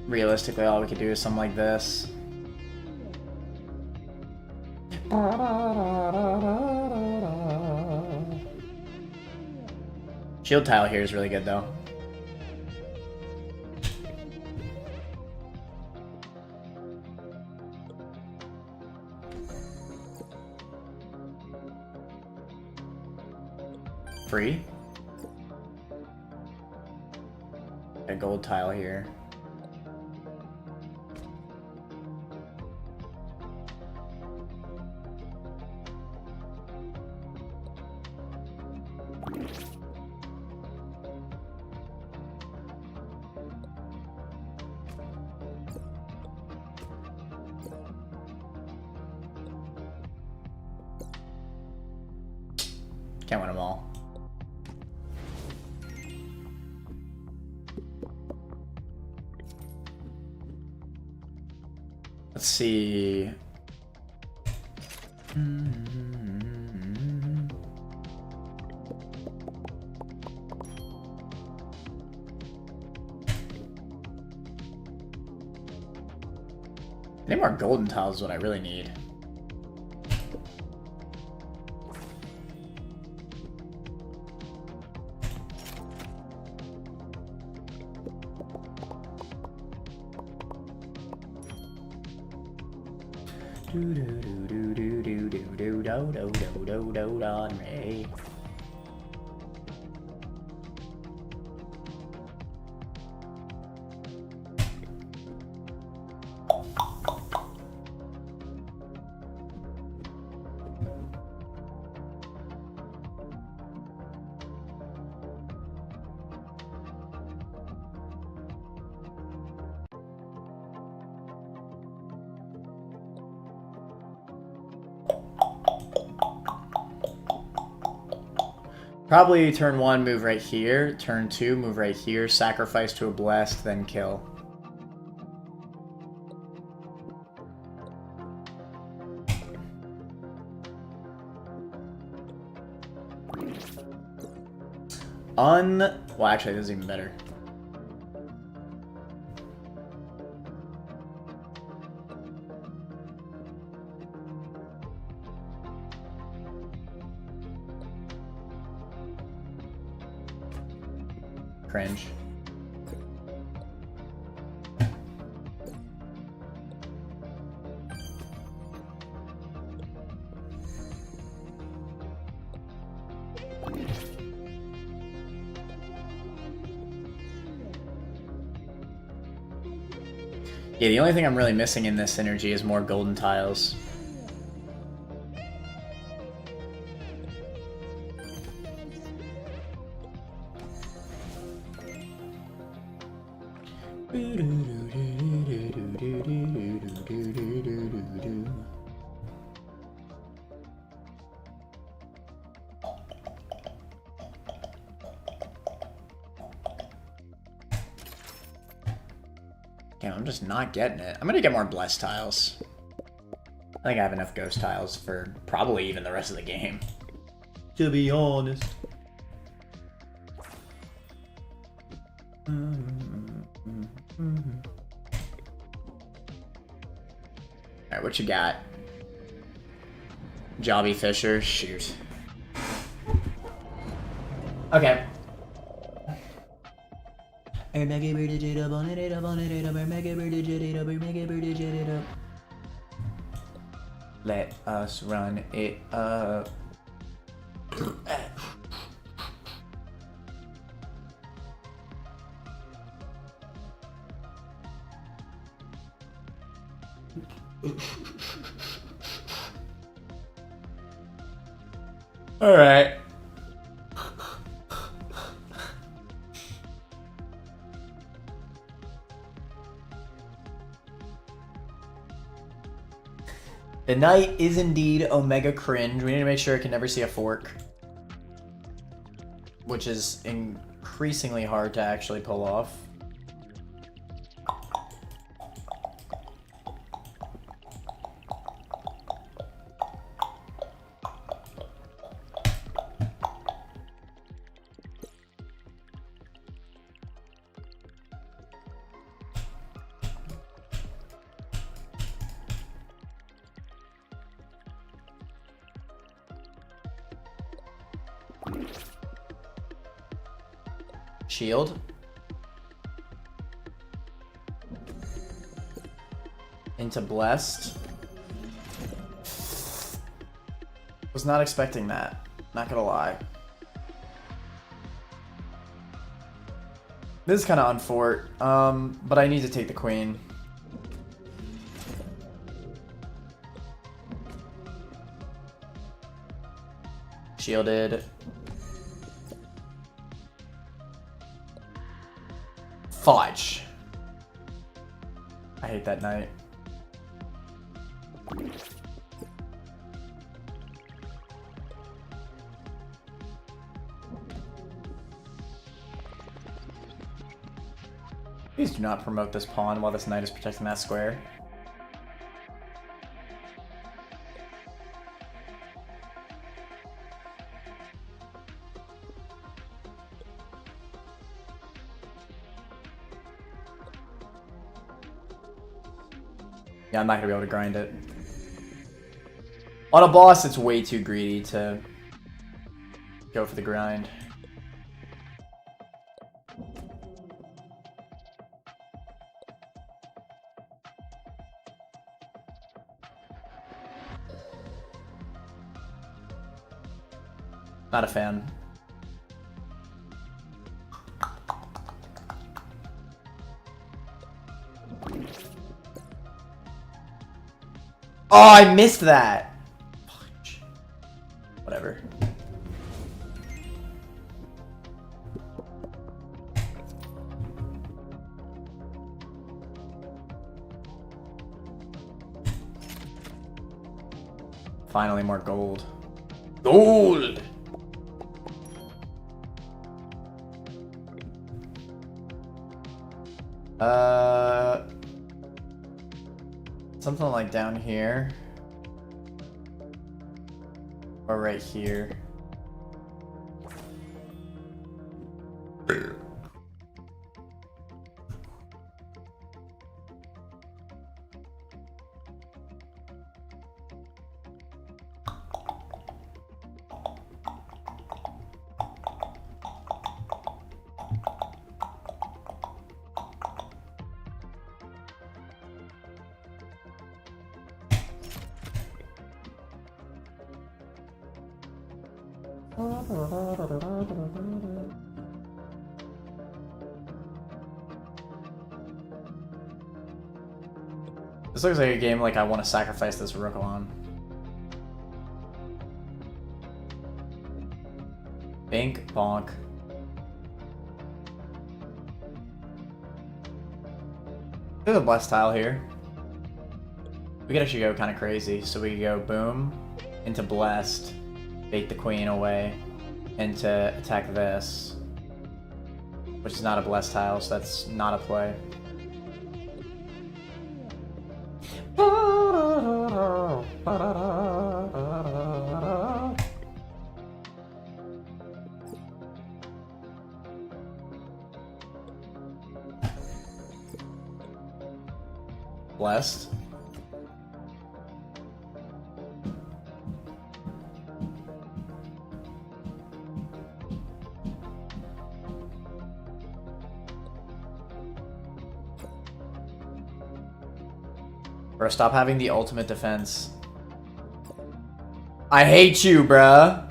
Realistically, all we could do is something like this. Shield tile here is really good, though. Free. A gold tile here. Can't win them all. Let's see. Any more golden tiles is what I really need. On me. Probably turn 1, move right here. Turn 2, move right here. Sacrifice to a blessed, then kill. Well, actually, this is even better. Cringe. Yeah, the only thing I'm really missing in this synergy is more golden tiles. Damn, I'm just not getting it. I'm gonna get more blessed tiles. I think I have enough ghost tiles for probably even the rest of the game. To be honest. Alright, what you got? Jobby Fisher, shoot. Okay. Let us run it up. All right. The knight is indeed Omega Cringe. We need to make sure it can never see a fork. Which is increasingly hard to actually pull off. Shield. Into Blessed. Was not expecting that. Not gonna lie. This is kind of unfort, but I need to take the queen. Shielded. Fudge. I hate that knight. Please do not promote this pawn while this knight is protecting that square. Yeah, I'm not gonna be able to grind it. On a boss, it's way too greedy to go for the grind. Not a fan. Oh, I missed that. Whatever. Finally, more gold. Gold! Something like down here. Or right here. This looks like a game like I want to sacrifice this rook on. Bink, bonk. There's a blessed tile here. We could actually go kind of crazy. So we could go boom into blessed, bait the queen away, into attack this, which is not a blessed tile, so that's not a play. Blessed. Bro, stop having the ultimate defense. I hate you, bruh.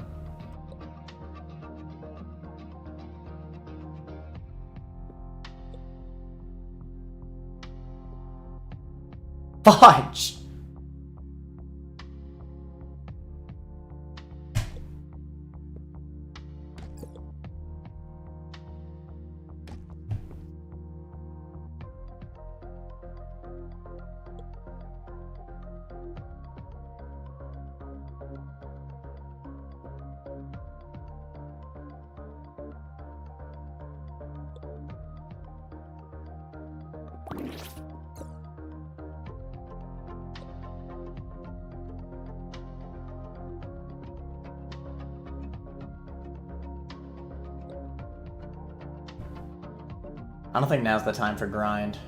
Fudge. I don't think now's the time for grind.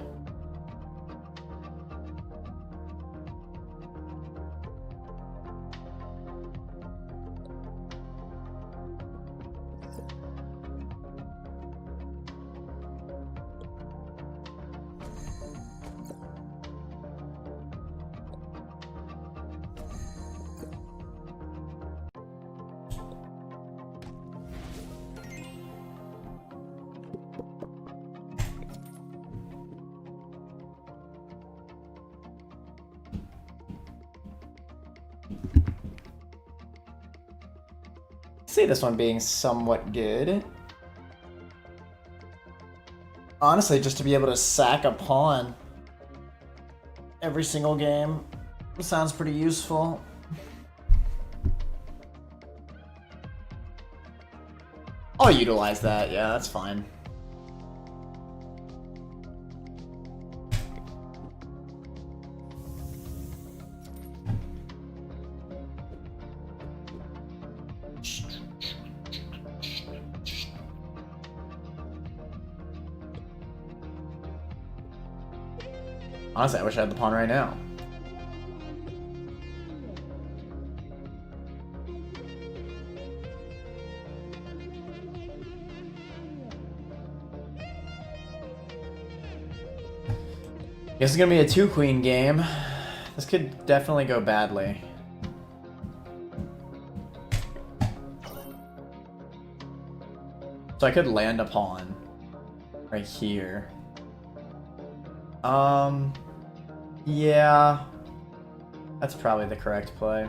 See this one being somewhat good. Honestly, just to be able to sack a pawn every single game sounds pretty useful. I'll utilize that, yeah, that's fine. Honestly, I wish I had the pawn right now. Guess it's gonna be a 2-queen game. This could definitely go badly. So I could land a pawn right here. Yeah, that's probably the correct play.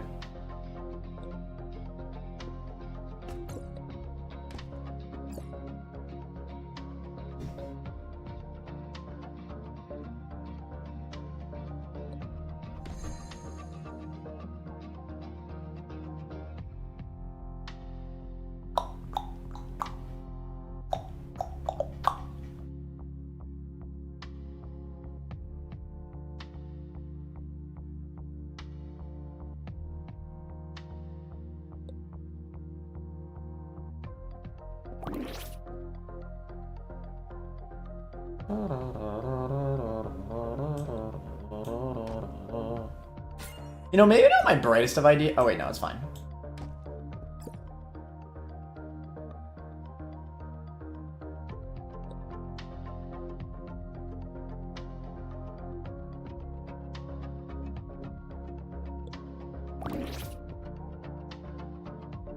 You know, maybe not my brightest of idea. Oh wait, no, it's fine.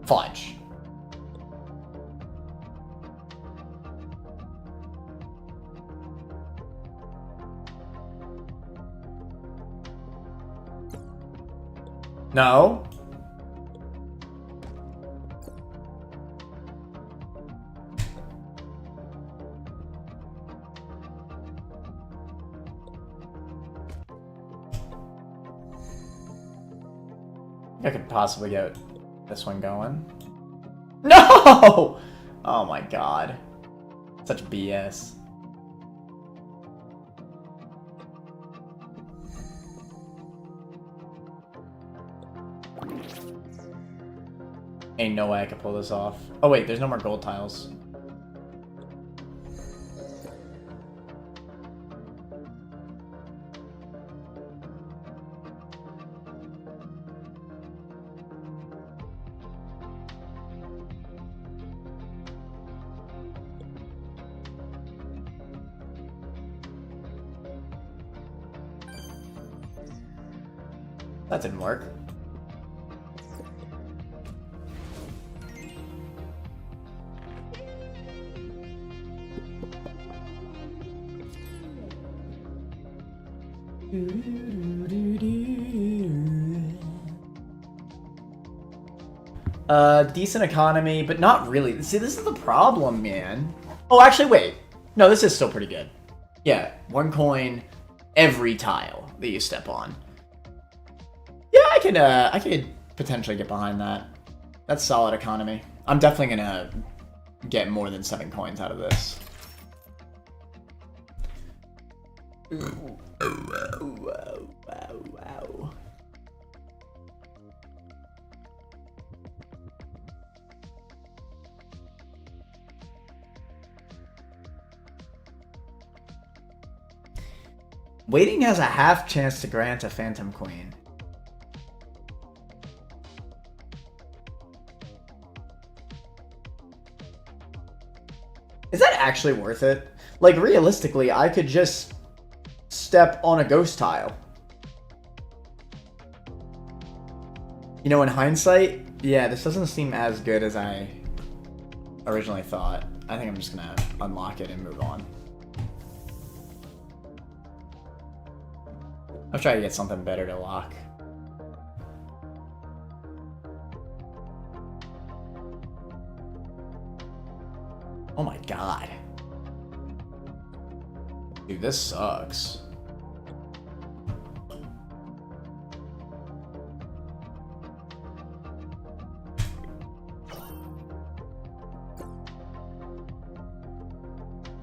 Fudge. No. I could possibly get this one going. No! Oh my god. Such BS. Ain't no way I could pull this off. Oh wait, there's no more gold tiles. That didn't work. Decent economy, but not really. See, this is the problem, man. Oh, actually, wait. No, this is still pretty good. Yeah, 1 coin every tile that you step on. Yeah, I could potentially get behind that. That's solid economy. I'm definitely gonna get more than 7 coins out of this. Ooh. Wow. Waiting has a half chance to grant a Phantom Queen. Is that actually worth it? Like, realistically, I could just step on a ghost tile. You know, in hindsight, yeah, this doesn't seem as good as I originally thought. I think I'm just gonna unlock it and move on. I'll try to get something better to lock. Oh my god. Dude, this sucks.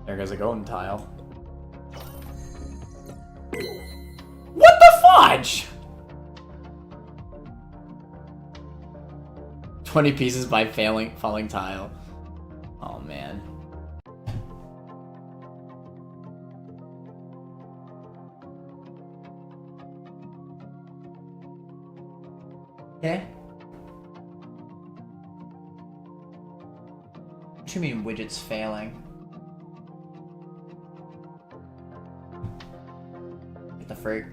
There goes a golden tile. What the fudge? 20 pieces by falling tile. Oh man. Okay. What do you mean widgets failing? What the freak?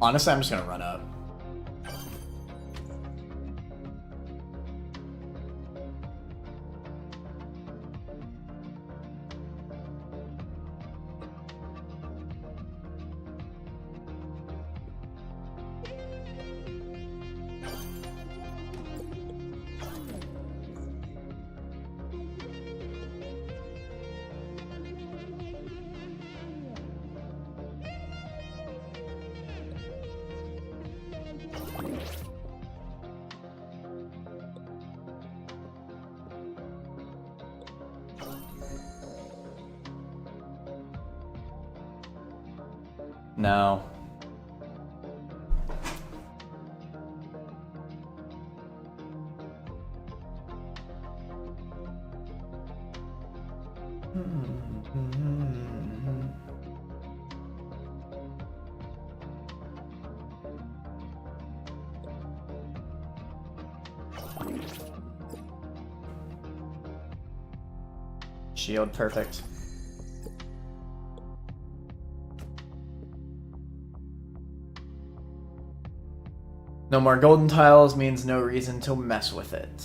Honestly, I'm just gonna run up. No. Shield, perfect. No more golden tiles means no reason to mess with it.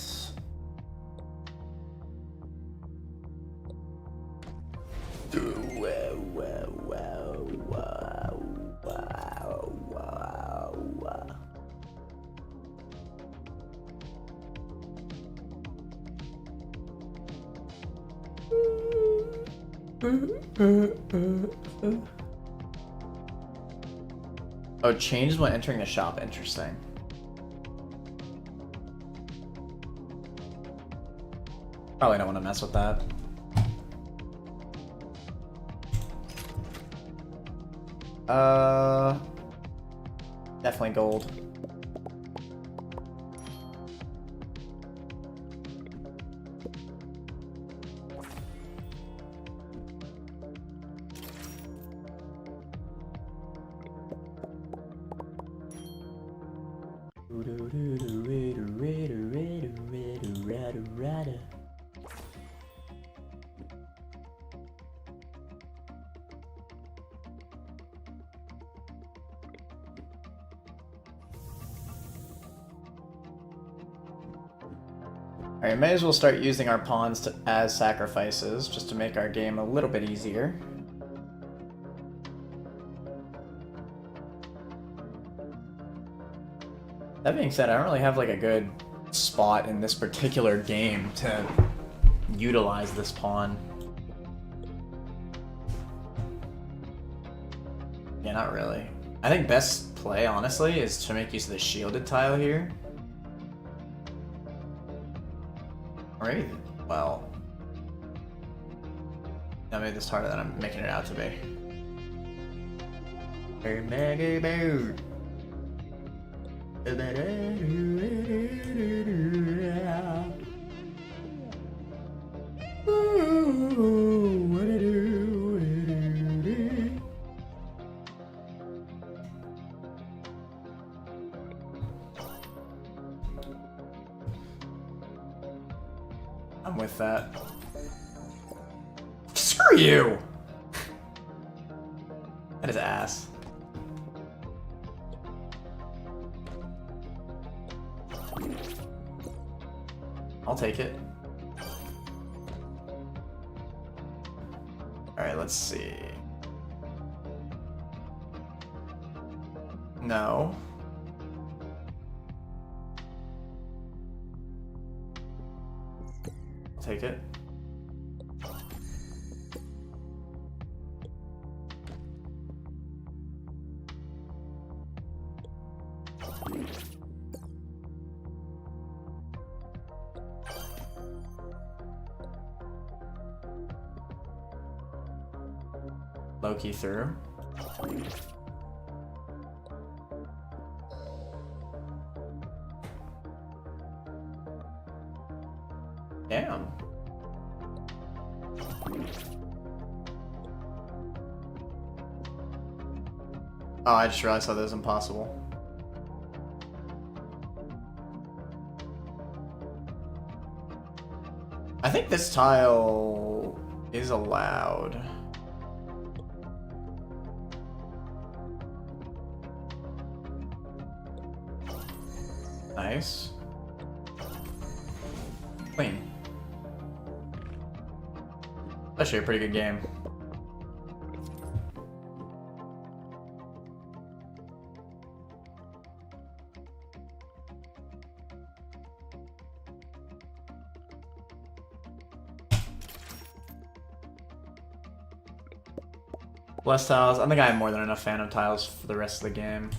Oh, changes when entering the shop. Interesting. Probably don't want to mess with that. Definitely gold. Alright, may as well start using our pawns as sacrifices, just to make our game a little bit easier. That being said, I don't really have like a good spot in this particular game to utilize this pawn. Yeah, not really. I think best play, honestly, is to make use of the shielded tile here. Alright, well... I made this harder than I'm making it out to be. Mega bird. I'm with that. Screw you! That is ass. I'll take it. Alright, let's see. No. I'll take it. Low-key through. Damn. Oh, I just realized how that was impossible. I think this tile is allowed. Nice. Clean. Actually a pretty good game. Less tiles. I think I have more than enough phantom tiles for the rest of the game.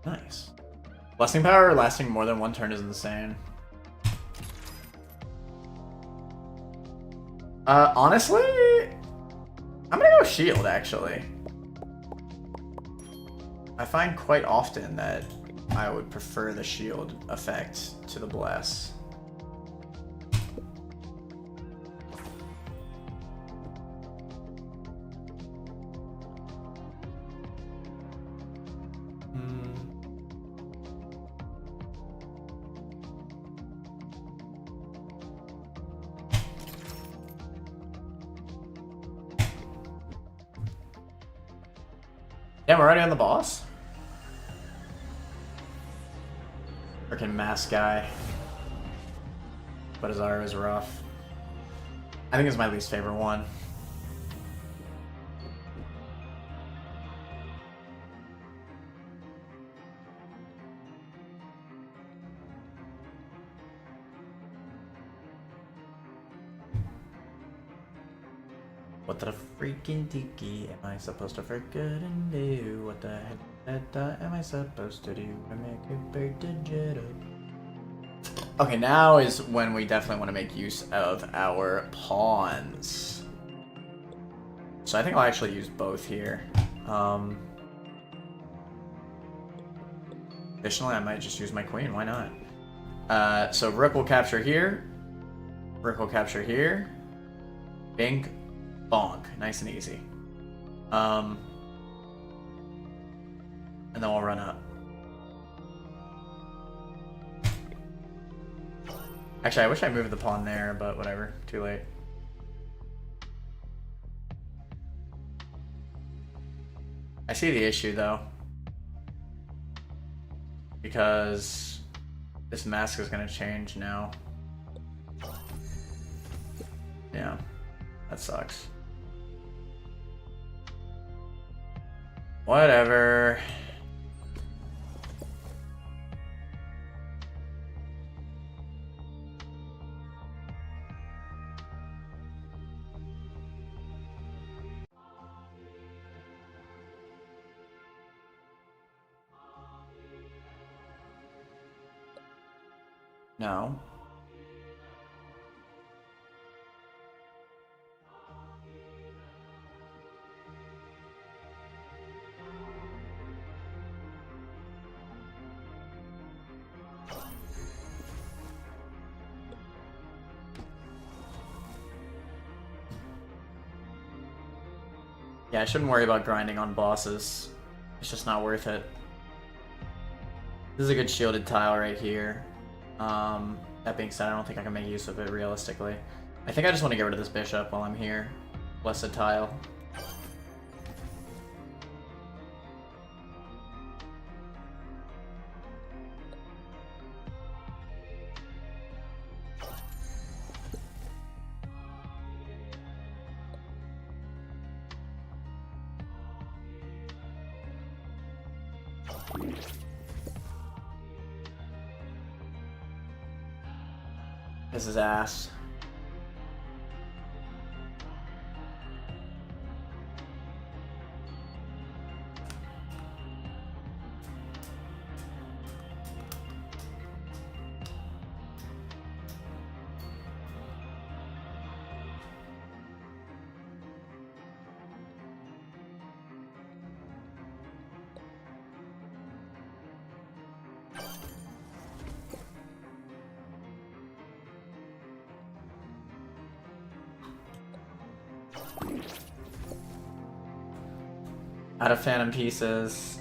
Nice. Blessing power lasting more than one turn is insane. Honestly, I'm gonna go shield, actually. I find quite often that I would prefer the shield effect to the bless. Yeah, we're already on the boss. Freaking mask guy. But his R is rough. I think it's my least favorite one. What the freaking tiki am I supposed to freaking do? What the heck am I supposed to do to make a big digit up? Okay, now is when we definitely want to make use of our pawns. So I think I'll actually use both here. Additionally, I might just use my queen. Why not? So rook will capture here. Rook will capture here. Bink, bonk. Nice and easy. And then we'll run up. Actually, I wish I moved the pawn there, but whatever. Too late. I see the issue, though. Because this mask is going to change now. Yeah, that sucks. Whatever. No. Yeah, I shouldn't worry about grinding on bosses. It's just not worth it. This is a good shielded tile right here. That being said, I don't think I can make use of it realistically. I think I just want to get rid of this bishop while I'm here. Blessed tile. This is ass. Out of phantom pieces.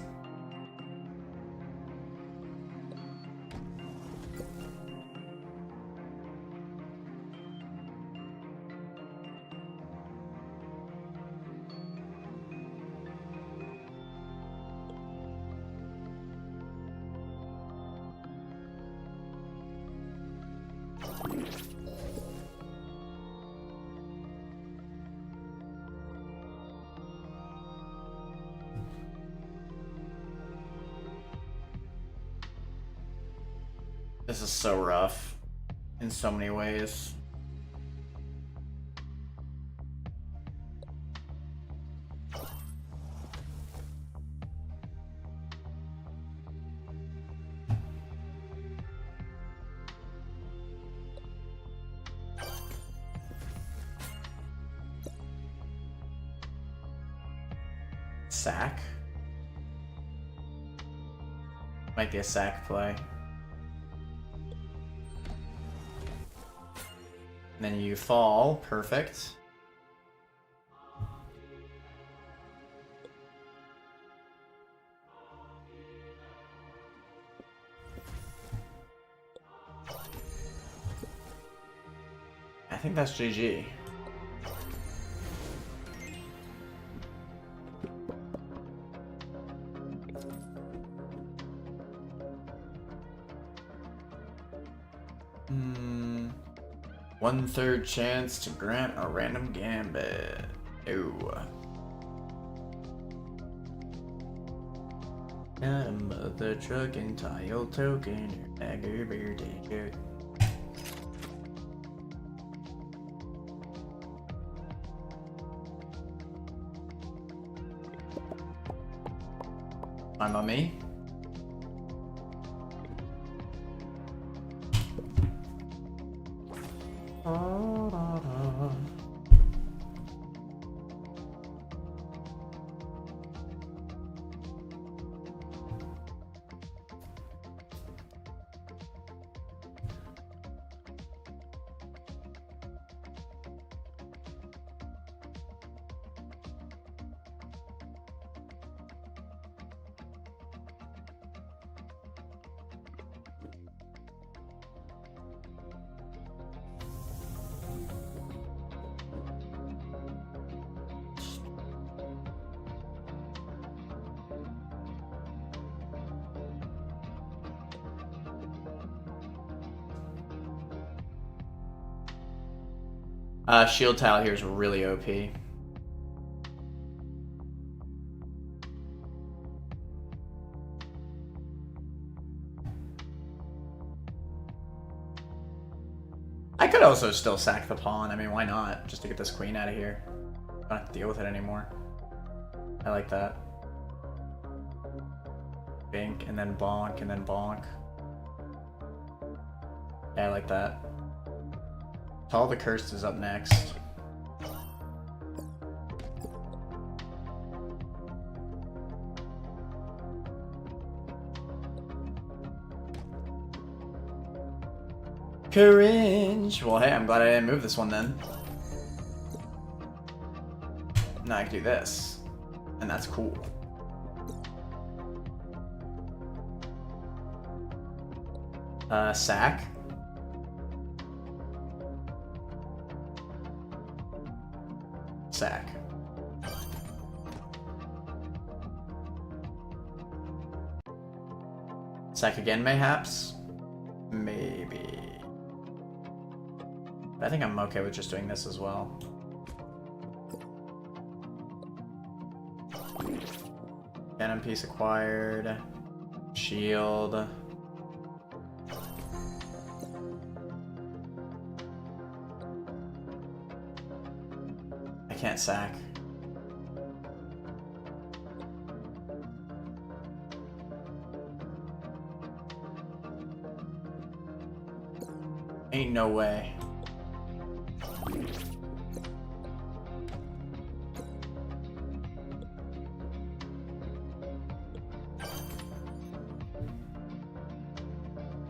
This is so rough in so many ways. Sack? Might be a sack play. Then you fall, perfect. I think that's GG. One-third chance to grant a random gambit. Ooh. The truck and tile token, your aggravated. Fine by me. Shield tile here is really OP. I could also still sack the pawn. I mean, why not? Just to get this queen out of here. Don't have to deal with it anymore. I like that. Bink, and then bonk, and then bonk. Yeah, I like that. All the Cursed is up next. Cringe. Well, hey, I'm glad I didn't move this one then. Now I can do this. And that's cool. Sack. Sack. Sack again, mayhaps? Maybe. But I think I'm okay with just doing this as well. Cannon piece acquired. Shield. I can't sack. Ain't no way.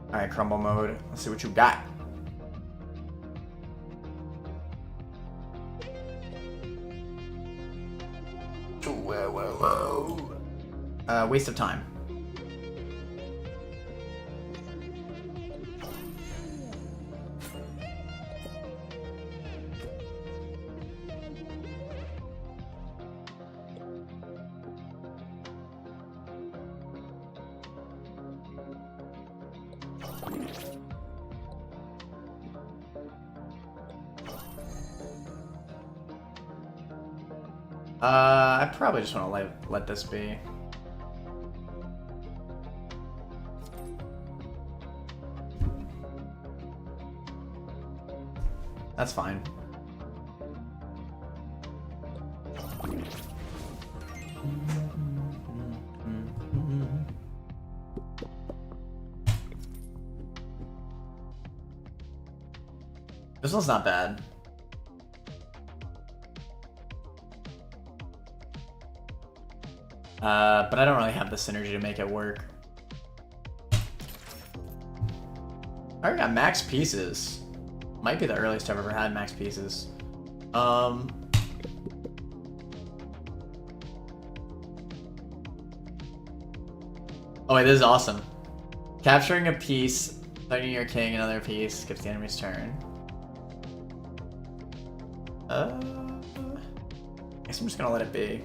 Alright, crumble mode. Let's see what you got. Waste of time. I probably just want to let this be. That's fine. This one's not bad. But I don't really have the synergy to make it work. I already got max pieces. Might be the earliest I've ever had max pieces. Oh wait, this is awesome. Capturing a piece, threatening your king, another piece, skips the enemy's turn. I guess I'm just gonna let it be.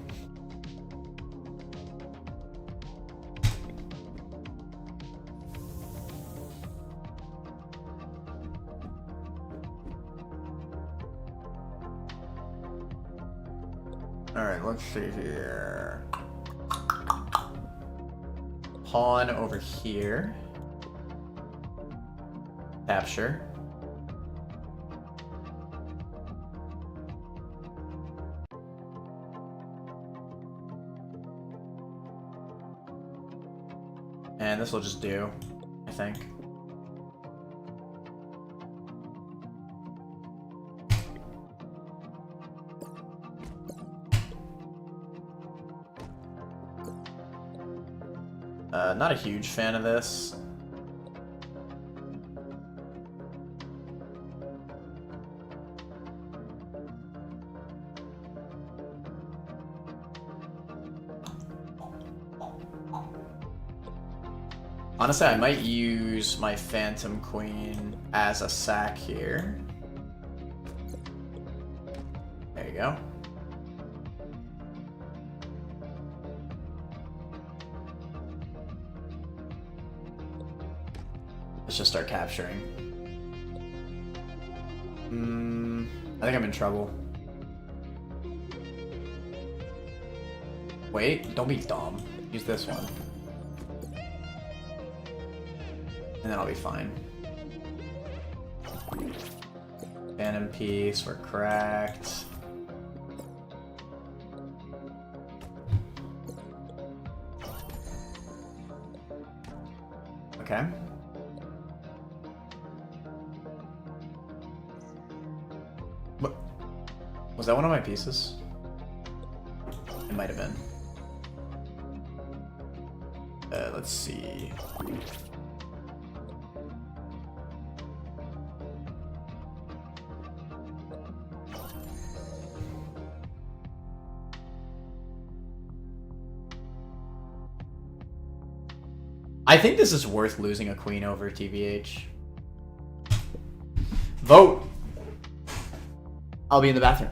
Alright, let's see here. Pawn over here. Capture. and this will just do, I think. Not a huge fan of this. Honestly, I might use my Phantom Queen as a sack here. There you go. Let's just start capturing. I think I'm in trouble. Wait, don't be dumb. Use this one. And then I'll be fine. Phantom piece, we're cracked. Okay. What? Was that one of my pieces? It might have been. Let's see. I think this is worth losing a queen over, TVH. Vote! I'll be in the bathroom.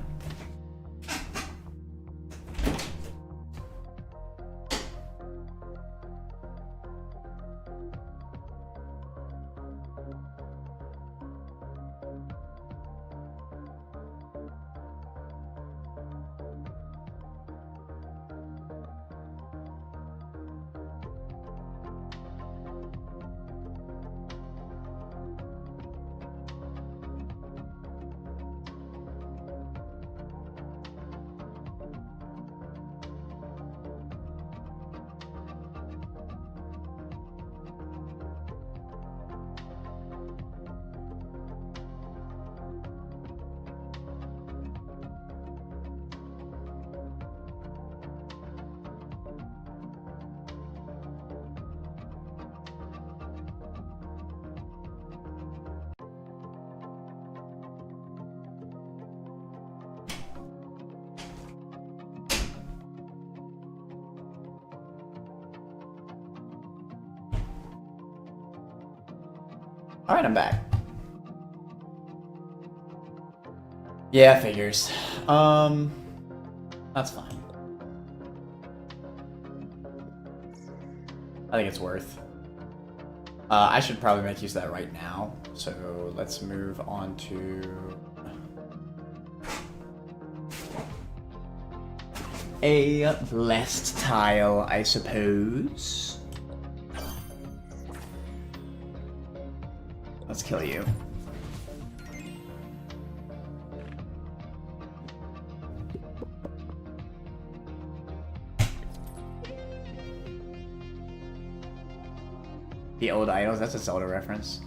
Alright, I'm back. Yeah, figures. That's fine. I think it's worth. I should probably make use of that right now. So let's move on to a blessed tile, I suppose. Let's kill you. The old idols, that's a Zelda reference.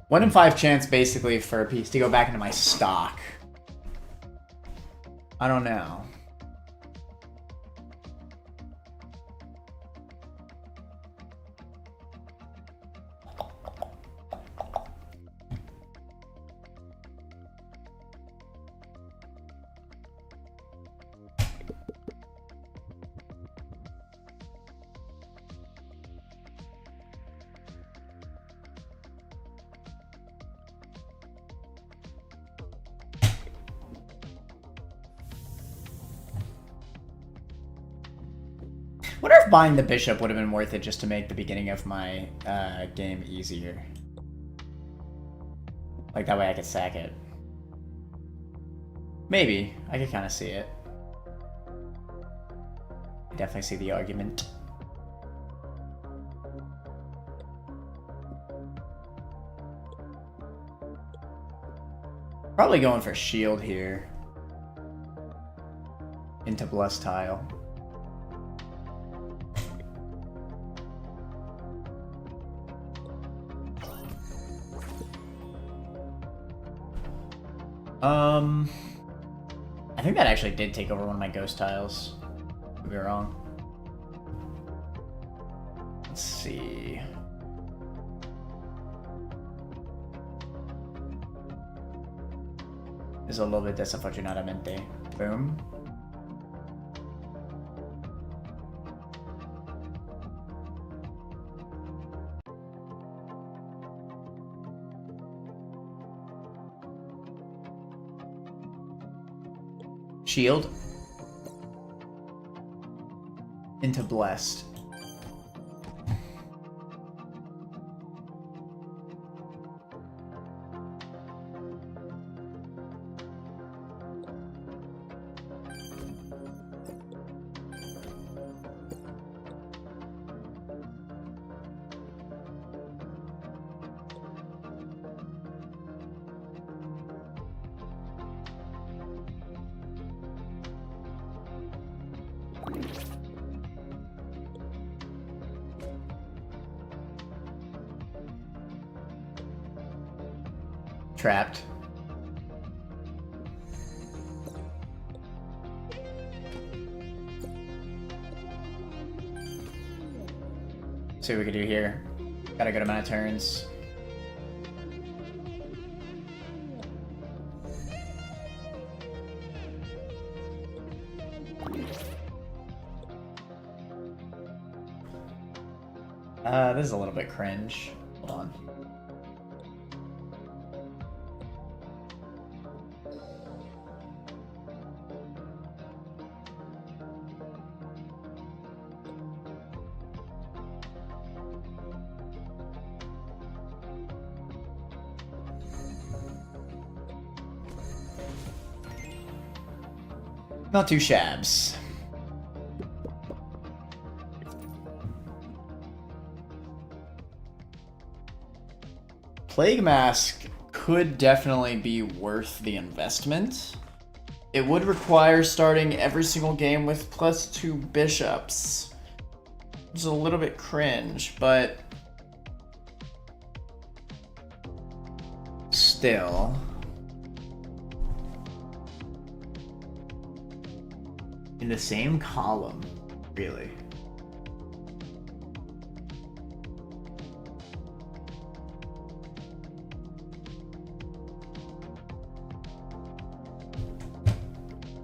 One in 5 chance, basically, for a piece to go back into my stock. I don't know. Wonder if buying the bishop would have been worth it just to make the beginning of my game easier. Like, that way I could sack it. Maybe. I could kind of see it. I definitely see the argument. Probably going for shield here. Into blessed tile. I think that actually did take over one of my ghost tiles. Could be wrong. Let's see. There's a little bit desafortunadamente. Boom. Shield. Into blessed. Trapped. See what we can do here. Got a good amount of turns. This is a little bit cringe. Hold on. Not too shabs. Plague Mask could definitely be worth the investment. It would require starting every single game with +2 bishops. It's a little bit cringe, but still. In the same column, really.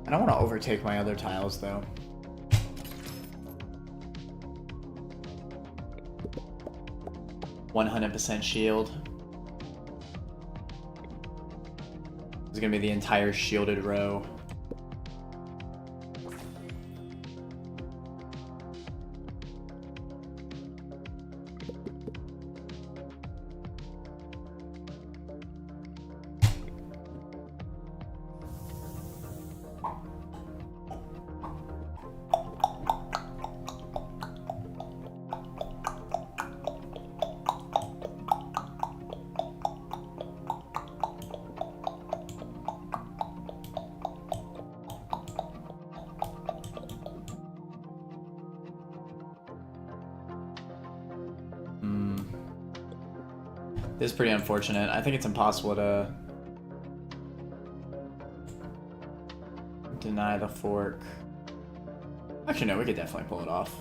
I don't want to overtake my other tiles, though. %100% shield. This is going to be the entire shielded row. This is pretty unfortunate. I think it's impossible to deny the fork. Actually, no, we could definitely pull it off.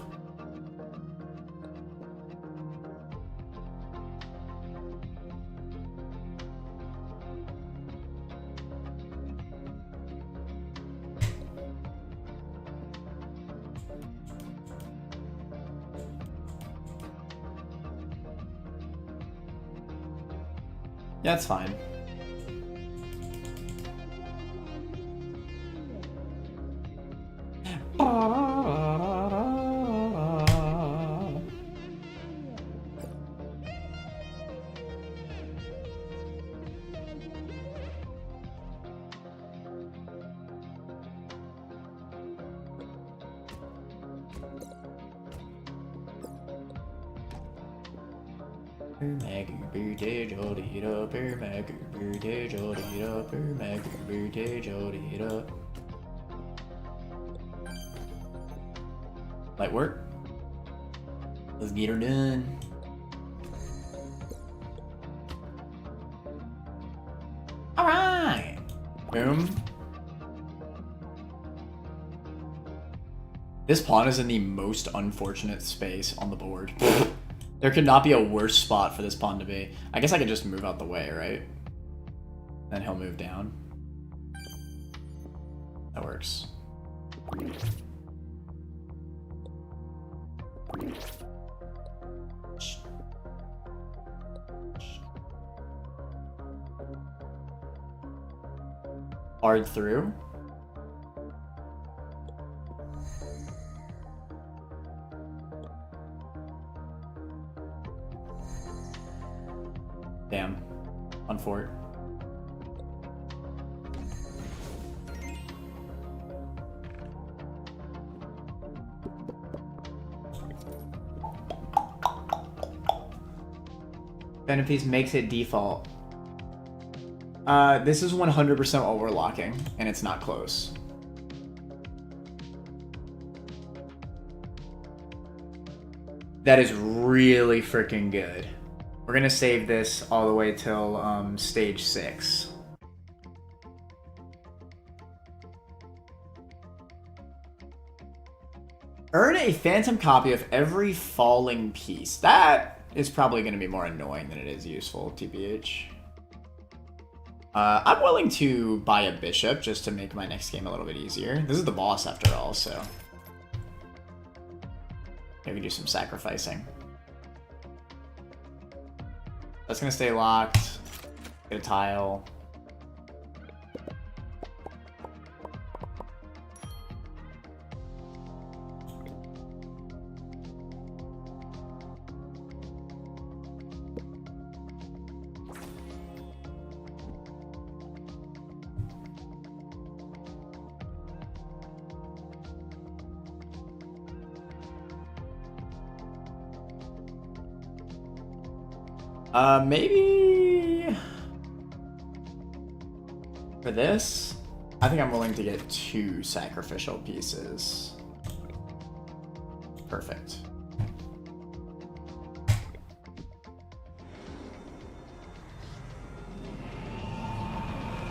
Yeah, that's fine. Light work. Let's get her done. Alright. Boom. This pawn is in the most unfortunate space on the board. There could not be a worse spot for this pawn to be. I guess I could just move out the way, right? Then he'll move down. That works. Hard through. Damn. On fort. Phantom piece makes it default. This is 100% what we're locking, and it's not close. That is really freaking good. We're gonna save this all the way till stage 6. Earn a phantom copy of every falling piece. That is probably gonna be more annoying than it is useful, TBH. I'm willing to buy a bishop just to make my next game a little bit easier. This is the boss after all, so maybe do some sacrificing. That's gonna stay locked. Get a tile. Maybe for this, I think I'm willing to get 2 sacrificial pieces. Perfect.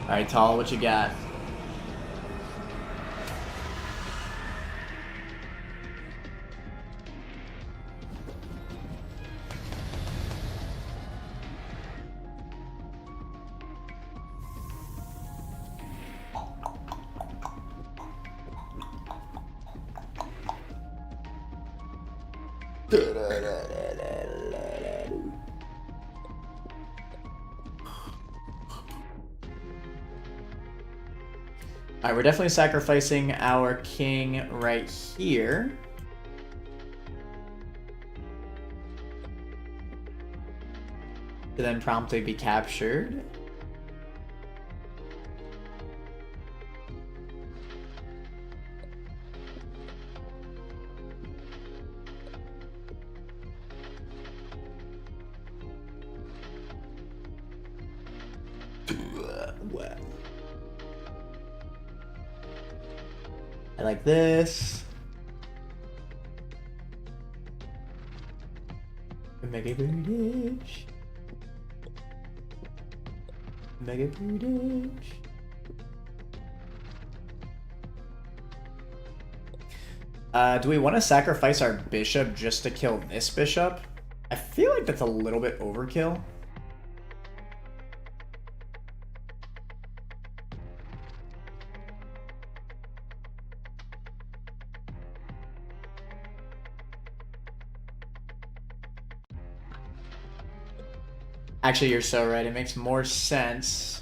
All right, Tal, what you got? Alright, we're definitely sacrificing our king right here. To then promptly be captured. I like this. Mega British. Mega British. Do we want to sacrifice our bishop just to kill this bishop? I feel like that's a little bit overkill. Actually, you're so right. It makes more sense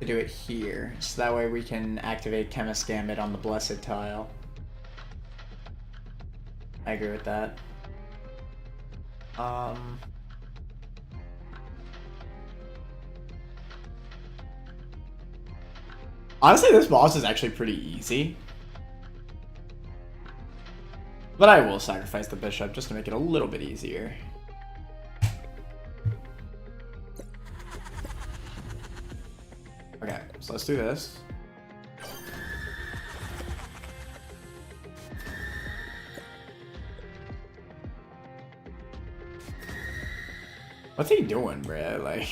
to do it here. So that way we can activate Chemist Gambit on the Blessed tile. I agree with that. Honestly, this boss is actually pretty easy. But I will sacrifice the bishop just to make it a little bit easier. So let's do this. What's he doing, bruh? Like...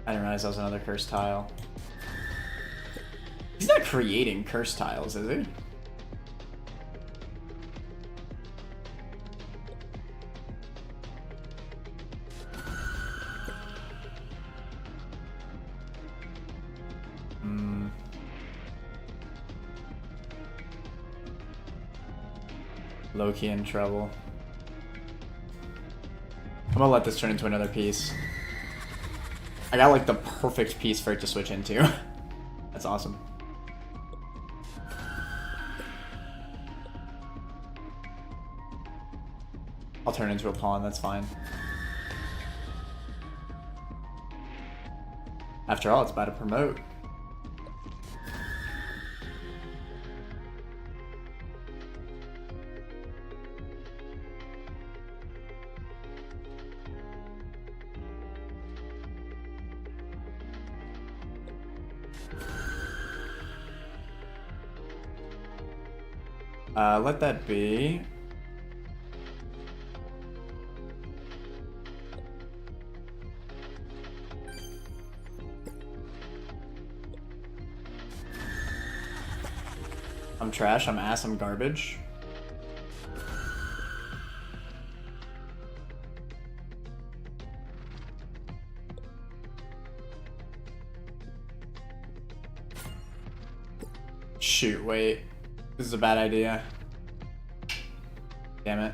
I didn't realize that was another cursed tile. He's not creating cursed tiles, is he? Low-key in trouble. I'm gonna let this turn into another piece. I got like the perfect piece for it to switch into. That's awesome. I'll turn into a pawn, that's fine. After all, it's about to promote. Let that be. I'm trash, I'm ass, I'm garbage. Shoot, wait. This is a bad idea. Damn it.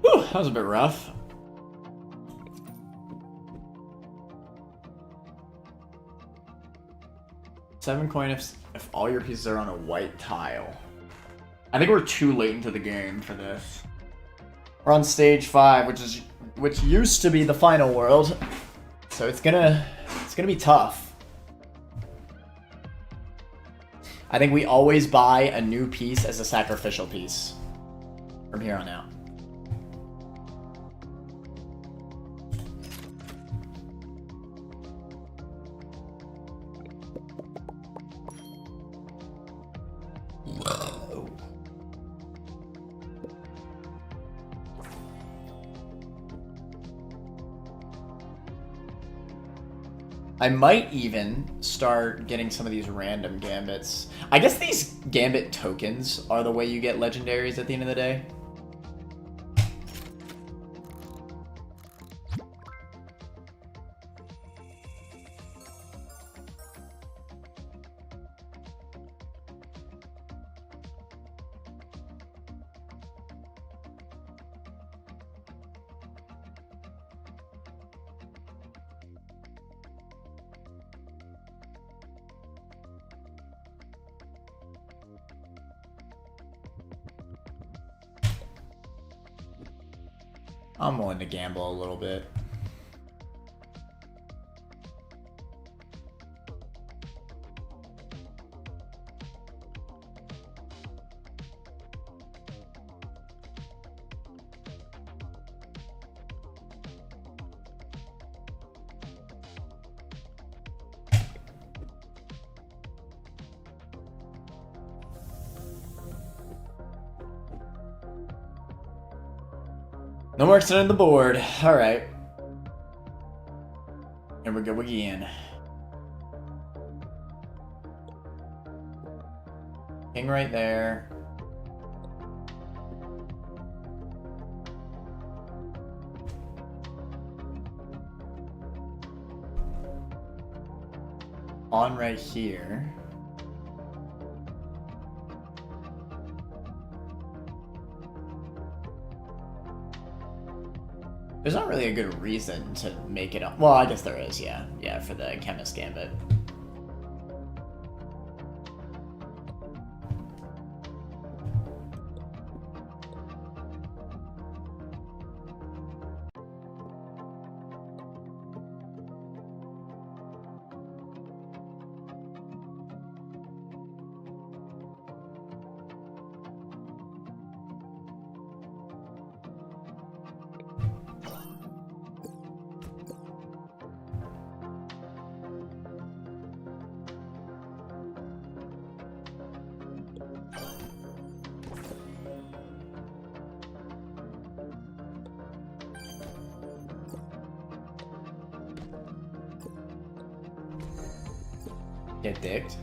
Whew, that was a bit rough. Seven coin if all your pieces are on a white tile. I think we're too late into the game for this. We're on stage 5, which used to be the final world, so it's gonna be tough. I think we always buy a new piece as a sacrificial piece from here on out. I might even start getting some of these random gambits. I guess these gambit tokens are the way you get legendaries at the end of the day. I'm willing to gamble a little bit. No more extending the board. Alright. Here we go again. King right there. On right here. There's not really a good reason to make it up. Well, I guess there is, yeah. Yeah, for the Chemist Gambit. Get dicked.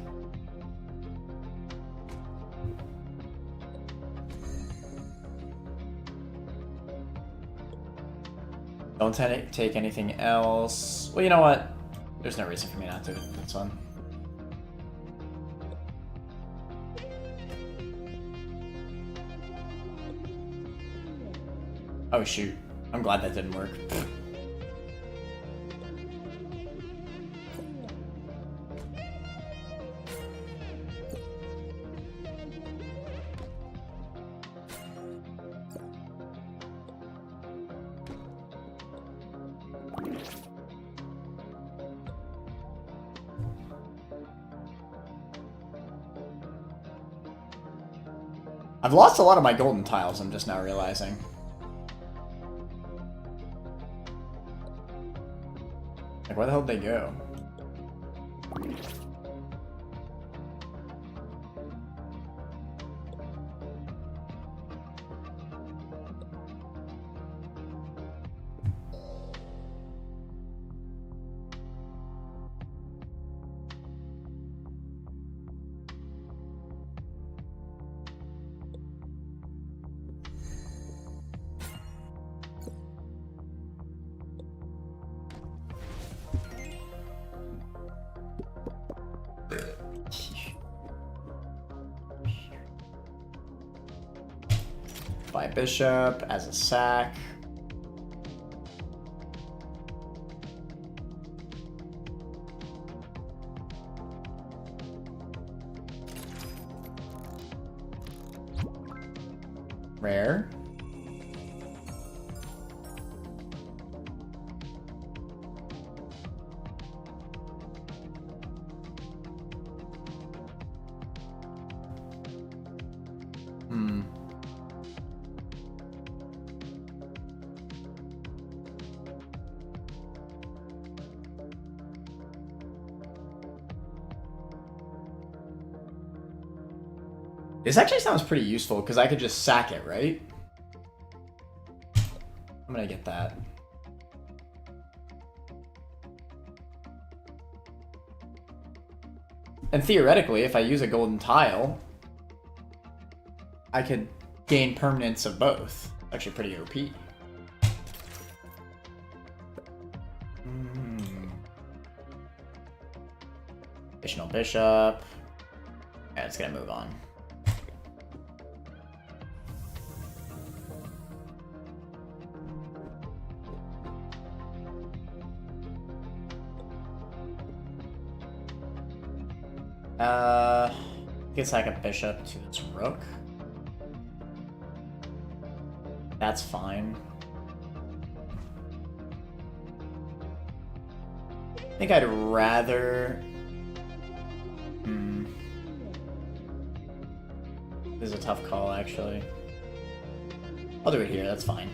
Don't take anything else. Well, you know what? There's no reason for me not to. That's fun. Oh shoot. I'm glad that didn't work. I've lost a lot of my golden tiles, I'm just now realizing. Like, where the hell did they go? By bishop as a sack. Rare. This actually sounds pretty useful because I could just sack it, right? I'm gonna get that. And theoretically, if I use a golden tile, I could gain permanence of both. Actually pretty OP. Additional bishop. Yeah, it's gonna move on. Gets like a bishop to its rook. That's fine. I think I'd rather... This is a tough call, actually. I'll do it here, that's fine.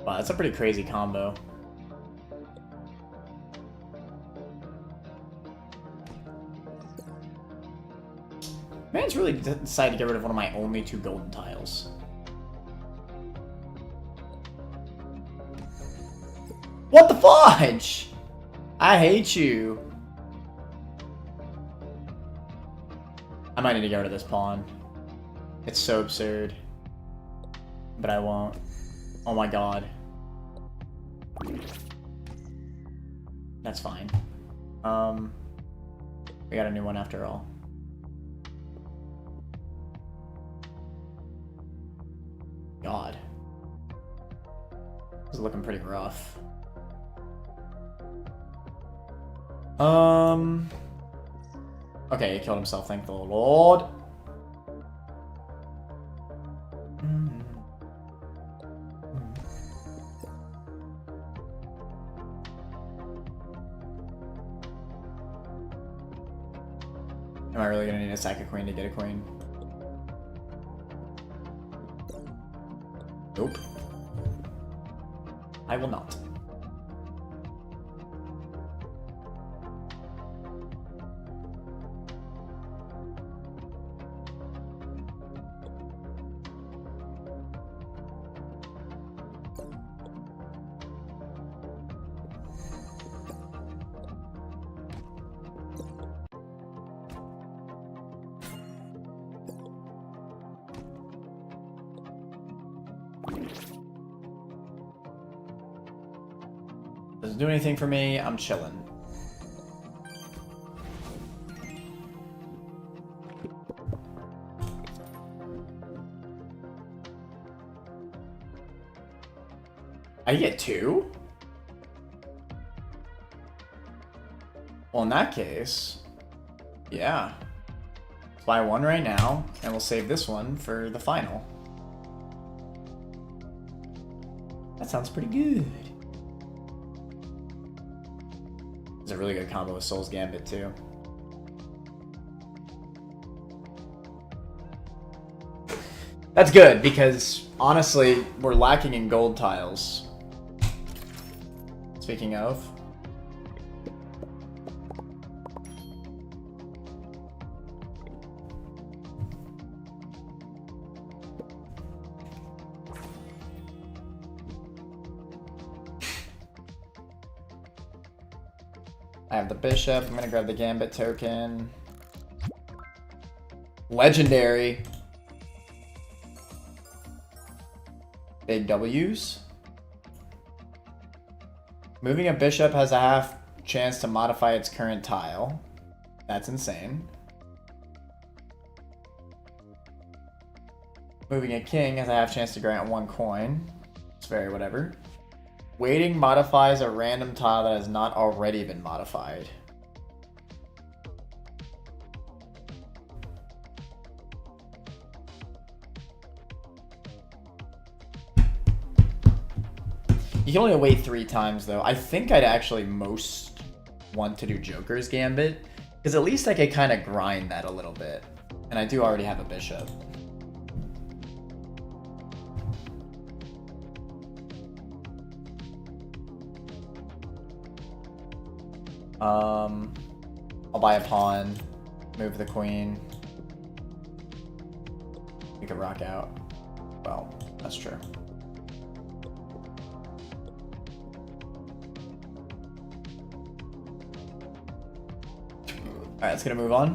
Wow, that's a pretty crazy combo. Man's really decided to get rid of one of my only 2 golden tiles. What the fudge? I hate you. I might need to get rid of this pawn. It's so absurd. But I won't. Oh my god. That's fine. We got a new one after all. God. This is looking pretty rough. Okay, he killed himself, thank the Lord. Am I really gonna need to sack a queen to get a queen? Nope. I will not. Doesn't do anything for me, I'm chilling. I get 2? Well, in that case, yeah. Let's buy 1 right now, and we'll save this one for the final. That sounds pretty good. It's a really good combo with Soul's Gambit, too. That's good, because, honestly, we're lacking in gold tiles. Speaking of. I have the bishop. I'm gonna grab the gambit token. Legendary. Big W's. Moving a bishop has a half chance to modify its current tile. That's insane. Moving a king has a half chance to grant 1 coin. It's very whatever. Waiting modifies a random tile that has not already been modified. You can only wait 3 times, though. I think I'd actually most want to do Joker's Gambit, because at least I could kind of grind that a little bit. And I do already have a bishop. I'll buy a pawn, move the queen. We could rock out. Well, that's true. Alright, let's get a move on.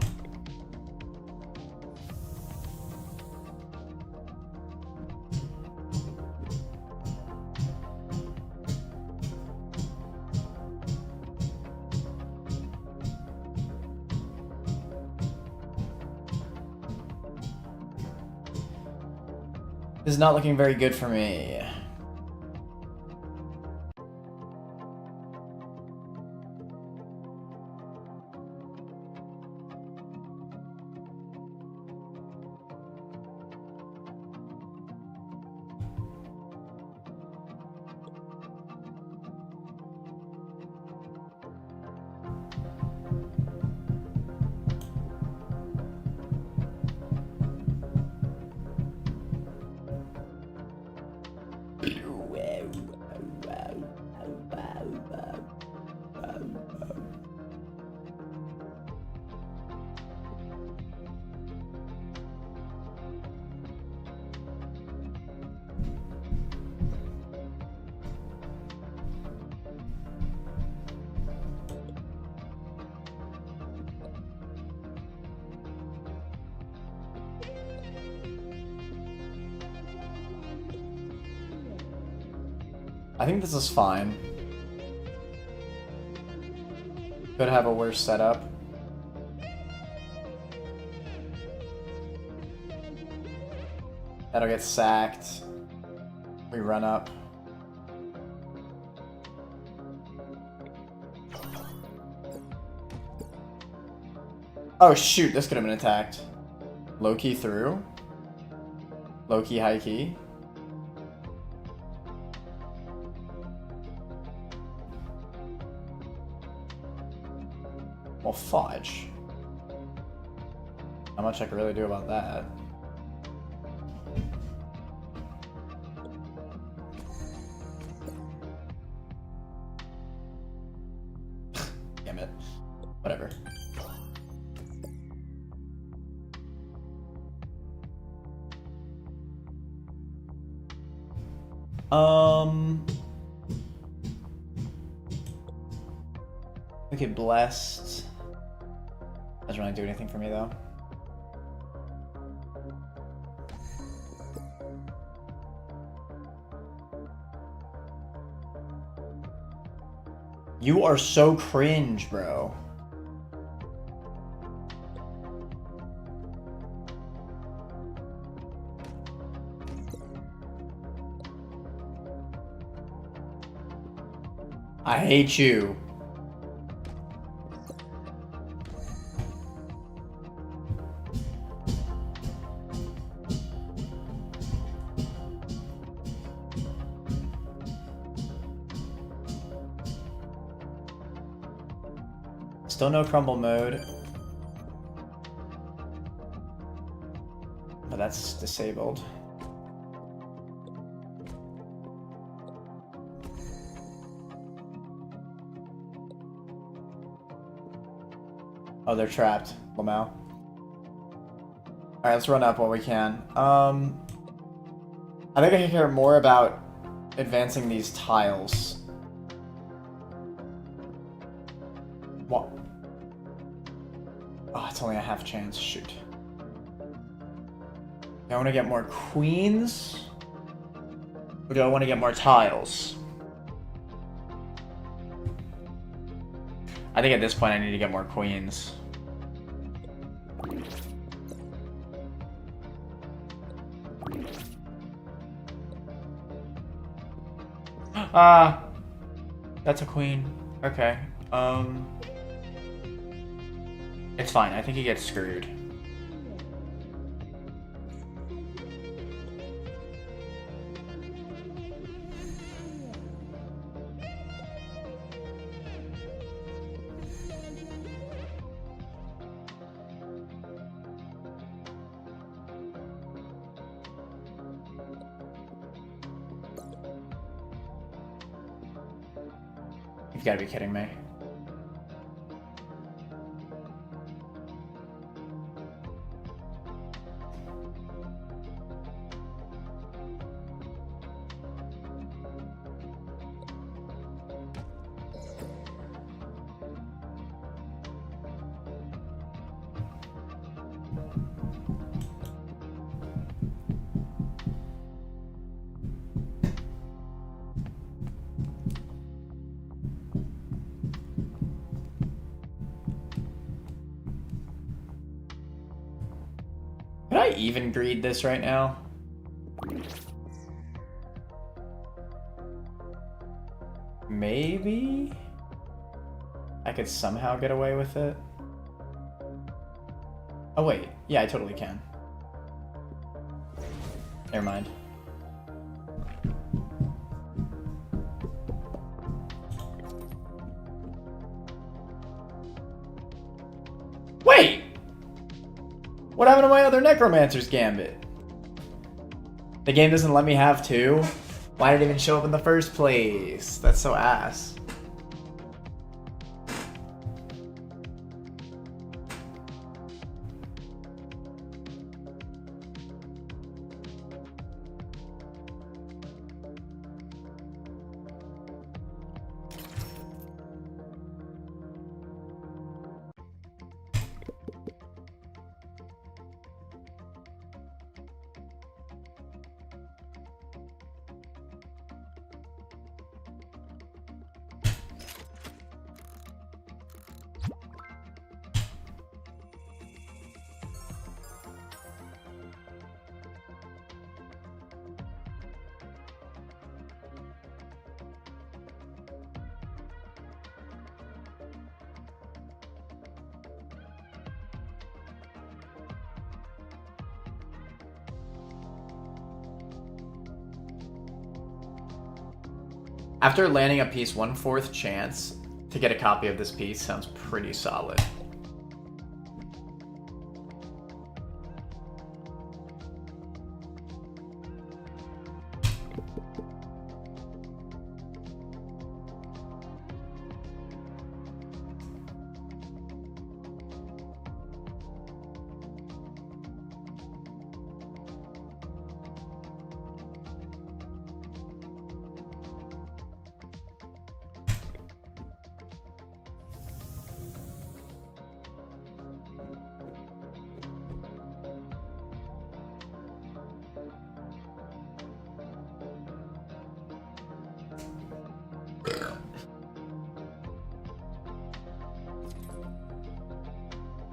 This is not looking very good for me. I think this is fine. Could have a worse setup. That'll get sacked. We run up. Oh shoot, this could have been attacked. Low key through. Low key, high key. Well, fudge. How much I can really do about that? Damn it. Whatever. Okay, blessed. Doesn't really do anything for me though. You are so cringe, bro. I hate you. Still no crumble mode. But that's disabled. Oh, they're trapped. Lamau. Alright, let's run up while we can. I think I can care more about advancing these tiles. What? Oh, it's only a half chance. Shoot. I want to get more queens? Or do I want to get more tiles? I think at this point I need to get more queens. Ah, that's a queen. Okay. It's fine. I think he gets screwed. You've got to be kidding me. Can I even greed this right now? Maybe? I could somehow get away with it. Oh wait, yeah, I totally can. Never mind. Wait! What happened to my other Necromancer's Gambit? The game doesn't let me have two? Why did it even show up in the first place? That's so ass. After landing a piece, 1/4 chance to get a copy of this piece sounds pretty solid.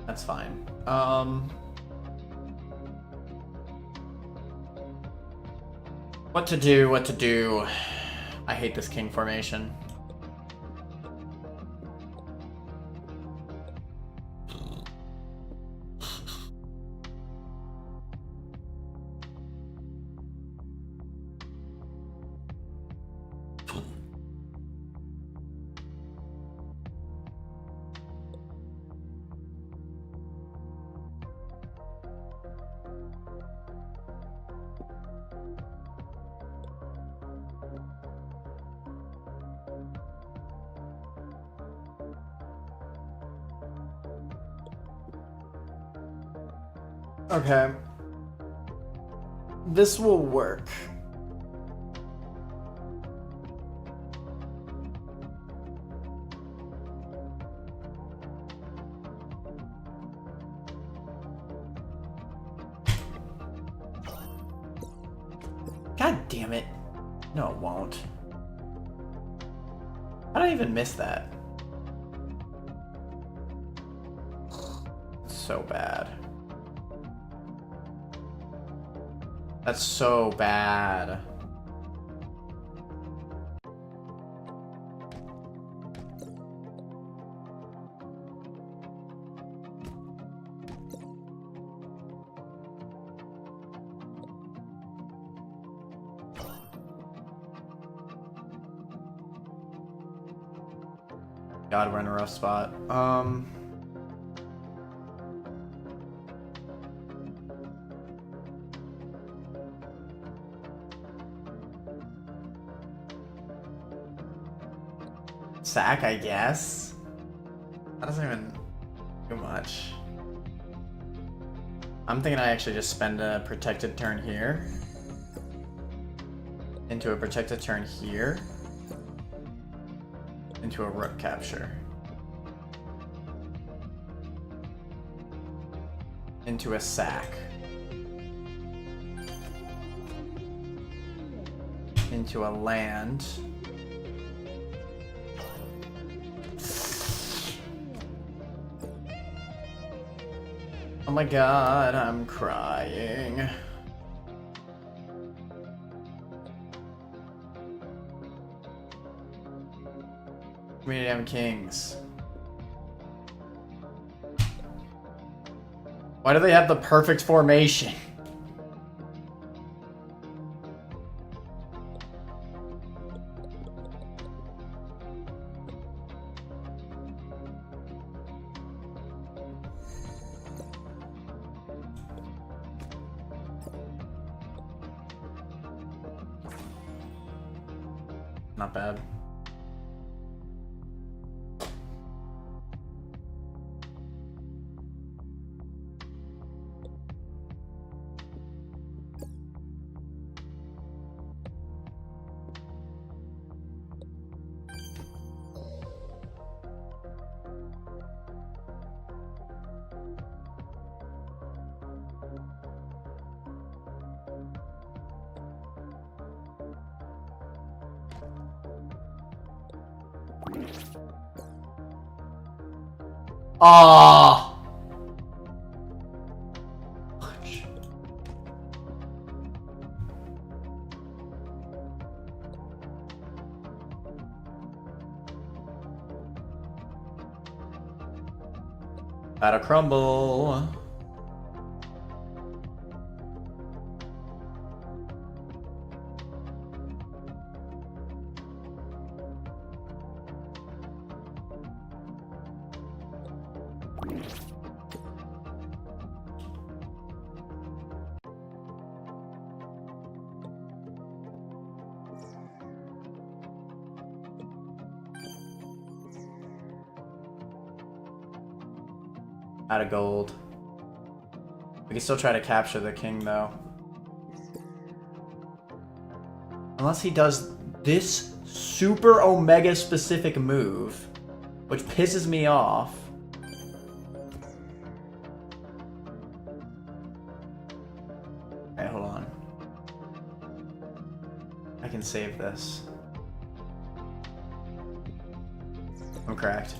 That's fine. What to do, what to do. I hate this king formation. Okay. This will work. God damn it. No, it won't. How did I even miss that? So bad. That's so bad. God, we're in a rough spot. Sack, I guess. That doesn't even do much. I'm thinking I actually just spend a protected turn here. Into a protected turn here. Into a rook capture. Into a sack. Into a land. Oh my god, I'm crying. We need damn kings. Why do they have the perfect formation? Not bad. Ah. Gotta crumble. Out of gold. We can still try to capture the king, though. Unless he does this super omega specific move, which pisses me off. Okay, hold on. I can save this. I'm cracked.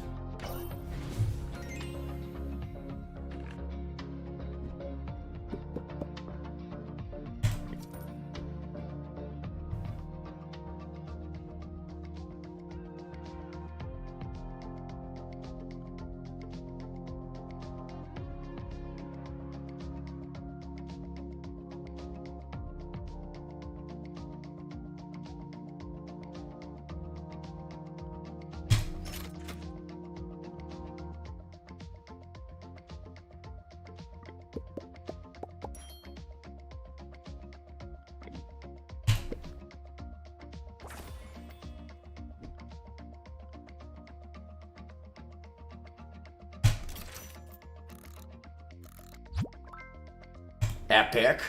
Epic.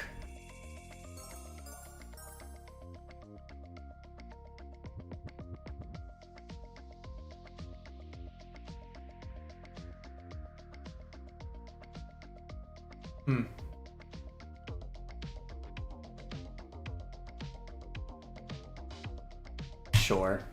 Sure.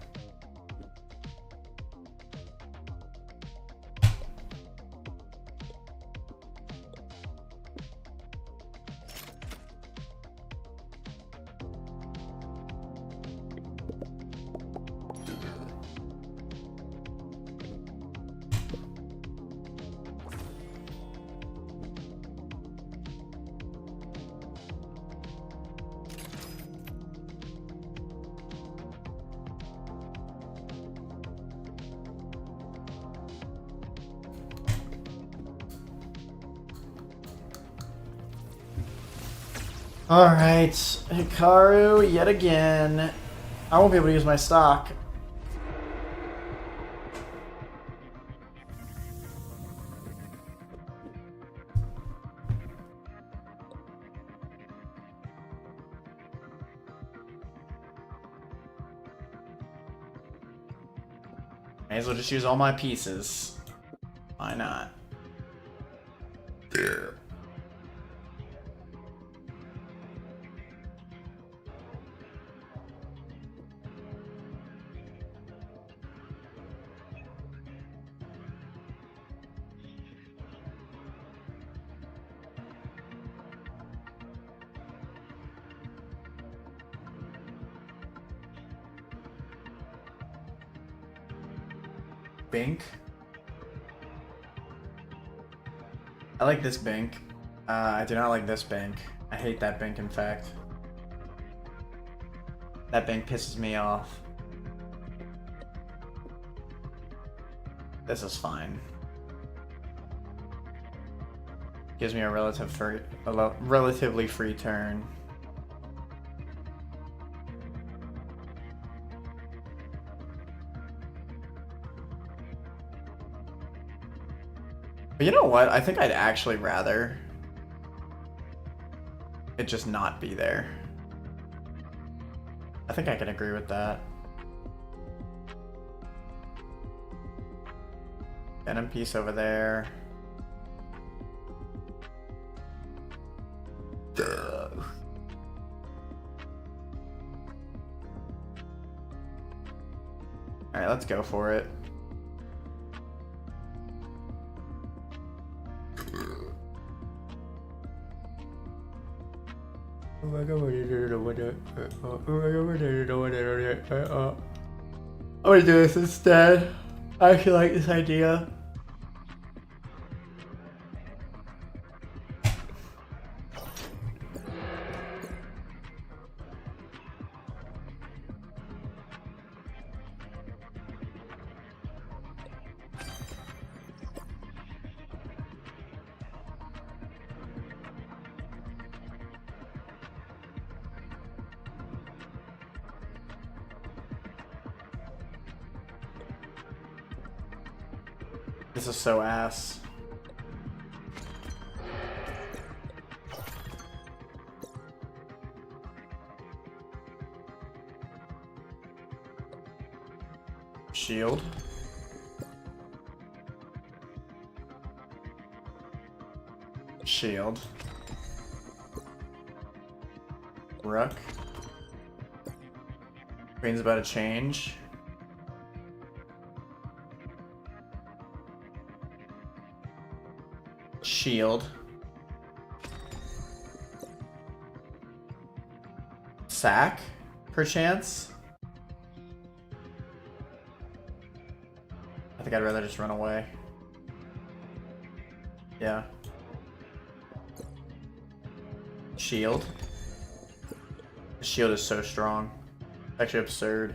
Alright, Hikaru, yet again. I won't be able to use my stock. May as well just use all my pieces. Why not? Bink. I like this bank. I do not like this bank. I hate that bank, in fact. That bank pisses me off. This is fine. Gives me a relatively free turn. But you know what? I think I'd actually rather it just not be there. I think I can agree with that. Venom piece over there. Alright, let's go for it. I'm gonna do this instead. I actually like this idea. This is so ass. Shield. Shield. Rook. Queen's about to change. Shield. Sack, perchance. I think I'd rather just run away. Yeah. Shield. The shield is so strong. Actually absurd.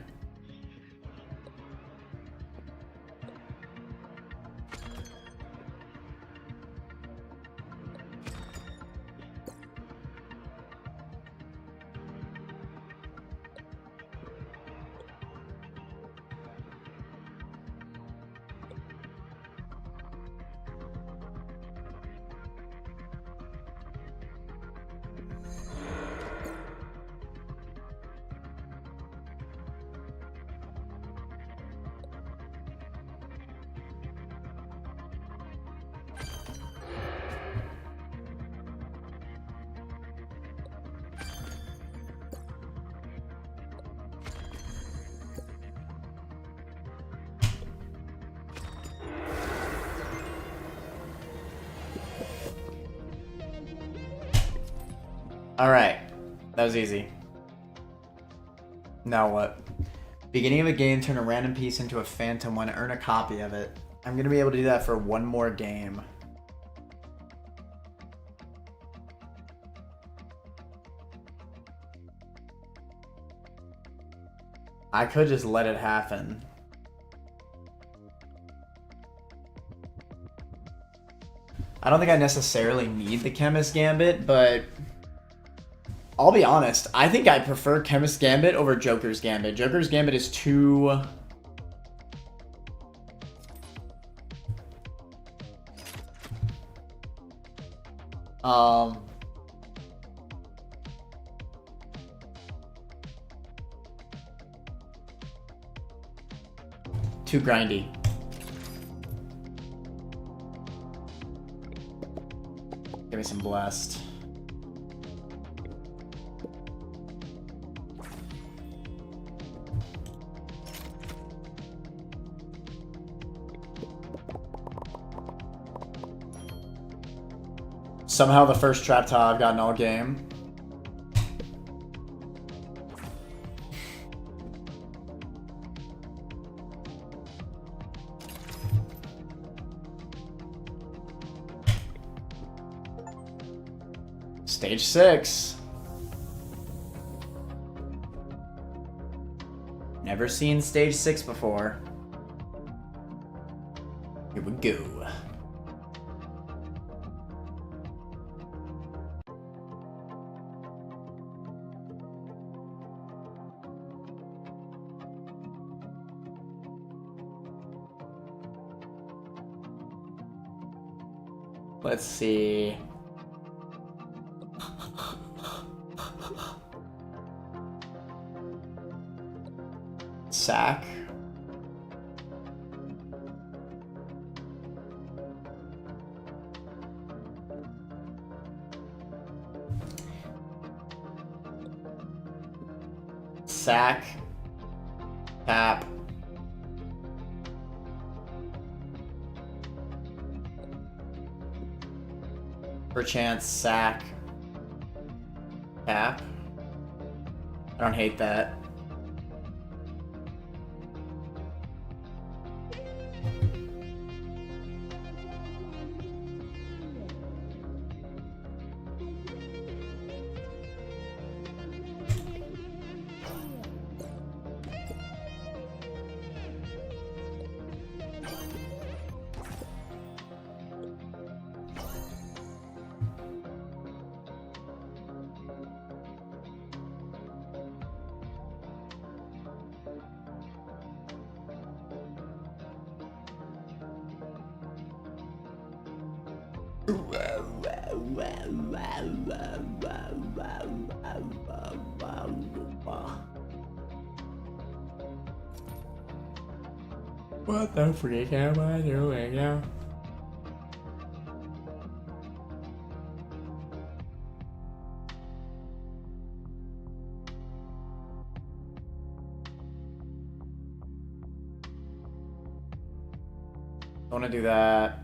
Alright, that was easy. Now what? Beginning of a game, turn a random piece into a phantom one, earn a copy of it. I'm gonna be able to do that for one more game. I could just let it happen. I don't think I necessarily need the Chemist Gambit, but I'll be honest, I think I prefer Chemist Gambit over Joker's Gambit. Joker's Gambit is too... too grindy. Give me some blessed. Somehow the first trap tile I've gotten all game. Stage 6. Never seen stage 6 before. Here we go. Let's see. Sack. Sack. Tap. Perchance sack. Tap. I don't hate that. What the freak am I doing now? I want to do that.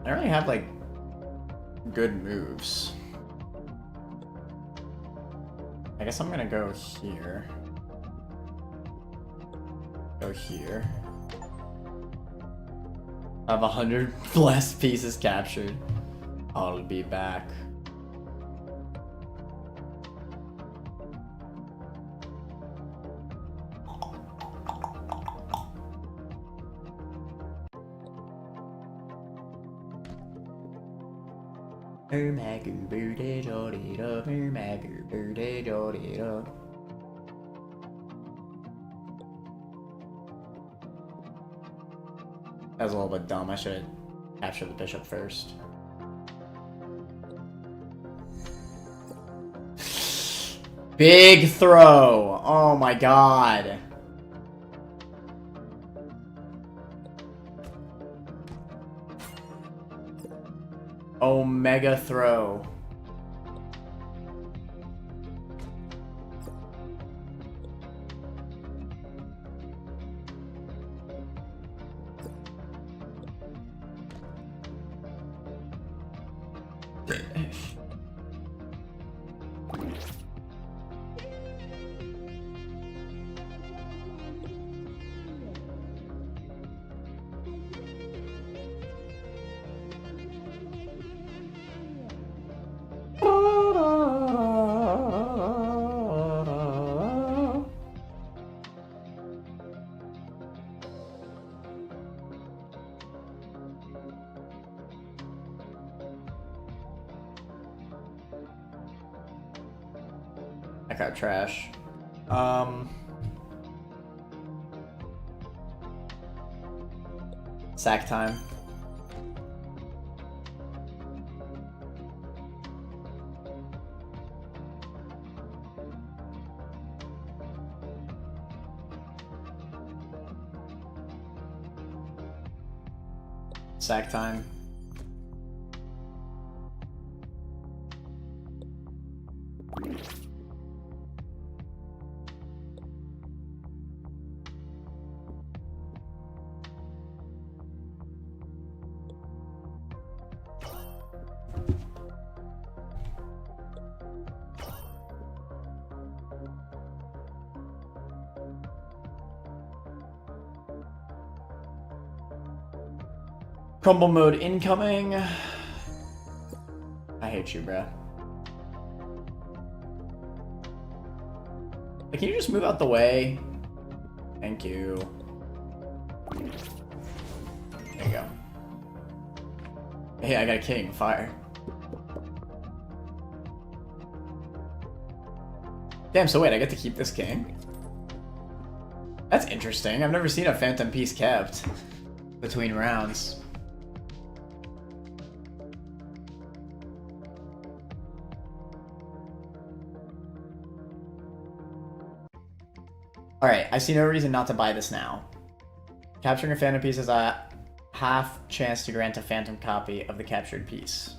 I don't really have like good moves. I guess I'm gonna go here. Go here. I have 100 less pieces captured. I'll be back. That was a little bit dumb. I should have captured the bishop first. Big throw! Oh my god. Omega throw. I got trash. Sack time. Sack time. Crumble mode incoming. I hate you, bruh. Can you just move out the way? Thank you. There you go. Hey, I got a king. Fire. Damn, so wait, I get to keep this king? That's interesting. I've never seen a phantom piece kept between rounds. Alright, I see no reason not to buy this now. Capturing a phantom piece is a half chance to grant a phantom copy of the captured piece.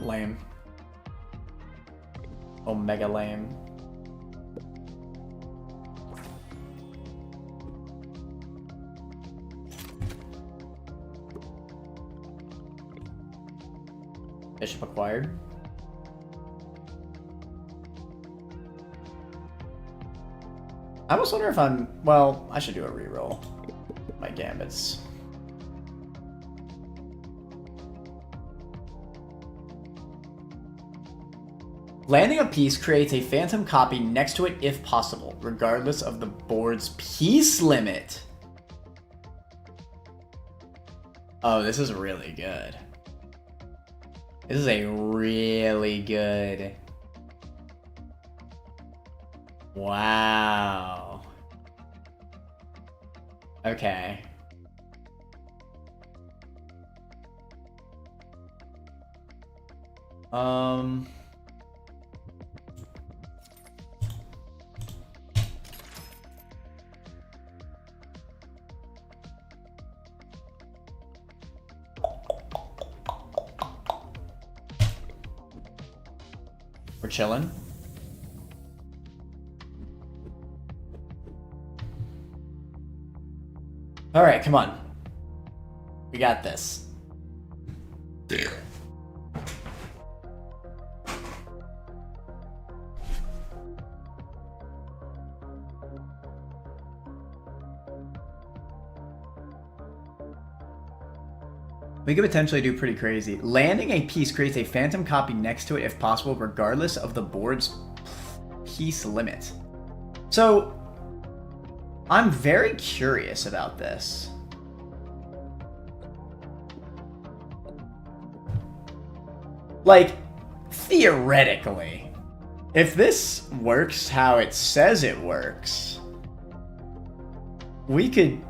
Lame. Omega lame. Bishop acquired. I almost wonder if I'm... Well, I should do a reroll. My gambits. Landing a piece creates a phantom copy next to it if possible, regardless of the board's piece limit. Oh, this is really good. This is a really good... Wow. Okay. We're chilling. All right, come on. We got this. There. We could potentially do pretty crazy. Landing a piece creates a phantom copy next to it if possible, regardless of the board's piece limit. So, I'm very curious about this. Like, theoretically, if this works how it says it works, we could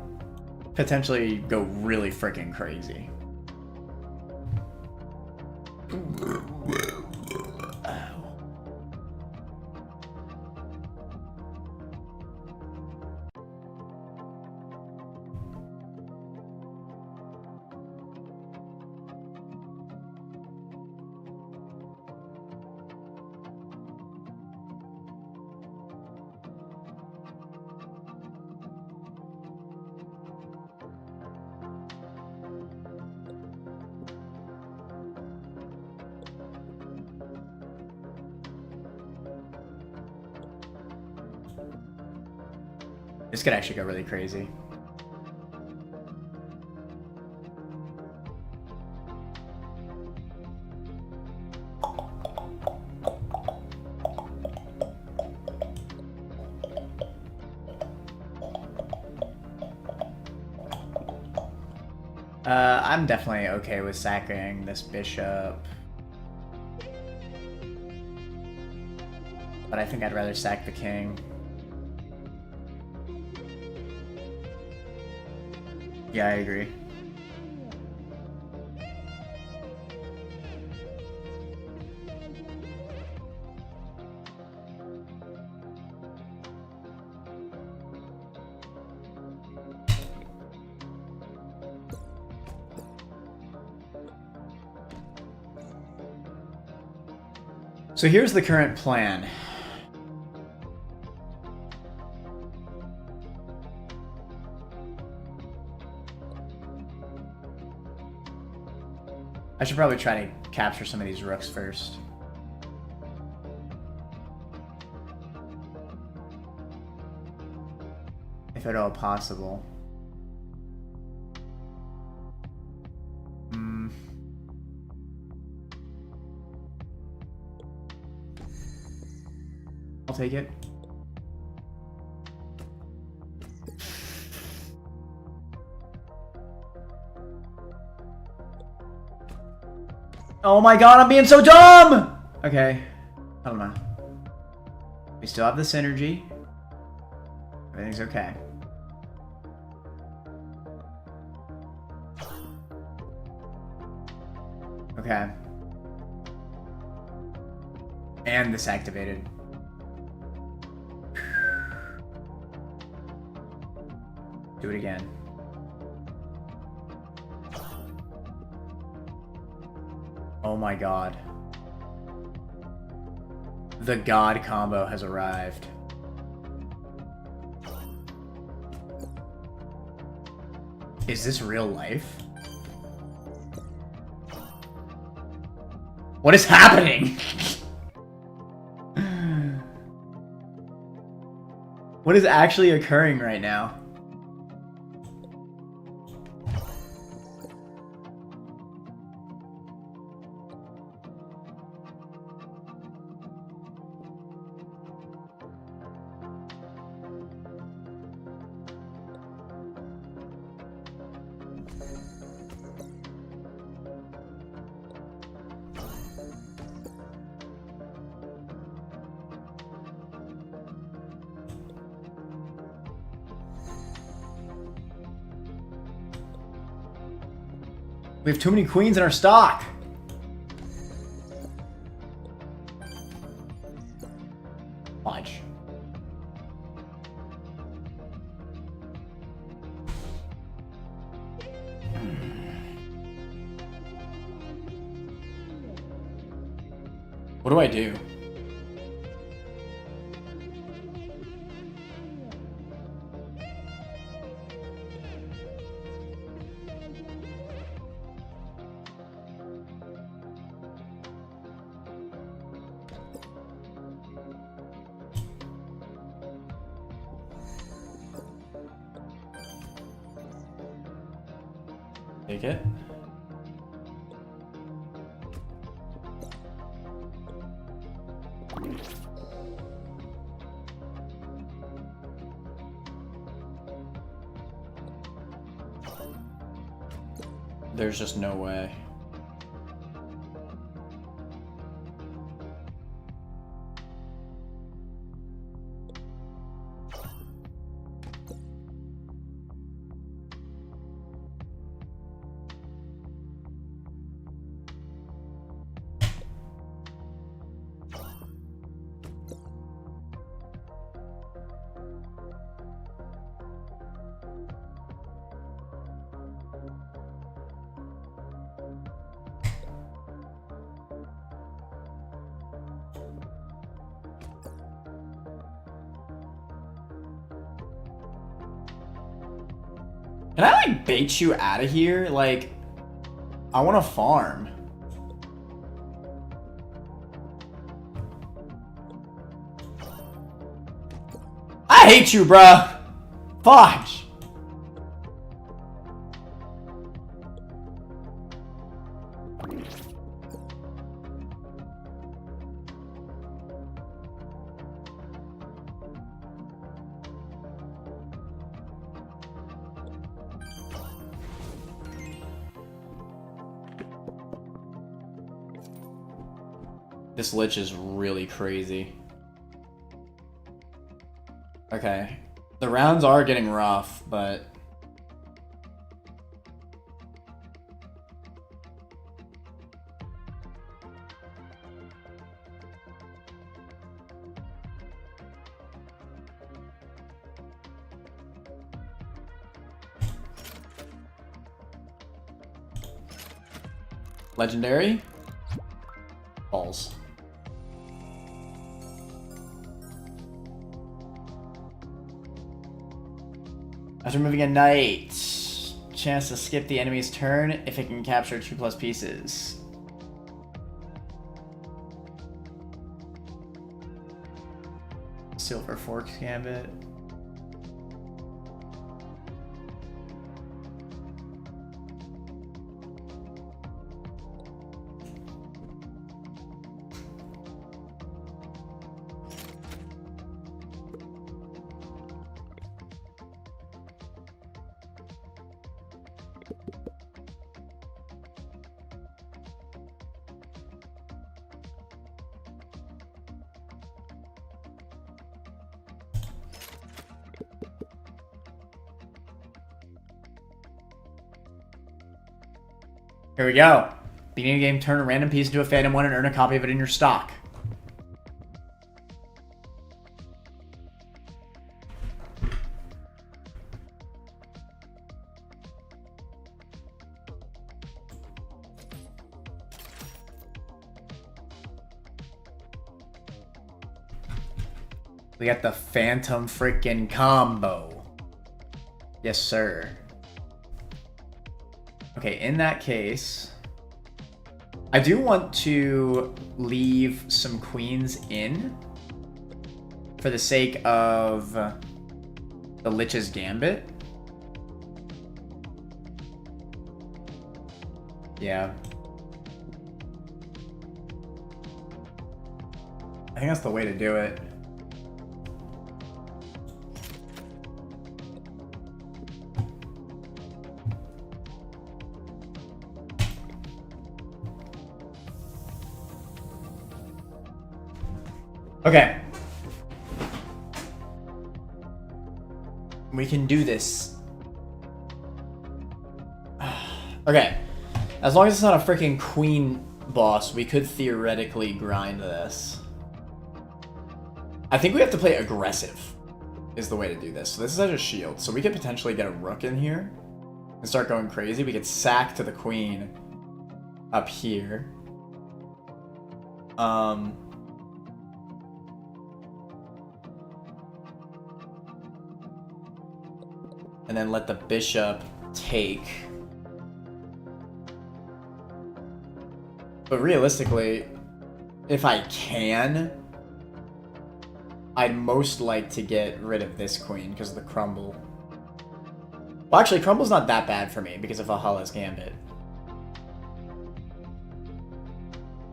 potentially go really freaking crazy. This could actually go really crazy. I'm definitely okay with sacking this bishop. But I think I'd rather sack the king. Yeah, I agree. So here's the current plan. I should probably try to capture some of these rooks first. If at all possible. I'll take it. Oh my god, I'm being so dumb! Okay. I don't know. We still have the synergy. Everything's okay. Okay. And this activated. Do it again. Oh my god. The god combo has arrived. Is this real life? What is happening? What is actually occurring right now? We have too many queens in our stock. Watch. What do I do? Take it. There's just no way. Can I, like, bait you out of here? Like, I want to farm. I hate you, bruh. Fudge. This lich is really crazy. Okay. The rounds are getting rough, but... Legendary? Balls. After moving a knight, chance to skip the enemy's turn if it can capture 2+ pieces. Silver Forks Gambit. Here we go. Beginning of game, turn a random piece into a phantom one and earn a copy of it in your stock. We got the phantom freaking combo. Yes, sir. Okay, in that case, I do want to leave some queens in for the sake of the Lich's Gambit. Yeah. I think that's the way to do it. Okay. We can do this. Okay. As long as it's not a freaking queen boss, we could theoretically grind this. I think we have to play aggressive is the way to do this. So this is a shield. So we could potentially get a rook in here and start going crazy. We could sack to the queen up here. And then let the bishop take. But realistically, if I can, I'd most like to get rid of this queen because of the crumble. Well, actually, crumble's not that bad for me because of Valhalla's Gambit.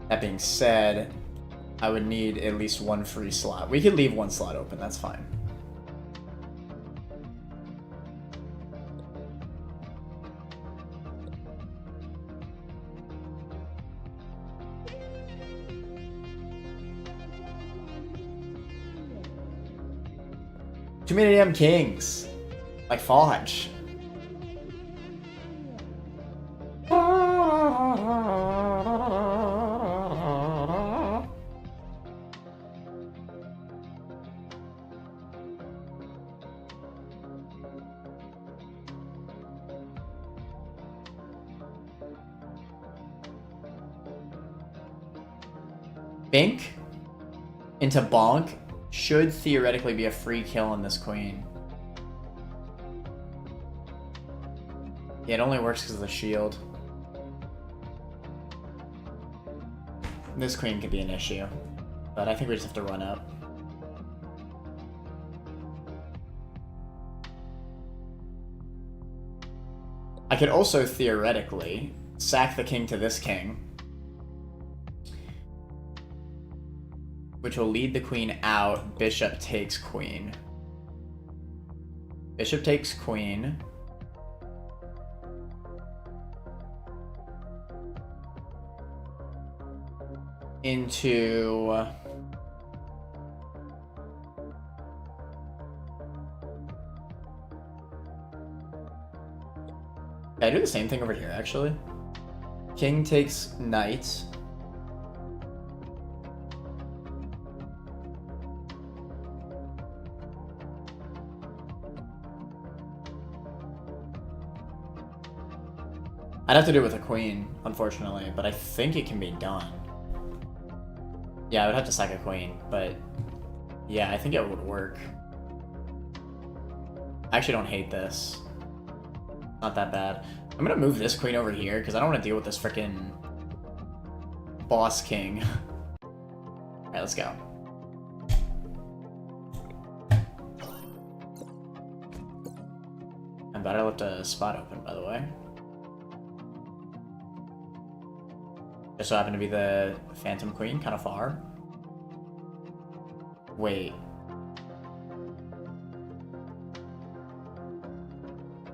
That being said, I would need at least one free slot. We could leave one slot open, that's fine. Too many damn kings. Like Fudge. Bink into bonk should theoretically be a free kill on this queen. Yeah, it only works because of the shield. This queen could be an issue, but I think we just have to run up. I could also theoretically sack the king to this king, which will lead the queen out. Bishop takes queen. Bishop takes queen. Into... Can I do the same thing over here, actually? King takes knight. I'd have to do it with a queen, unfortunately, but I think it can be done. Yeah, I would have to sack a queen, but yeah, I think it would work. I actually don't hate this. Not that bad. I'm gonna move this queen over here because I don't want to deal with this frickin' boss king. Alright, let's go. I'm glad I left a spot open, by the way. Just so happened to be the Phantom Queen, kind of far. Wait.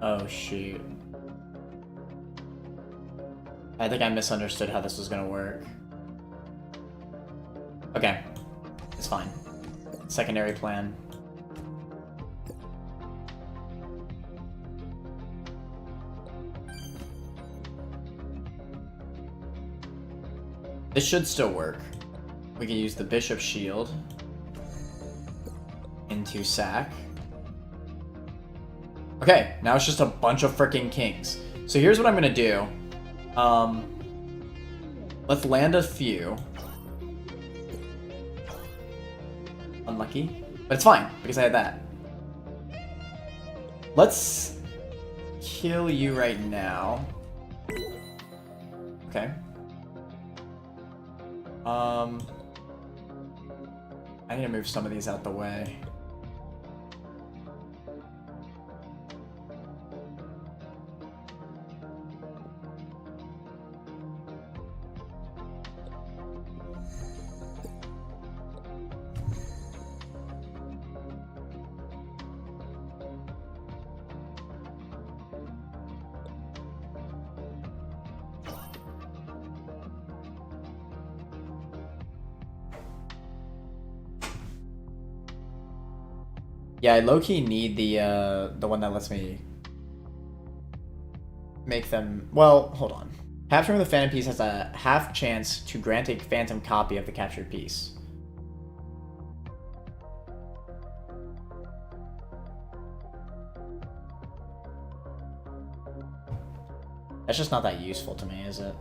Oh, shoot. I think I misunderstood how this was gonna work. Okay. It's fine. Secondary plan. This should still work. We can use the bishop shield into sack. Okay, now it's just a bunch of freaking kings. So here's what I'm gonna do. Let's land a few. Unlucky, but it's fine because I had that. Let's kill you right now. Okay. I need to move some of these out the way. Yeah, I low-key need the one that lets me make them... Well, hold on. Capturing the phantom piece has a half chance to grant a phantom copy of the captured piece. That's just not that useful to me, is it?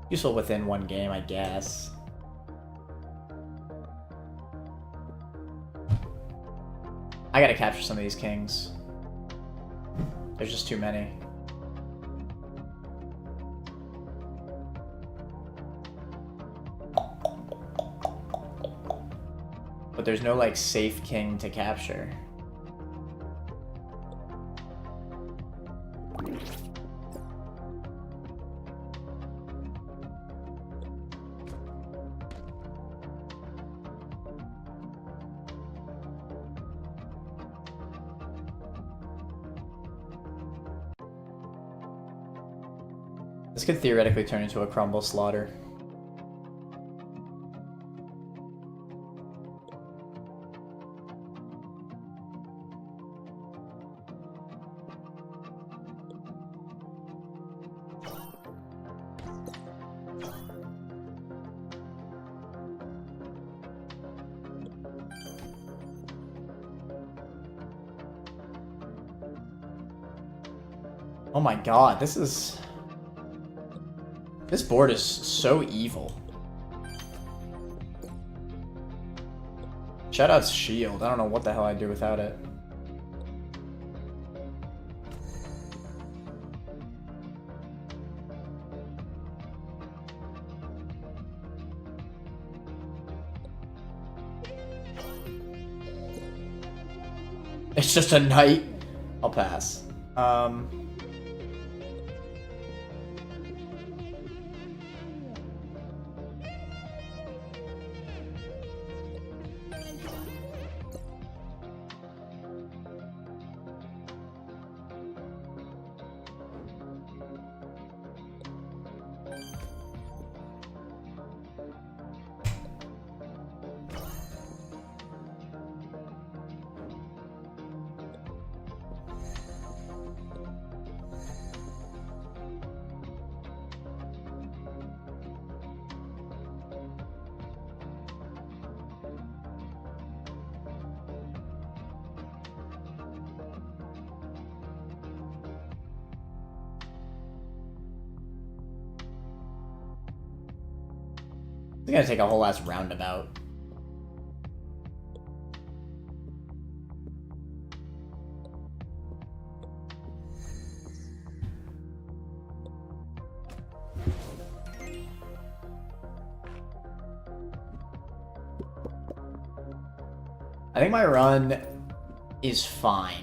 Useful within one game, I guess. I gotta capture some of these kings. There's just too many. But there's no, like, safe king to capture. This could theoretically turn into a crumble slaughter. Oh my god, this board is so evil. Shoutouts shield. I don't know what the hell I'd do without it. It's just a knight. I'll pass. It's gonna take a whole ass roundabout. I think my run is fine.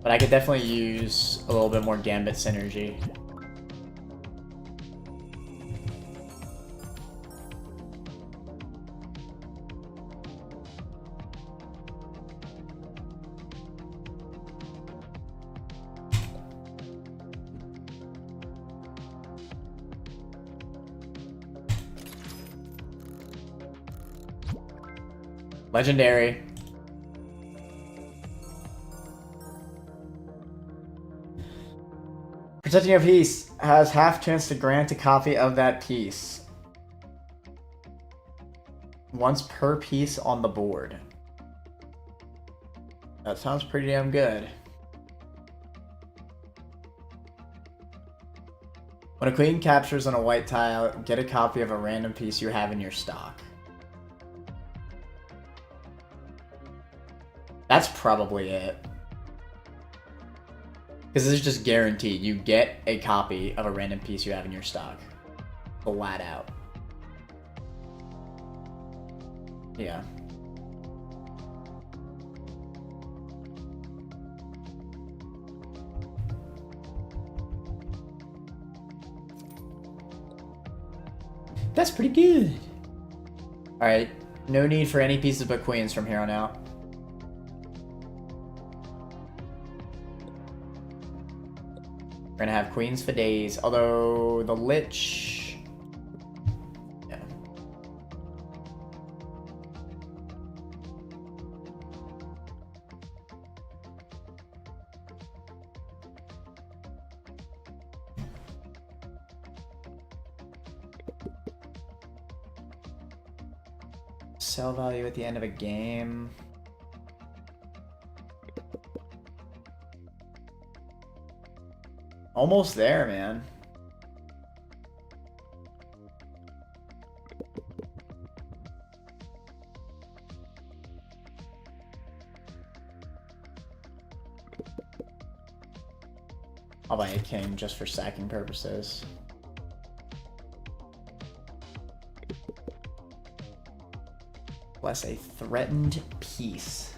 But I could definitely use a little bit more Gambit synergy. Legendary. Protecting a piece has half chance to grant a copy of that piece. Once per piece on the board. That sounds pretty damn good. When a queen captures on a white tile, get a copy of a random piece you have in your stock. That's probably it. Because this is just guaranteed. You get a copy of a random piece you have in your stock. Flat out. Yeah. That's pretty good. Alright, no need for any pieces but queens from here on out. We're gonna have queens for days, although the Lich... Yeah. Sell value at the end of a game. Almost there, man. I'll buy a king just for sacking purposes. Bless a threatened piece.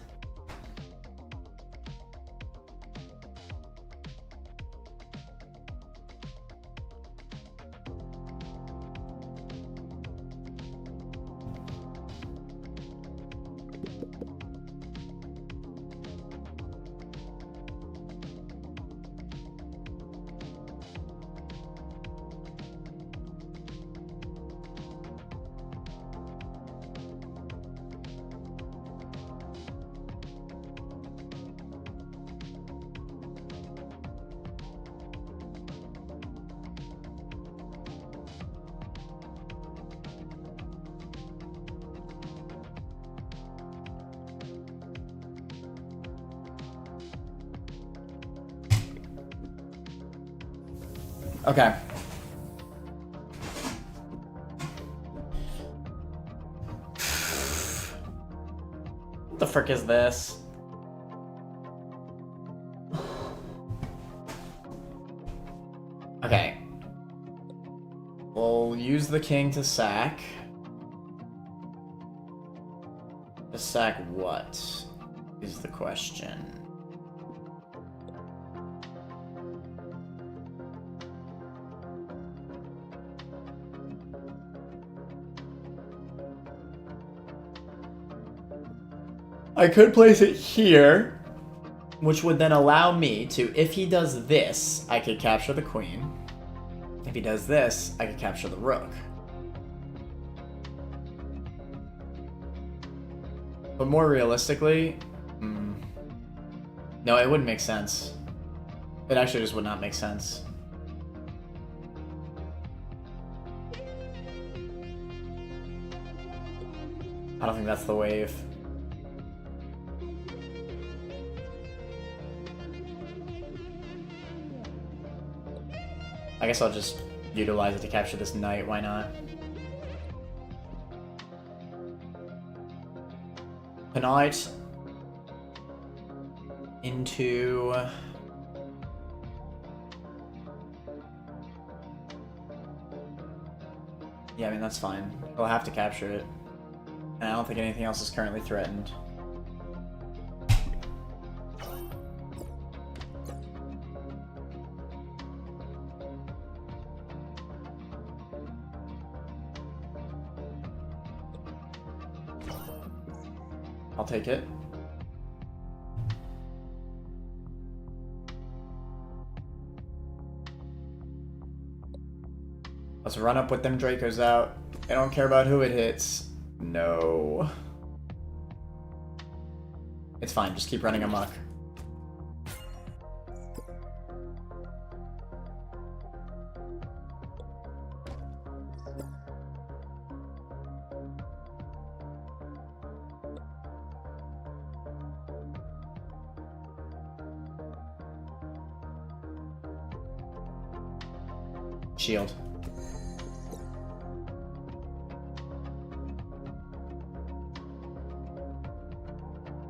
Okay. What the frick is this? Okay. We'll use the king to sack. To sack what is the question? I could place it here, which would then allow me to, if he does this, I could capture the queen. If he does this, I could capture the rook. But more realistically, no, it wouldn't make sense. It actually just would not make sense. I don't think that's the wave. I guess I'll just utilize it to capture this knight, why not? The knight into... Yeah, I mean, that's fine. We'll have to capture it. And I don't think anything else is currently threatened. I'll take it. Let's run up with them Dracos out. I don't care about who it hits. No. It's fine, just keep running amok. Shield.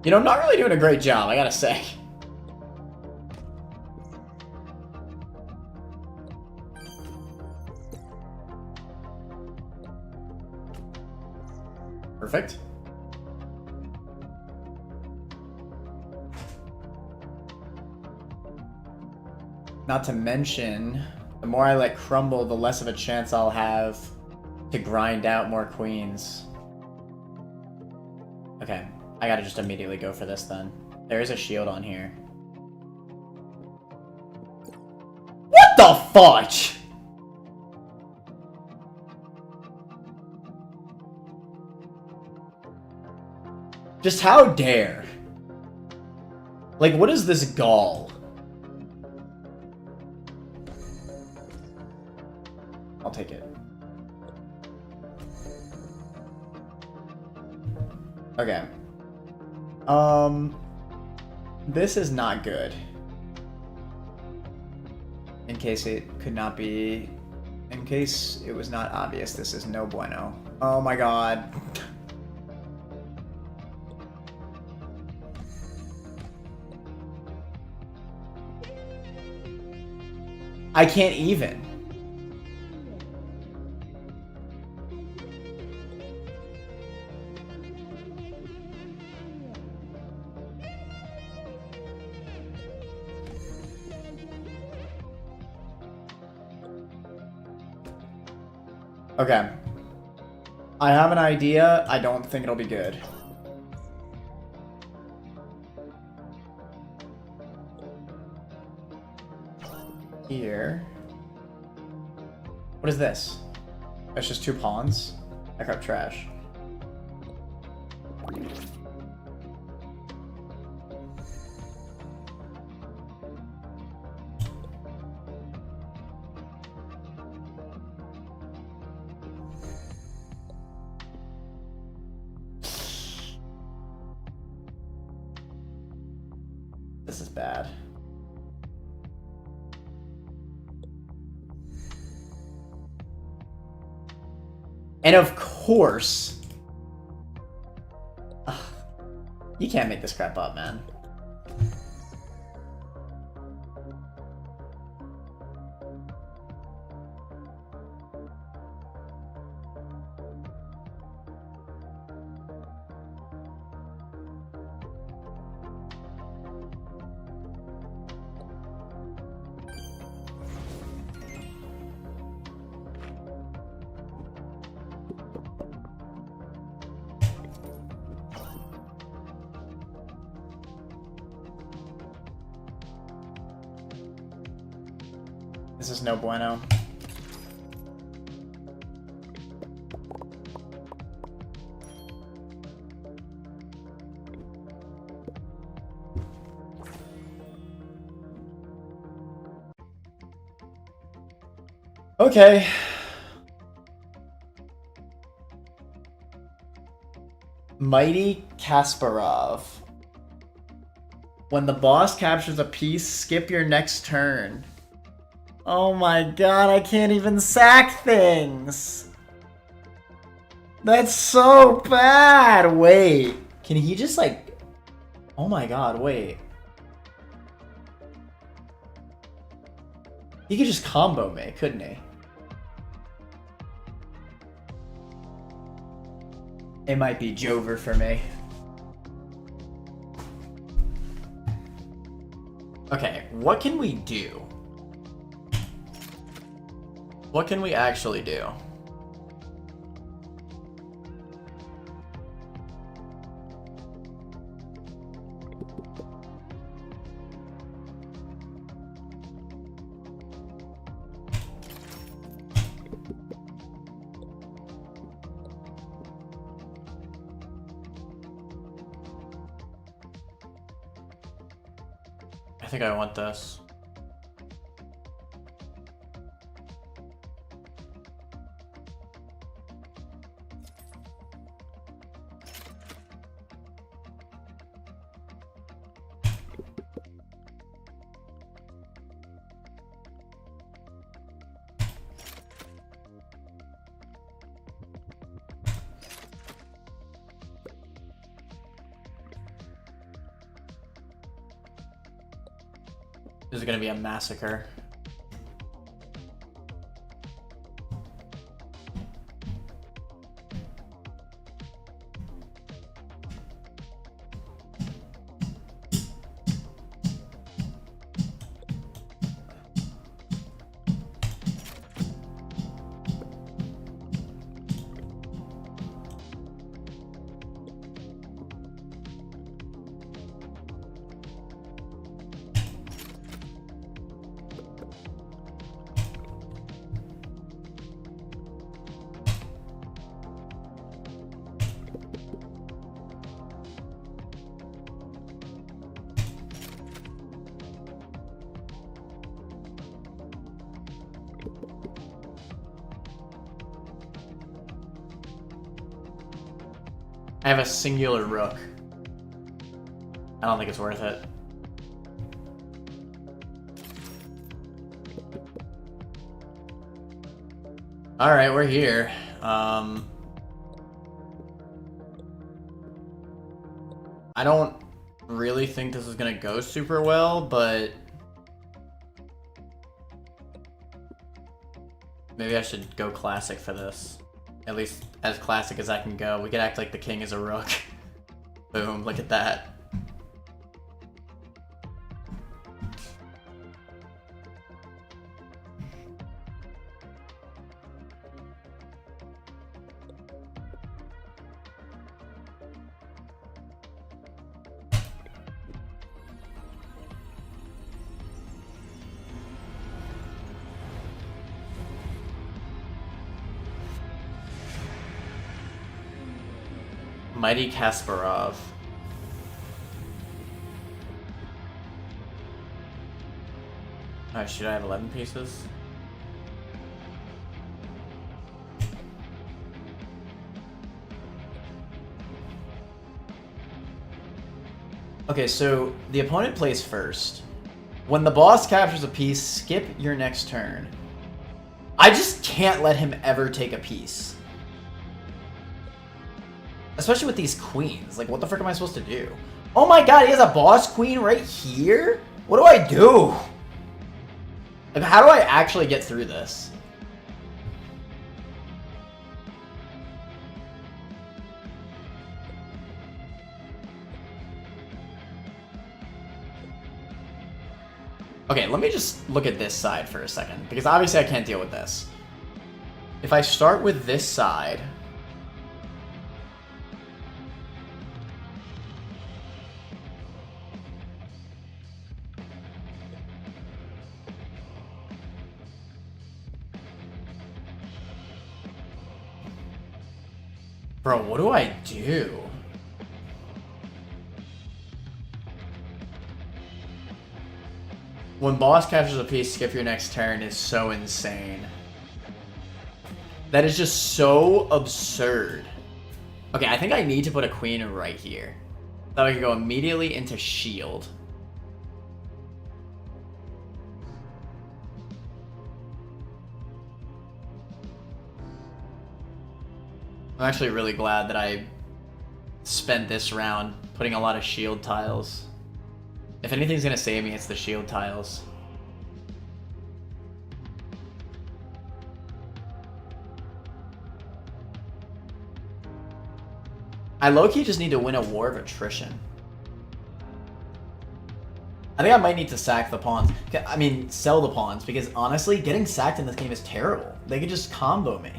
You know, I'm not really doing a great job, I gotta say. Perfect. Not to mention, the more I let crumble, the less of a chance I'll have to grind out more queens. Okay, I gotta just immediately go for this then. There is a shield on here. What the fudge? Just how dare? Like, what is this gall? I'll take it. Okay. This is not good. In case it could not be... In case it was not obvious, this is no bueno. Oh my god. I can't even. Okay. I have an idea. I don't think it'll be good. Here. What is this? That's just 2 pawns? I got trash. This is bad. And of course... Ugh, you can't make this crap up, man. This is no bueno. Okay. Mighty Kasparov. When the boss captures a piece, skip your next turn. Oh my god, I can't even sack things! That's so bad! Wait, can he just like... Oh my god, wait. He could just combo me, couldn't he? It might be Jover for me. Okay, what can we do? What can we actually do? I think I want this. This is gonna be a massacre. I have a singular rook. I don't think it's worth it. Alright, we're here. I don't really think this is gonna go super well, but maybe I should go classic for this. At least as classic as I can go. We could act like the king is a rook. Boom, look at that. Mighty Kasparov. Alright, should I have 11 pieces? Okay, so the opponent plays first. When the boss captures a piece, skip your next turn. I just can't let him ever take a piece. Especially with these queens. Like, what the frick am I supposed to do? Oh my god, he has a boss queen right here? What do I do? Like, how do I actually get through this? Okay, let me just look at this side for a second, because obviously I can't deal with this. If I start with this side... Bro, what do I do? When boss captures a piece, skip your next turn is so insane. That is just so absurd. Okay, I think I need to put a queen right here. So I can go immediately into shield. I'm actually really glad that I spent this round putting a lot of shield tiles. If anything's gonna save me, it's the shield tiles. I low-key just need to win a war of attrition. I think I might need to sack the pawns. I mean, sell the pawns, because honestly, getting sacked in this game is terrible. They could just combo me.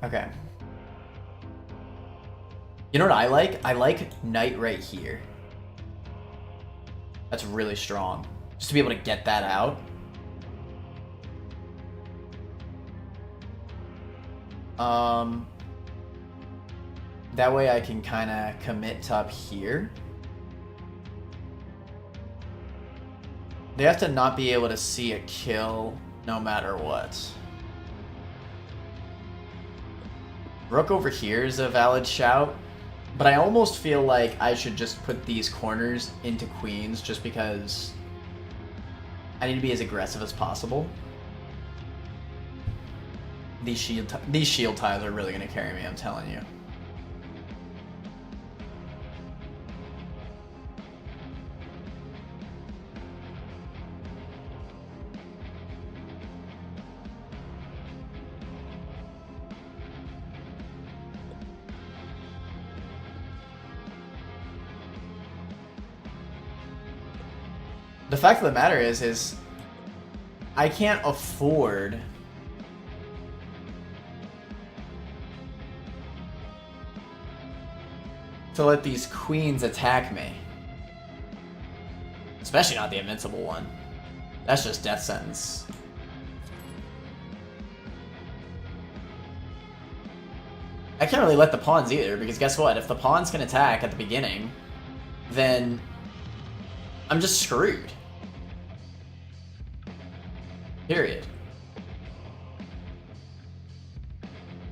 Okay. You know what I like? I like knight right here. That's really strong. Just to be able to get that out. That way I can kind of commit to up here. They have to not be able to see a kill no matter what. Rook over here is a valid shout, but I almost feel like I should just put these corners into queens just because I need to be as aggressive as possible. These shield tiles are really gonna carry me, I'm telling you. The fact of the matter is I can't afford to let these queens attack me. Especially not the invincible one. That's just death sentence. I can't really let the pawns either, because guess what? If the pawns can attack at the beginning, then I'm just screwed. Period.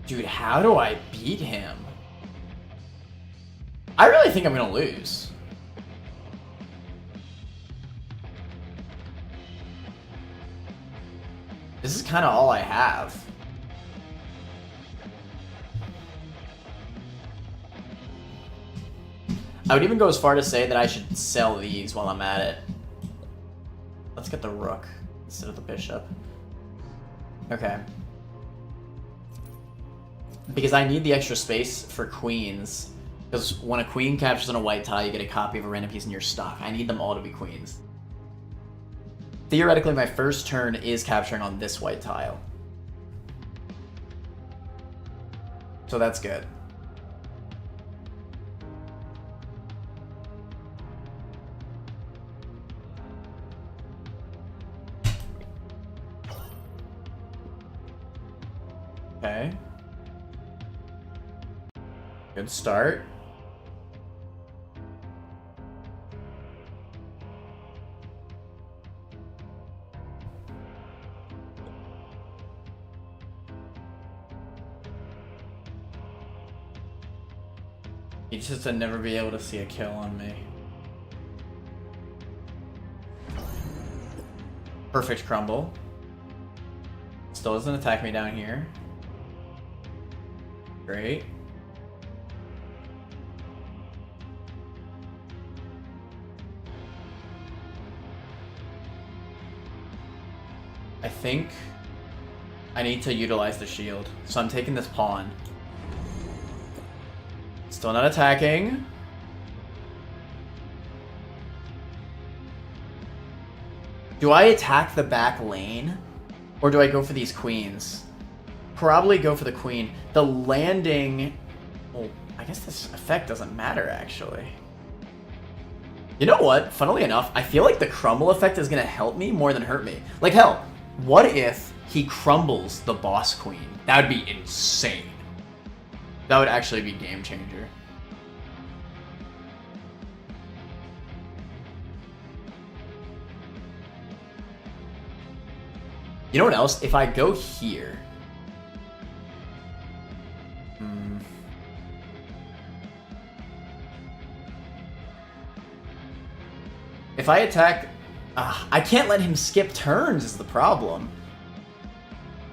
Dude, how do I beat him? I really think I'm gonna lose. This is kind of all I have. I would even go as far to say that I should sell these while I'm at it. Let's get the rook instead of the bishop. Okay. Because I need the extra space for queens. Because when a queen captures on a white tile, you get a copy of a random piece in your stock. I need them all to be queens. Theoretically, my first turn is capturing on this white tile. So that's good. Okay. Good start. He just to never be able to see a kill on me. Perfect crumble. Still doesn't attack me down here. Great. I think I need to utilize the shield. So I'm taking this pawn. Still not attacking. Do I attack the back lane? Or do I go for these queens? Probably go for the queen. The landing... Well, I guess this effect doesn't matter, actually. You know what? Funnily enough, I feel like the crumble effect is going to help me more than hurt me. Like, hell, what if he crumbles the boss queen? That would be insane. That would actually be game changer. You know what else? If I go here... If I attack... I can't let him skip turns is the problem.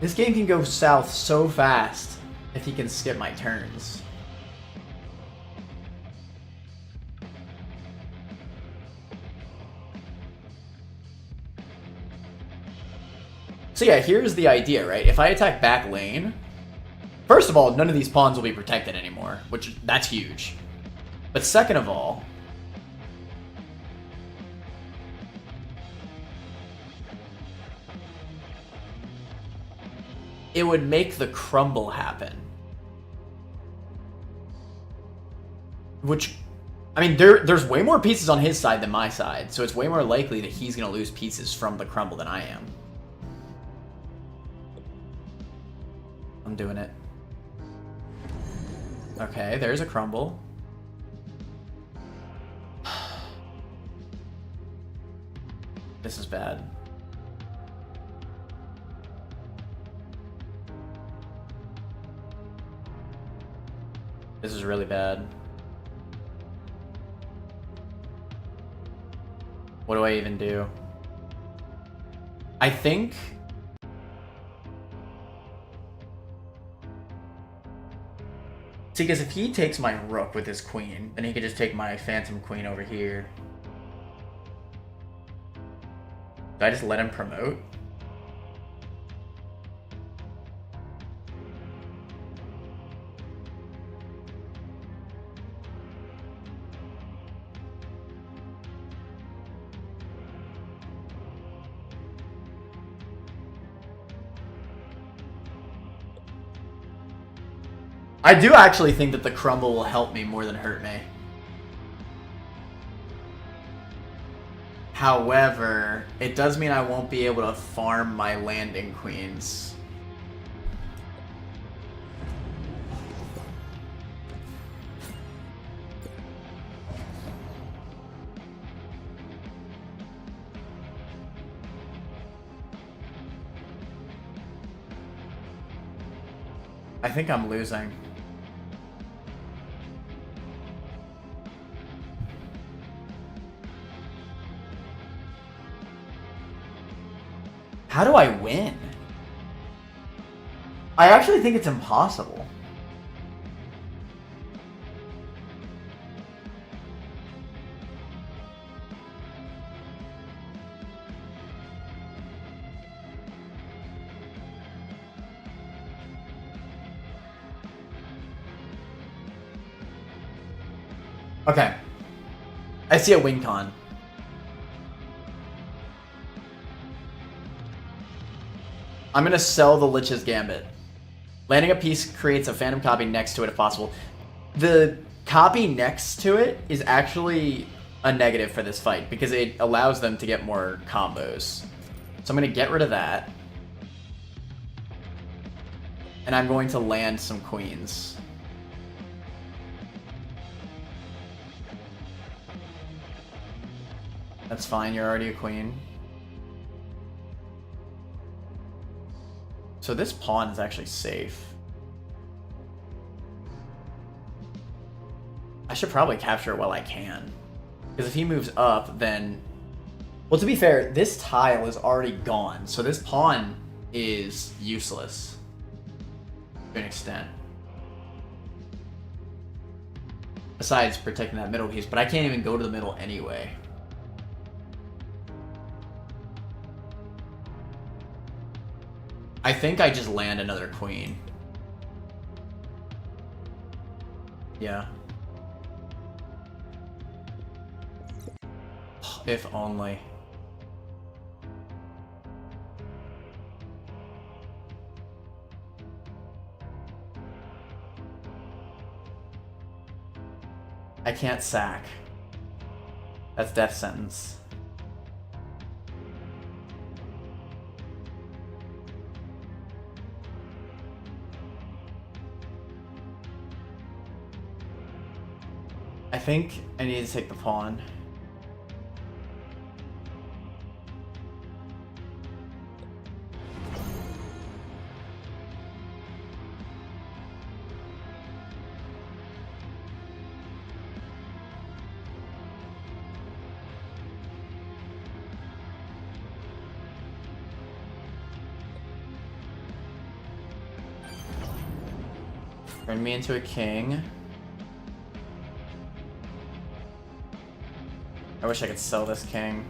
This game can go south so fast if he can skip my turns. So yeah, here's the idea, right? If I attack back lane, first of all, none of these pawns will be protected anymore, which that's huge. But second of all, it would make the crumble happen. Which, I mean, there's way more pieces on his side than my side, so it's way more likely that he's going to lose pieces from the crumble than I am. I'm doing it. Okay, there's a crumble. This is bad. This is really bad. What do I even do? I think... See, because if he takes my rook with his queen, then he could just take my phantom queen over here. Do I just let him promote? I do actually think that the crumble will help me more than hurt me. However, it does mean I won't be able to farm my landing queens. I think I'm losing. How do I win? I actually think it's impossible. Okay. I see a win con. I'm gonna sell the Lich's Gambit. Landing a piece creates a phantom copy next to it if possible. The copy next to it is actually a negative for this fight because it allows them to get more combos. So I'm gonna get rid of that. And I'm going to land some queens. That's fine, you're already a queen. So this pawn is actually safe. I should probably capture it while I can. Because if he moves up, then... Well, to be fair, this tile is already gone. So this pawn is useless. To an extent. Besides protecting that middle piece. But I can't even go to the middle anyway. I think I just land another queen. Yeah. If only. I can't sack. That's death sentence. I think I need to take the pawn. Turn me into a king. I wish I could sell this king.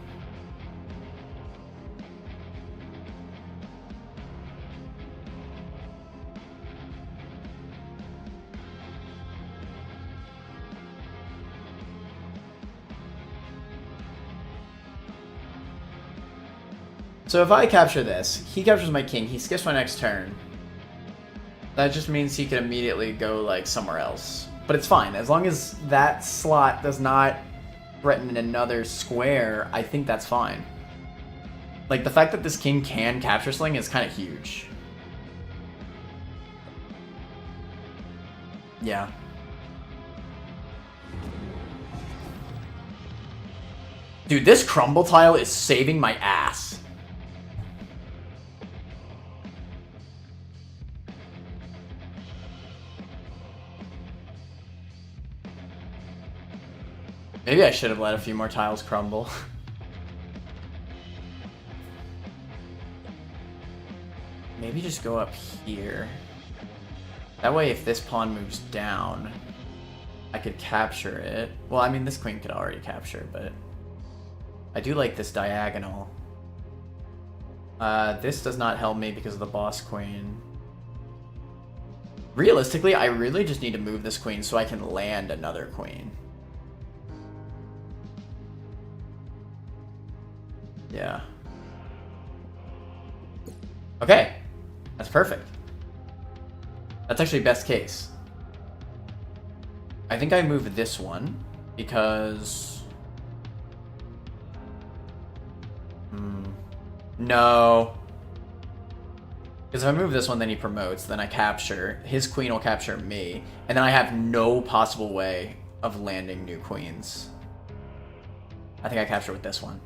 So if I capture this, he captures my king, he skips my next turn. That just means he can immediately go like somewhere else. But it's fine, as long as that slot does not threaten another square, I think that's fine. Like, the fact that this king can capture sling is kind of huge. Yeah. Dude, this crumble tile is saving my ass. Maybe I should have let a few more tiles crumble. Maybe just go up here. That way, if this pawn moves down, I could capture it. Well, I mean, this queen could already capture, but I do like this diagonal. This does not help me because of the boss queen. Realistically, I really just need to move this queen so I can land another queen. Yeah. Okay. That's perfect. That's actually best case. I think I move this one because... No. Because if I move this one, then he promotes, then I capture. His queen will capture me, and then I have no possible way of landing new queens. I think I capture with this one.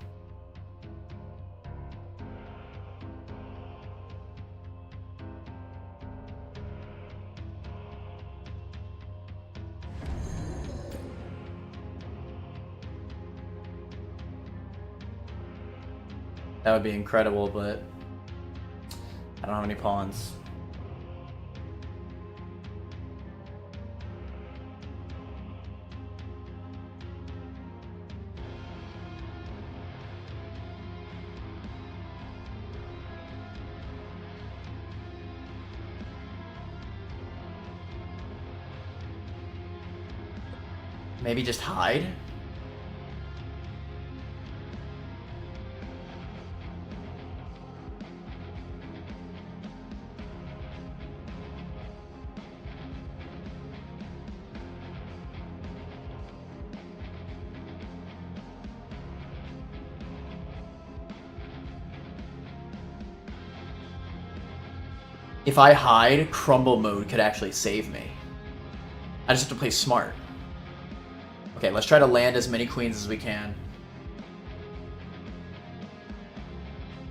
That would be incredible, but I don't have any pawns. Maybe just hide? If I hide, crumble mode could actually save me. I just have to play smart. Okay, let's try to land as many queens as we can.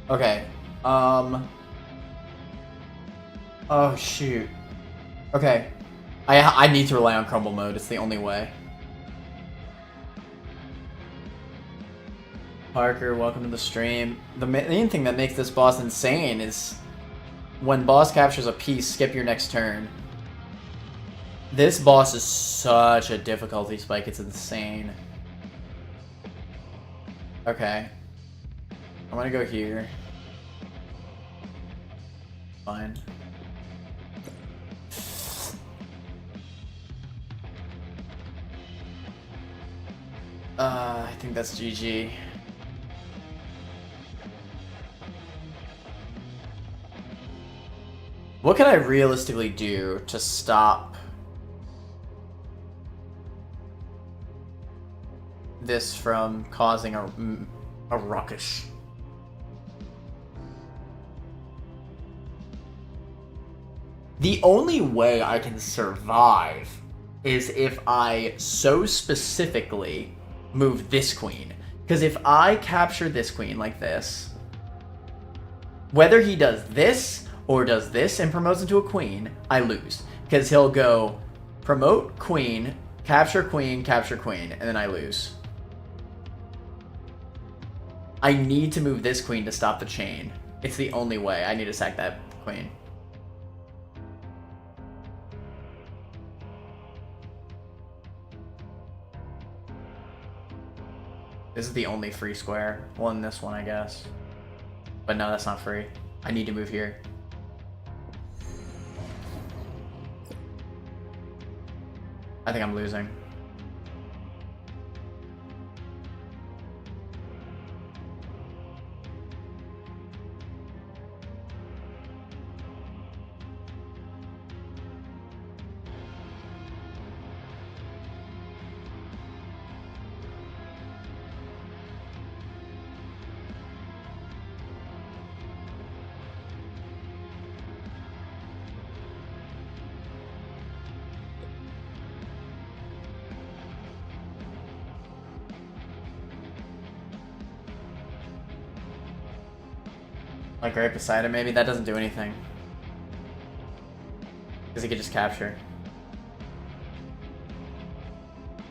Okay. Oh, shoot. Okay. I need to rely on crumble mode. It's the only way. Parker, welcome to the stream. The main thing that makes this boss insane is when boss captures a piece, skip your next turn. This boss is such a difficulty spike, it's insane. Okay. I'm gonna go here. Fine. I think that's GG. What can I realistically do to stop this from causing a ruckus? The only way I can survive is if I so specifically move this queen. Because if I capture this queen like this, whether he does this or does this and promotes into a queen, I lose. Because he'll go promote queen, capture queen, and then I lose. I need to move this queen to stop the chain. It's the only way. I need to sack that queen. This is the only free square. Well, in this one, I guess. But no, that's not free. I need to move here. I think I'm losing. Like right beside him, maybe? That doesn't do anything. Because he could just capture.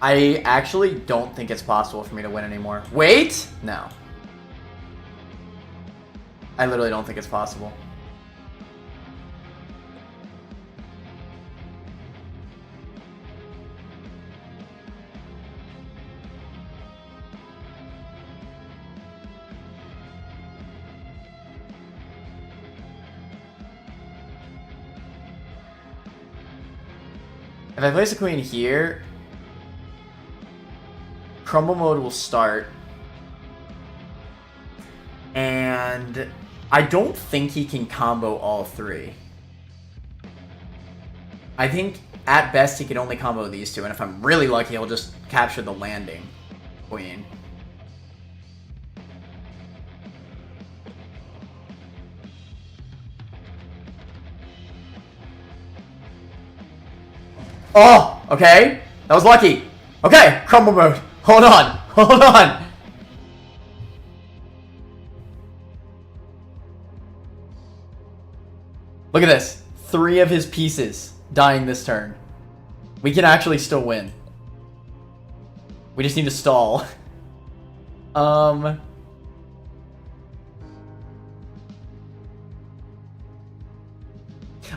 I actually don't think it's possible for me to win anymore. Wait! No. I literally don't think it's possible. If I place a queen here, crumble mode will start. And I don't think he can combo all three. I think at best he can only combo these two, and if I'm really lucky, he'll just capture the landing queen. Oh, okay. That was lucky. Okay, crumble mode. Hold on. Hold on. Look at this. 3 of his pieces dying this turn. We can actually still win. We just need to stall.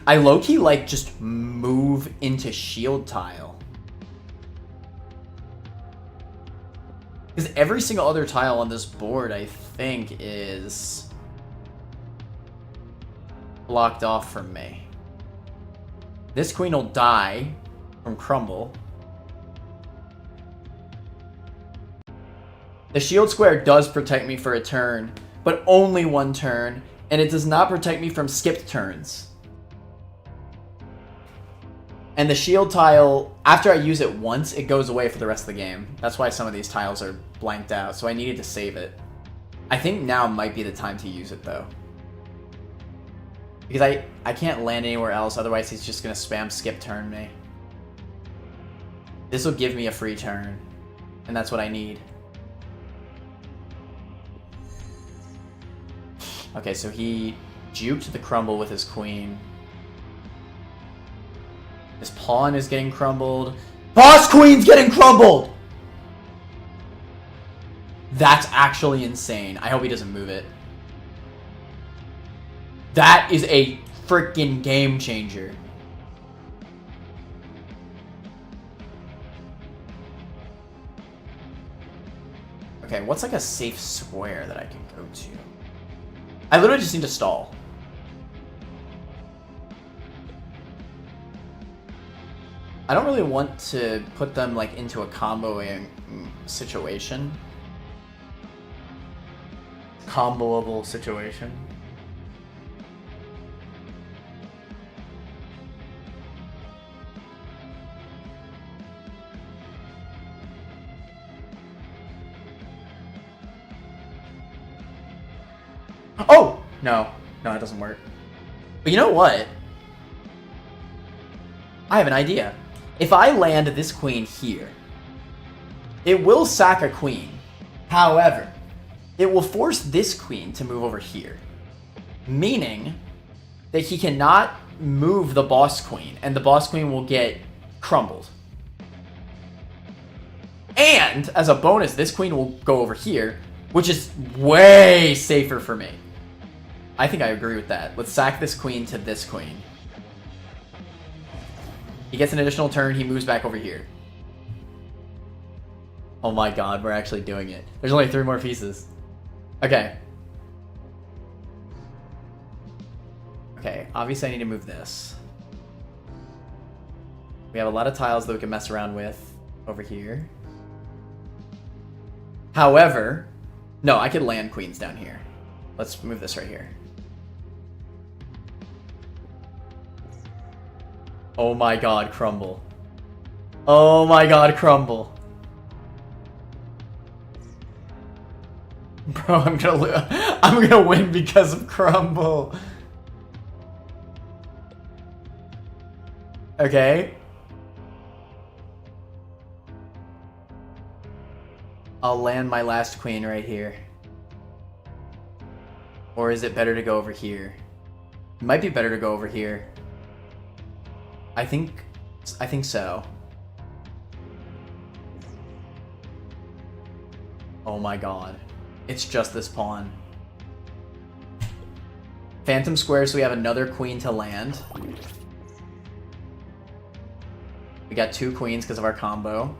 I low-key like just move into shield tile. Because every single other tile on this board, I think, is blocked off from me. This queen will die from crumble. The shield square does protect me for a turn, but only 1 turn, and it does not protect me from skipped turns. And the shield tile, after I use it once, it goes away for the rest of the game. That's why some of these tiles are blanked out, so I needed to save it. I think now might be the time to use it, though. Because I can't land anywhere else, otherwise he's just going to spam skip turn me. This will give me a free turn, and that's what I need. Okay, so he juked the crumble with his queen. His pawn is getting crumbled. Boss queen's getting crumbled! That's actually insane. I hope he doesn't move it. That is a freaking game changer. Okay, what's like a safe square that I can go to? I literally just need to stall. I don't really want to put them like into a comboing situation. Comboable situation. Oh! No. No, it doesn't work. But you know what? I have an idea. If I land this queen here, it will sack a queen. However, it will force this queen to move over here. Meaning that he cannot move the boss queen, and the boss queen will get crumbled. And, as a bonus, this queen will go over here, which is way safer for me. I think I agree with that. Let's sack this queen to this queen. He gets an additional turn, he moves back over here. Oh my god, we're actually doing it. There's only 3 more pieces. Okay. Okay, obviously I need to move this. We have a lot of tiles that we can mess around with over here. However, no, I could land queens down here. Let's move this right here. Oh my god, crumble. Oh my god, crumble. Bro, I'm gonna win because of crumble. Okay. I'll land my last queen right here. Or is it better to go over here? It might be better to go over here. I think so. Oh my god. It's just this pawn. Phantom square, so we have another queen to land. We got 2 queens because of our combo.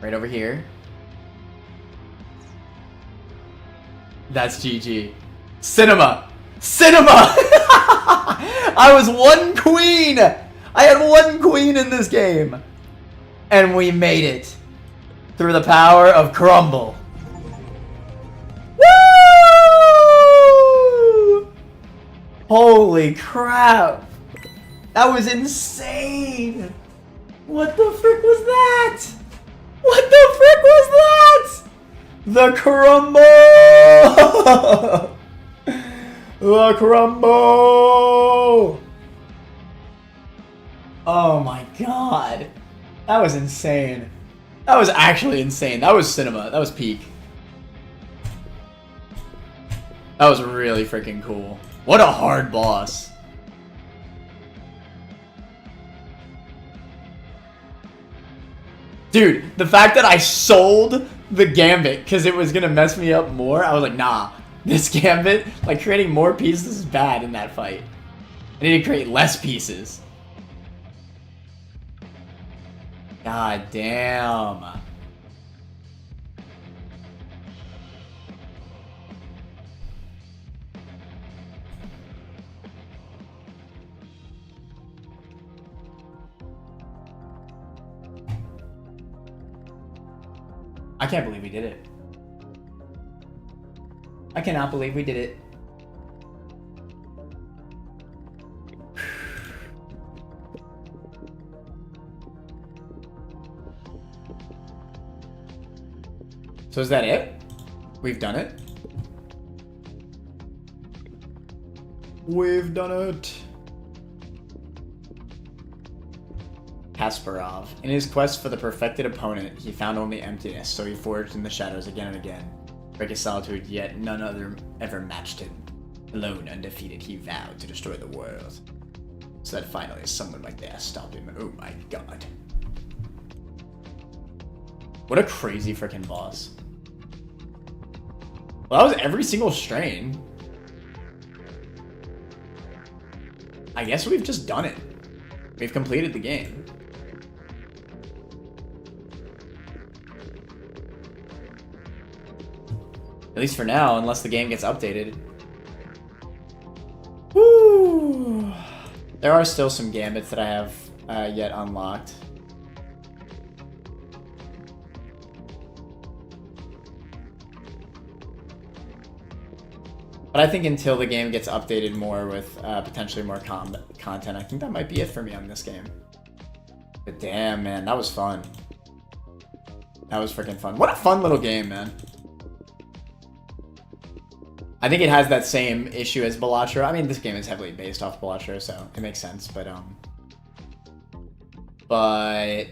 Right over here. That's GG. Cinema! Cinema! I was one queen! I had one queen in this game! And we made it. Through the power of Crumble. Woo! Holy crap! That was insane! What the frick was that? What the frick was that? The Crumble! The Crumble! Oh my god. That was insane. That was actually insane. That was cinema. That was peak. That was really freaking cool. What a hard boss. Dude, the fact that I sold the gambit because it was gonna mess me up more, I was like, nah, this gambit, like creating more pieces is bad in that fight. I need to create less pieces. God damn. I can't believe we did it. I cannot believe we did it. So is that it? We've done it? We've done it. Kasparov. In his quest for the perfected opponent, he found only emptiness, so he forged in the shadows again and again. Break his solitude, yet none other ever matched him. Alone, undefeated, he vowed to destroy the world. So that finally someone like that stopped him. Oh my god. What a crazy freaking boss. Well, that was every single strain. I guess we've just done it. We've completed the game. At least for now, unless the game gets updated. Woo! There are still some gambits that I have yet unlocked. But I think until the game gets updated more with potentially more content, I think that might be it for me on this game. But damn, man, that was fun. That was freaking fun. What a fun little game, man. I think it has that same issue as Balatro. I mean, this game is heavily based off Balatro, so it makes sense. But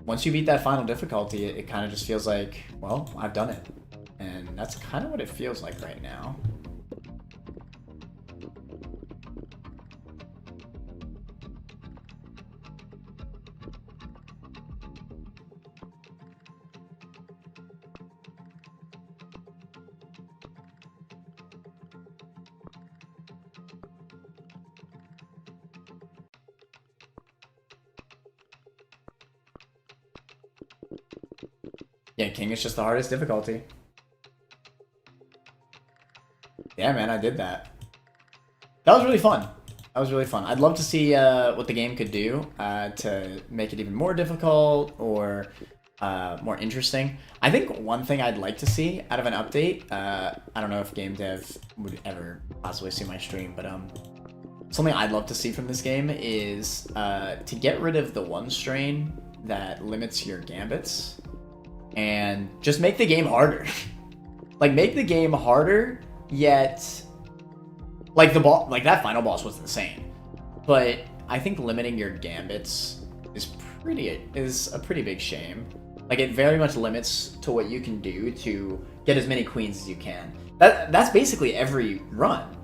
once you beat that final difficulty, it kind of just feels like, well, I've done it. And that's kind of what it feels like right now. Yeah, King is just the hardest difficulty. Yeah, man, I did that. That was really fun. That was really fun. I'd love to see what the game could do to make it even more difficult or more interesting. I think one thing I'd like to see out of an update, I don't know if game dev would ever possibly see my stream, but something I'd love to see from this game is to get rid of the one strain that limits your gambits and just make the game harder. Like, make the game harder, yet like that final boss was insane. But I think limiting your gambits is a pretty big shame. Like, it very much limits to what you can do to get as many queens as you can. That's basically every run.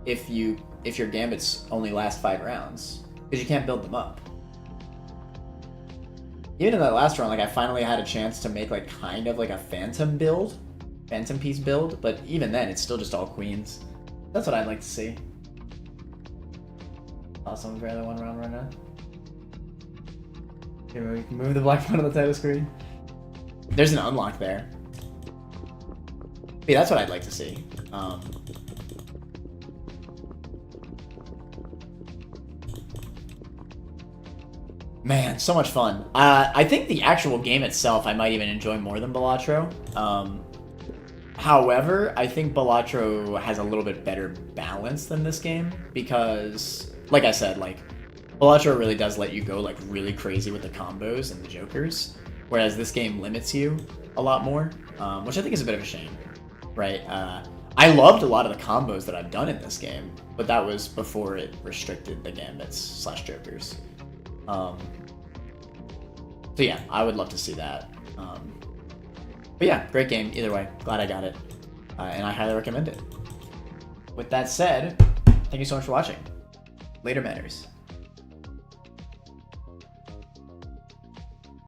If your gambits only last 5 rounds, because you can't build them up. Even in that last run, like, I finally had a chance to make like kind of like a phantom piece build, but even then, it's still just all queens. That's what I'd like to see. Awesome, barely 1 round right now. Here, we can move the black part of the title screen. There's an unlock there. Yeah, that's what I'd like to see. Man, so much fun. I think the actual game itself I might even enjoy more than Balatro. However, I think Balatro has a little bit better balance than this game because, like I said, like Balatro really does let you go like really crazy with the combos and the jokers, whereas this game limits you a lot more, which I think is a bit of a shame, right? I loved a lot of the combos that I've done in this game, but that was before it restricted the gambits / jokers. So yeah, I would love to see that. But yeah, great game either way. Glad I got it, and I highly recommend it. With that said, thank you so much for watching. Later, Manners.